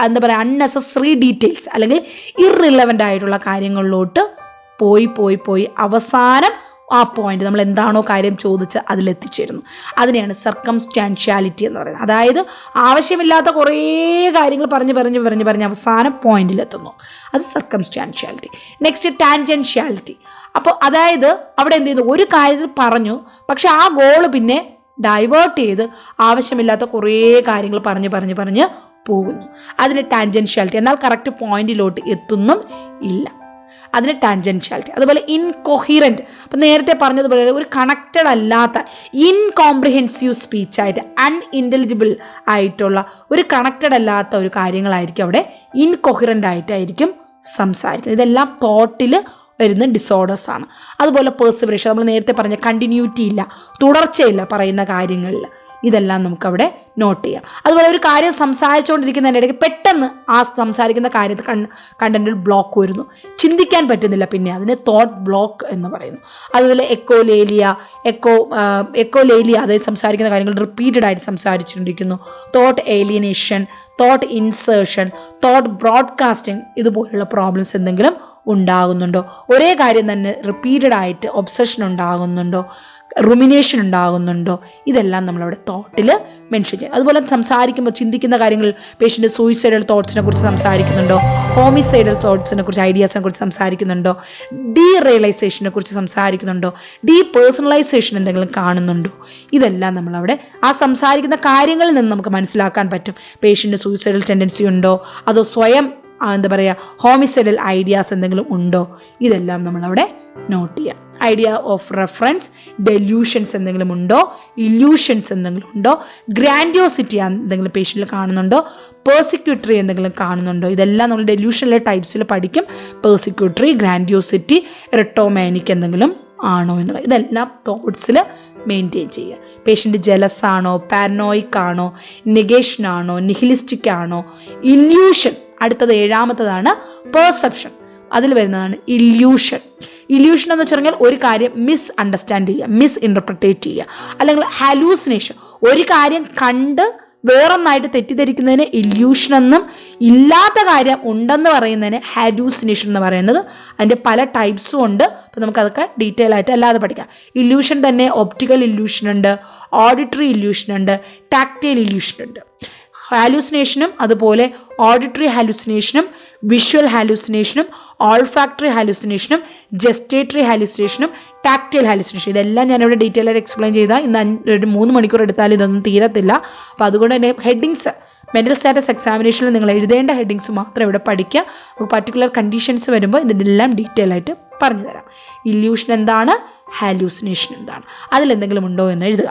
എന്താ പറയുക, അൺനെസസറി ഡീറ്റെയിൽസ് അല്ലെങ്കിൽ ഇർറിലവൻ്റ് ആയിട്ടുള്ള കാര്യങ്ങളിലോട്ട് പോയി അവസാനം ആ പോയിന്റ് നമ്മൾ എന്താണോ കാര്യം ചോദിച്ച് അതിലെത്തിച്ചേരുന്നു. അതിനെയാണ് സർക്കംസ്റ്റാൻഷ്യാലിറ്റി എന്ന് പറയുന്നത്. അതായത് ആവശ്യമില്ലാത്ത കുറേ കാര്യങ്ങൾ പറഞ്ഞ് അവസാനം പോയിന്റിലെത്തുന്നു. അത് സർക്കംസ്റ്റാൻഷ്യാലിറ്റി. Next tangentiality. അപ്പോൾ അതായത് അവിടെ എന്ത് ചെയ്യുന്നു, ഒരു കാര്യത്തിൽ പറഞ്ഞു, പക്ഷെ ആ ഗോള് പിന്നെ ഡൈവേർട്ട് ചെയ്ത് ആവശ്യമില്ലാത്ത കുറേ കാര്യങ്ങൾ പറഞ്ഞ് പോകുന്നു. അതിന് ടാൻജൻഷ്യാലിറ്റി. എന്നാൽ കറക്റ്റ് പോയിന്റിലോട്ട് എത്തുന്നും ഇല്ല. അതിന് ടാൻജൻഷ്യാലിറ്റി. അതുപോലെ ഇൻകൊഹിറൻറ്റ്. അപ്പം നേരത്തെ പറഞ്ഞതുപോലെ ഒരു കണക്റ്റഡ് അല്ലാത്ത ഇൻകോംപ്രിഹെൻസീവ് സ്പീച്ചായിട്ട് അൺഇൻ്റലിജിബിൾ ആയിട്ടുള്ള ഒരു കണക്റ്റഡ് അല്ലാത്ത ഒരു കാര്യങ്ങളായിരിക്കും അവിടെ ഇൻകൊഹിറൻ്റ് ആയിട്ടായിരിക്കും സംസാരിക്കുന്നത്. ഇതെല്ലാം തോട്ടിൽ വരുന്ന ഡിസോർഡേഴ്സ് ആണ്. അതുപോലെ പേഴ്സിവറേഷൻ, നമ്മൾ നേരത്തെ പറഞ്ഞ കണ്ടിന്യൂറ്റി ഇല്ല, തുടർച്ചയില്ല പറയുന്ന കാര്യങ്ങളിൽ, ഇതെല്ലാം നമുക്കവിടെ നോട്ട് ചെയ്യാം. അതുപോലെ ഒരു കാര്യം സംസാരിച്ചുകൊണ്ടിരിക്കുന്നതിൻ്റെ ഇടയ്ക്ക് പെട്ടെന്ന് ആ സംസാരിക്കുന്ന കാര്യത്തിൽ കണ്ടന്റിൽ ബ്ലോക്ക് വരുന്നു, ചിന്തിക്കാൻ പറ്റുന്നില്ല, പിന്നെ അതിന് തോട്ട് ബ്ലോക്ക് എന്ന് പറയുന്നു. അതുപോലെ എക്കോലേലിയ, അതായത് സംസാരിക്കുന്ന കാര്യങ്ങൾ റിപ്പീറ്റഡ് ആയിട്ട് സംസാരിച്ചുകൊണ്ടിരിക്കുന്നു. Thought alienation, thought insertion, thought broadcasting, ഇതുപോലുള്ള പ്രോബ്ലംസ് എന്തെങ്കിലും ഉണ്ടാകുന്നുണ്ടോ? ഒരേ കാര്യം തന്നെ റിപ്പീറ്റഡ് ആയിട്ട് ഒബ്സഷൻ ഉണ്ടാകുന്നുണ്ടോ, റുമിനേഷൻ ഉണ്ടാകുന്നുണ്ടോ? ഇതെല്ലാം നമ്മളവിടെ തോട്ടിൽ മെൻഷൻ ചെയ്യും. അതുപോലെ സംസാരിക്കുമ്പോൾ ചിന്തിക്കുന്ന കാര്യങ്ങൾ പേഷ്യൻ്റ് സൂയിസൈഡൽ തോട്ട്സിനെ കുറിച്ച് സംസാരിക്കുന്നുണ്ടോ, ഹോമിസൈഡൽ തോട്ട്സിനെ കുറിച്ച്, ഐഡിയാസിനെ കുറിച്ച് സംസാരിക്കുന്നുണ്ടോ, ഡീ റിയലൈസേഷനെ കുറിച്ച് സംസാരിക്കുന്നുണ്ടോ, ഡീ പേഴ്സണലൈസേഷൻ എന്തെങ്കിലും കാണുന്നുണ്ടോ? ഇതെല്ലാം നമ്മളവിടെ ആ സംസാരിക്കുന്ന കാര്യങ്ങളിൽ നിന്ന് നമുക്ക് മനസ്സിലാക്കാൻ പറ്റും. പേഷ്യൻ്റ് സൂയിസൈഡൽ ടെൻഡൻസി ഉണ്ടോ, അതോ സ്വയം എന്താ പറയുക ഹോമിസൈഡൽ ഐഡിയാസ് എന്തെങ്കിലും ഉണ്ടോ? ഇതെല്ലാം നമ്മളവിടെ നോട്ട് ചെയ്യാം. ഐഡിയ ഓഫ് റെഫറൻസ്, ഡെല്യൂഷൻസ് എന്തെങ്കിലും ഉണ്ടോ, ഇല്യൂഷൻസ് എന്തെങ്കിലും ഉണ്ടോ, ഗ്രാൻഡിയോസിറ്റി എന്തെങ്കിലും പേഷ്യൻറ്റിൽ കാണുന്നുണ്ടോ, പേഴ്സിക്യൂട്ടറി എന്തെങ്കിലും കാണുന്നുണ്ടോ? ഇതെല്ലാം നമ്മൾ ഡെല്യൂഷനിലെ ടൈപ്സിൽ പഠിക്കും. പേഴ്സിക്യൂട്ടറി, ഗ്രാൻഡിയോസിറ്റി, റെട്ടോമാനിക് എന്തെങ്കിലും ആണോ എന്നുള്ളത്, ഇതെല്ലാം തോട്ട്സിൽ മെയിൻറ്റെയിൻ ചെയ്യുക. പേഷ്യൻ്റ് ജലസ് ആണോ, പാരനോയിക് ആണോ, നെഗേഷൻ ആണോ, നിഹിലിസ്റ്റിക് ആണോ, ഇല്യൂഷൻ. അടുത്തത് ഏഴാമത്തതാണ് പെർസെപ്ഷൻ. അതിൽ വരുന്നതാണ് ഇല്യൂഷൻ. ഇല്യൂഷൻ എന്ന് വെച്ച് പറഞ്ഞാൽ ഒരു കാര്യം മിസ് അണ്ടർസ്റ്റാൻഡ് ചെയ്യുക, മിസ് ഇൻ്റർപ്രിറ്റേറ്റ് ചെയ്യുക, അല്ലെങ്കിൽ ഹാലൂസിനേഷൻ. ഒരു കാര്യം കണ്ട് വേറൊന്നായിട്ട് തെറ്റിദ്ധരിക്കുന്നതിന് ഇല്യൂഷൻ എന്നും, ഇല്ലാത്ത കാര്യം ഉണ്ടെന്ന് പറയുന്നതിന് ഹാലൂസിനേഷൻ എന്ന് പറയുന്നത്. അതിൻ്റെ പല ടൈപ്സും ഉണ്ട്. അപ്പോൾ നമുക്കതൊക്കെ ഡീറ്റെയിൽ ആയിട്ട് അല്ലാതെ പഠിക്കാം. ഇല്യൂഷൻ തന്നെ ഒപ്റ്റിക്കൽ ഇല്യൂഷൻ ഉണ്ട്, ഓഡിറ്ററി ഇല്യൂഷൻ ഉണ്ട്, ടാക്റ്റൈൽ ഇല്യൂഷൻ ഉണ്ട്. ഹാലൂസിനേഷനും അതുപോലെ ഓഡിറ്ററി ഹാലൂസിനേഷനും, വിഷ്വൽ ഹാലൂസിനേഷനും, ഓൾഫാക്ടറി ഹാലൂസിനേഷനും, ജസ്റ്റേറ്ററി ഹാലൂസിനേഷനും, ടാക്റ്റൈൽ ഹാലൂസിനേഷൻ, ഇതെല്ലാം ഞാനിവിടെ ഡീറ്റെയിൽ ആയിട്ട് എക്സ്പ്ലെയിൻ ചെയ്താൽ ഇന്ന് 3 മണിക്കൂർ എടുത്താലും ഇതൊന്നും തീരത്തില്ല. അപ്പോൾ അതുകൊണ്ട് തന്നെ ഹെഡിങ്സ്, മെൻ്റൽ സ്റ്റാറ്റസ് എക്സാമിനേഷനിൽ നിങ്ങൾ എഴുതേണ്ട ഹെഡിങ്സ് മാത്രം ഇവിടെ പഠിക്കുക. നമുക്ക് പർട്ടിക്കുലർ കണ്ടീഷൻസ് വരുമ്പോൾ ഇതിനെല്ലാം ഡീറ്റെയിൽ ആയിട്ട് പറഞ്ഞു തരാം. ഇല്യൂഷൻ എന്താണ്, ഹാലൂസിനേഷൻ എന്താണ്, അതിലെന്തെങ്കിലും ഉണ്ടോ എന്ന് എഴുതുക.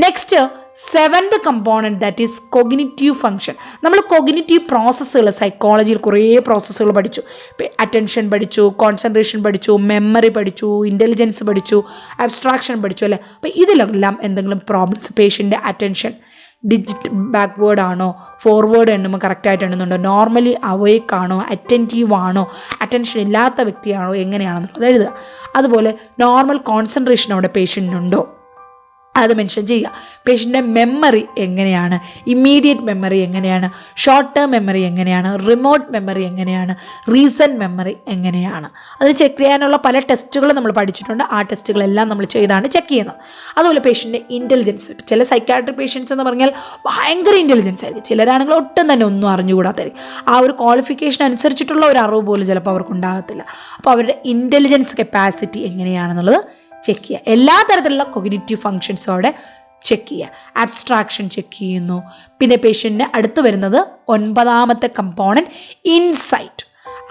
Next 7th component, that is cognitive function. നമ്മൾ കൊഗ്നിറ്റീവ് പ്രോസസ്സുകൾ സൈക്കോളജിയിൽ കുറേ പ്രോസസ്സുകൾ പഠിച്ചു. അറ്റൻഷൻ പഠിച്ചു, കോൺസെൻട്രേഷൻ പഠിച്ചു, മെമ്മറി പഠിച്ചു, ഇൻ്റലിജൻസ് പഠിച്ചു, അബ്സ്ട്രാക്ഷൻ പഠിച്ചു അല്ലേ. അപ്പോൾ ഇതിലെല്ലാം എന്തെങ്കിലും പ്രോബ്ലംസ്, പേഷ്യൻ്റെ അറ്റൻഷൻ ഡിജിറ്റ് ബാക്ക്വേർഡ് ആണോ, ഫോർവേഡ് എണ്ണുമ്പോൾ കറക്റ്റായിട്ട് എണ്ണുന്നുണ്ടോ, നോർമലി അവേക്ക് ആണോ, അറ്റൻറ്റീവ് ആണോ, അറ്റൻഷൻ ഇല്ലാത്ത വ്യക്തിയാണോ, എങ്ങനെയാണെന്നുള്ളത് എഴുതുക. അതുപോലെ നോർമൽ കോൺസെൻട്രേഷൻ അവിടെ പേഷ്യൻ്റിനുണ്ടോ അത് മെൻഷൻ ചെയ്യുക. പേഷ്യൻ്റെ മെമ്മറി എങ്ങനെയാണ്, ഇമ്മീഡിയറ്റ് മെമ്മറി എങ്ങനെയാണ്, ഷോർട്ട് ടേം മെമ്മറി എങ്ങനെയാണ്, റിമോട്ട് മെമ്മറി എങ്ങനെയാണ്, റീസെൻറ്റ് മെമ്മറി എങ്ങനെയാണ്, അത് ചെക്ക് ചെയ്യാനുള്ള പല ടെസ്റ്റുകൾ നമ്മൾ പഠിച്ചിട്ടുണ്ട്. ആ ടെസ്റ്റുകളെല്ലാം നമ്മൾ ചെയ്താണ് ചെക്ക് ചെയ്യുന്നത്. അതുപോലെ പേഷ്യൻ്റെ ഇൻ്റലിജൻസ്, ചില സൈക്കാട്രിക് പേഷ്യൻസ് എന്ന് പറഞ്ഞാൽ ഭയങ്കര ഇൻ്റലിജൻസ് ആയിരിക്കും, ചിലരാണെങ്കിൽ ഒട്ടും തന്നെ ഒന്നും അറിഞ്ഞുകൂടാത്തായിരിക്കും. ആ ഒരു ക്വാളിഫിക്കേഷൻ അനുസരിച്ചിട്ടുള്ള ഒരു അറിവ് പോലും ചിലപ്പോൾ അവർക്ക് ഉണ്ടാകത്തില്ല. അപ്പോൾ അവരുടെ ഇൻ്റലിജൻസ് കപ്പാസിറ്റി എങ്ങനെയാണെന്നുള്ളത് ചെക്ക് ചെയ്യുക. എല്ലാ തരത്തിലുള്ള കൊഗ്നിറ്റീവ് ഫങ്ഷൻസും അവിടെ ചെക്ക് ചെയ്യുക. അബ്സ്ട്രാക്ഷൻ ചെക്ക് ചെയ്യുന്നു. പിന്നെ പേഷ്യൻറ്റിന് അടുത്ത് വരുന്നത് 9ാമത്തെ component insight.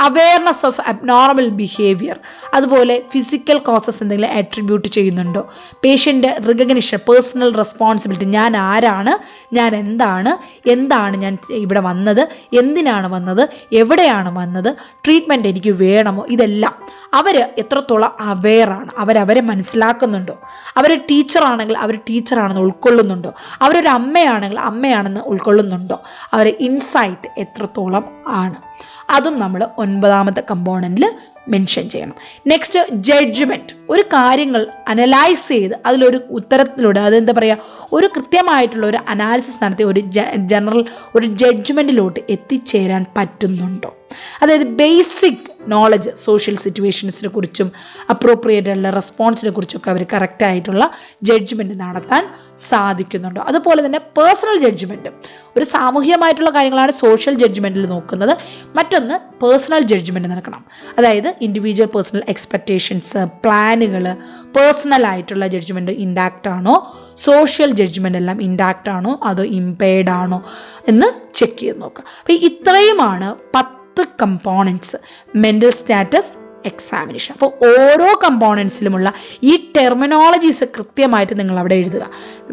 Awareness of abnormal behaviour, അതുപോലെ ഫിസിക്കൽ കോസസ് എന്തെങ്കിലും അട്രിബ്യൂട്ട് ചെയ്യുന്നുണ്ടോ, പേഷ്യൻ്റ് റിക്കഗ്നിഷൻ, പേഴ്സണൽ റെസ്പോൺസിബിലിറ്റി, ഞാൻ ആരാണ്, ഞാൻ എന്താണ് ഞാൻ ഇവിടെ വന്നത്, എന്തിനാണ് വന്നത്, എവിടെയാണ് വന്നത്, ട്രീറ്റ്മെൻറ്റ് എനിക്ക് വേണമോ, ഇതെല്ലാം അവർ എത്രത്തോളം അവെയറാണ്, അവരെ മനസ്സിലാക്കുന്നുണ്ടോ, അവർ ടീച്ചറാണെങ്കിൽ അവർ ടീച്ചറാണെന്ന് ഉൾക്കൊള്ളുന്നുണ്ടോ, അവരൊരു അമ്മയാണെങ്കിൽ അമ്മയാണെന്ന് ഉൾക്കൊള്ളുന്നുണ്ടോ, അവരെ ഇൻസൈറ്റ് എത്രത്തോളം ആണ്, അതും നമ്മൾ 9ാമത്തെ കമ്പോണൻറ്റിൽ മെൻഷൻ ചെയ്യണം. നെക്സ്റ്റ് ജഡ്ജ്മെൻറ്റ്, ഒരു കാര്യങ്ങൾ അനലൈസ് ചെയ്ത് അതിലൊരു ഉത്തരത്തിലൂടെ അതെന്താ പറയുക, ഒരു കൃത്യമായിട്ടുള്ള ഒരു അനാലിസിസ് നടത്തി ഒരു ജഡ്ജ്മെൻറ്റിലോട്ട് എത്തിച്ചേരാൻ പറ്റുന്നുണ്ടോ, അതായത് ബേസിക് നോളജ് സോഷ്യൽ സിറ്റുവേഷൻസിനെ കുറിച്ചും അപ്രോപ്രിയേറ്റ് ആയിട്ടുള്ള റെസ്പോൺസിനെ കുറിച്ചൊക്കെ അവർ കറക്റ്റായിട്ടുള്ള ജഡ്ജ്മെൻറ്റ് നടത്താൻ സാധിക്കുന്നുണ്ടോ. അതുപോലെ തന്നെ പേഴ്സണൽ ജഡ്ജ്മെൻറ്റ്, ഒരു സാമൂഹികമായിട്ടുള്ള കാര്യങ്ങളാണ് സോഷ്യൽ ജഡ്ജ്മെൻറ്റിൽ നോക്കുന്നത്, മറ്റൊന്ന് പേഴ്സണൽ ജഡ്ജ്മെൻറ്റ് നടക്കണം. അതായത് ഇൻഡിവിജ്വൽ പേഴ്സണൽ എക്സ്പെക്റ്റേഷൻസ്, പ്ലാനുകൾ, പേഴ്സണൽ ആയിട്ടുള്ള ജഡ്ജ്മെൻറ്റ് ഇൻഡാക്റ്റ് ആണോ, സോഷ്യൽ ജഡ്ജ്മെൻറ്റ് എല്ലാം ഇൻഡാക്റ്റ് ആണോ അതോ ഇംപെയർഡ് ആണോ എന്ന് ചെക്ക് ചെയ്ത് നോക്കുക. അപ്പോൾ ഇത്രയുമാണ് 10 കമ്പോണൻസ് മെൻ്റൽ സ്റ്റാറ്റസ് എക്സാമിനേഷൻ. അപ്പോൾ ഓരോ കമ്പോണൻസിലുമുള്ള ഈ ടെർമിനോളജീസ് കൃത്യമായിട്ട് നിങ്ങൾ അവിടെ എഴുതുക.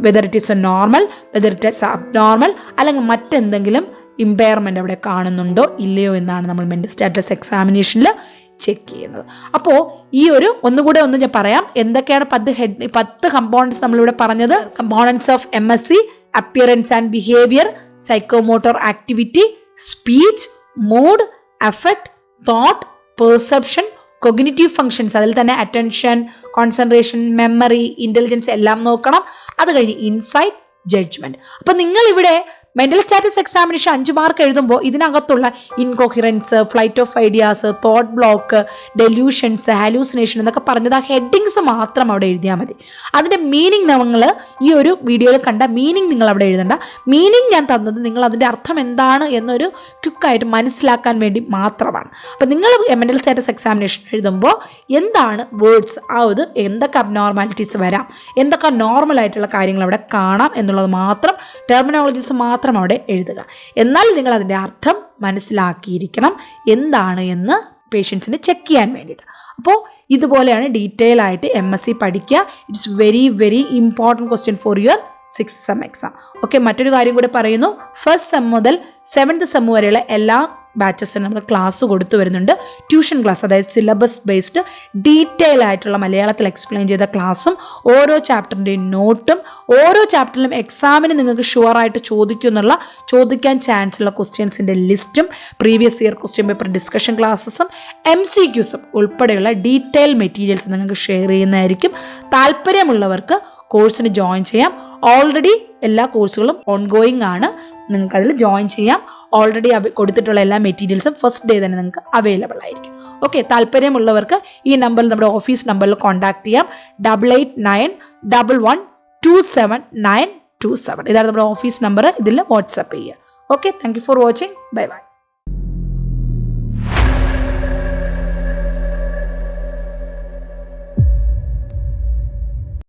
Whether it is A normal, whether it is abnormal, അല്ലെങ്കിൽ മറ്റെന്തെങ്കിലും ഇമ്പയർമെൻ്റ് അവിടെ കാണുന്നുണ്ടോ ഇല്ലയോ എന്നാണ് നമ്മൾ മെൻ്റൽ സ്റ്റാറ്റസ് എക്സാമിനേഷനിൽ ചെക്ക് ചെയ്യുന്നത്. അപ്പോൾ ഈ ഒന്നുകൂടെ ഞാൻ പറയാം എന്തൊക്കെയാണ് 10 കമ്പോണൻസ് നമ്മളിവിടെ പറഞ്ഞത്. Components of MSc: appearance and behaviour, psychomotor activity, speech, mood, affect, thought, perception, cognitive functions, അതിൽ തന്നെ അറ്റൻഷൻ, കോൺസെൻട്രേഷൻ, മെമ്മറി, ഇൻ്റലിജൻസ് എല്ലാം നോക്കണം. അത് കഴിഞ്ഞ് ഇൻസൈറ്റ്, ജഡ്ജ്മെൻറ്റ്. അപ്പോൾ നിങ്ങളിവിടെ മെൻ്റൽ സ്റ്റാറ്റസ് എക്സാമിനേഷൻ 5 മാർക്ക് എഴുതുമ്പോൾ ഇതിനകത്തുള്ള incoherence, flight of ideas, thought block, delusions, hallucination എന്നൊക്കെ പറഞ്ഞത് ആ ഹെഡിങ്സ് മാത്രം അവിടെ എഴുതിയാൽ മതി. അതിൻ്റെ മീനിങ് നിങ്ങൾ ഈ ഒരു വീഡിയോയിൽ കണ്ട മീനിങ് നിങ്ങൾ അവിടെ എഴുതണ്ട. മീനിങ് ഞാൻ തന്നത് നിങ്ങൾ അതിൻ്റെ അർത്ഥം എന്താണ് എന്നൊരു ക്വിക്കായിട്ട് മനസ്സിലാക്കാൻ വേണ്ടി മാത്രമാണ്. അപ്പോൾ നിങ്ങൾ മെൻ്റൽ സ്റ്റാറ്റസ് എക്സാമിനേഷൻ എഴുതുമ്പോൾ എന്താണ് വേർഡ്സ്, എന്തൊക്കെ അബ്നോർമാലിറ്റീസ് വരാം, എന്തൊക്കെ നോർമലായിട്ടുള്ള കാര്യങ്ങൾ അവിടെ കാണാം എന്നുള്ളത് മാത്രം, ടെർമിനോളജീസ് മാത്രം അവിടെ എഴുതുക. എന്നാൽ നിങ്ങൾ അതിൻ്റെ അർത്ഥം മനസ്സിലാക്കിയിരിക്കണം എന്താണ് എന്ന് പേഷ്യൻസിന് ചെക്ക് ചെയ്യാൻ വേണ്ടിയിട്ട്. അപ്പോൾ ഇതുപോലെയാണ് ഡീറ്റെയിൽ ആയിട്ട് MSc പഠിക്കുക. It's very very important question for your 6th sem exam. Okay, മറ്റൊരു കാര്യം കൂടി പറയുന്നു. 1st സെം മുതൽ 7th സെം വരെയുള്ള എല്ലാ ബാച്ചസിന് നമ്മൾ ക്ലാസ് കൊടുത്തു വരുന്നുണ്ട്. ട്യൂഷൻ ക്ലാസ്, അതായത് സിലബസ് ബേസ്ഡ് ഡീറ്റെയിൽ ആയിട്ടുള്ള മലയാളത്തിൽ എക്സ്പ്ലെയിൻ ചെയ്ത ക്ലാസ്സും ഓരോ ചാപ്റ്ററിൻ്റെയും നോട്ടും, ഓരോ ചാപ്റ്ററിലും എക്സാമിന് നിങ്ങൾക്ക് ഷുവറായിട്ട് ചോദിക്കാൻ ചാൻസ് ഉള്ള ക്വസ്റ്റ്യൻസിൻ്റെ ലിസ്റ്റും, previous year question paper discussion ക്ലാസ്സസും MCQസും ഉൾപ്പെടെയുള്ള ഡീറ്റെയിൽ മെറ്റീരിയൽസ് നിങ്ങൾക്ക് ഷെയർ ചെയ്യുന്നതായിരിക്കും. താല്പര്യമുള്ളവർക്ക് കോഴ്സിന് ജോയിൻ ചെയ്യാം. ഓൾറെഡി എല്ലാ കോഴ്സുകളും ഓൺഗോയിങ് ആണ്, നിങ്ങൾക്ക് അതിൽ ജോയിൻ ചെയ്യാം. ഓൾറെഡി കൊടുത്തിട്ടുള്ള എല്ലാ മെറ്റീരിയൽസും ഫസ്റ്റ് ഡേ തന്നെ നിങ്ങൾക്ക് അവൈലബിൾ ആയിരിക്കും. ഓക്കെ, താല്പര്യമുള്ളവർക്ക് ഈ നമ്പറിൽ നമ്മുടെ ഓഫീസ് നമ്പറിൽ കോൺടാക്ട് ചെയ്യാം. 8891127927. ഇതാണ് നമ്മുടെ ഓഫീസ് നമ്പർ. ഇതിൽ വാട്സാപ്പ് ചെയ്യുക. Okay, thank you for watching. Bye bye.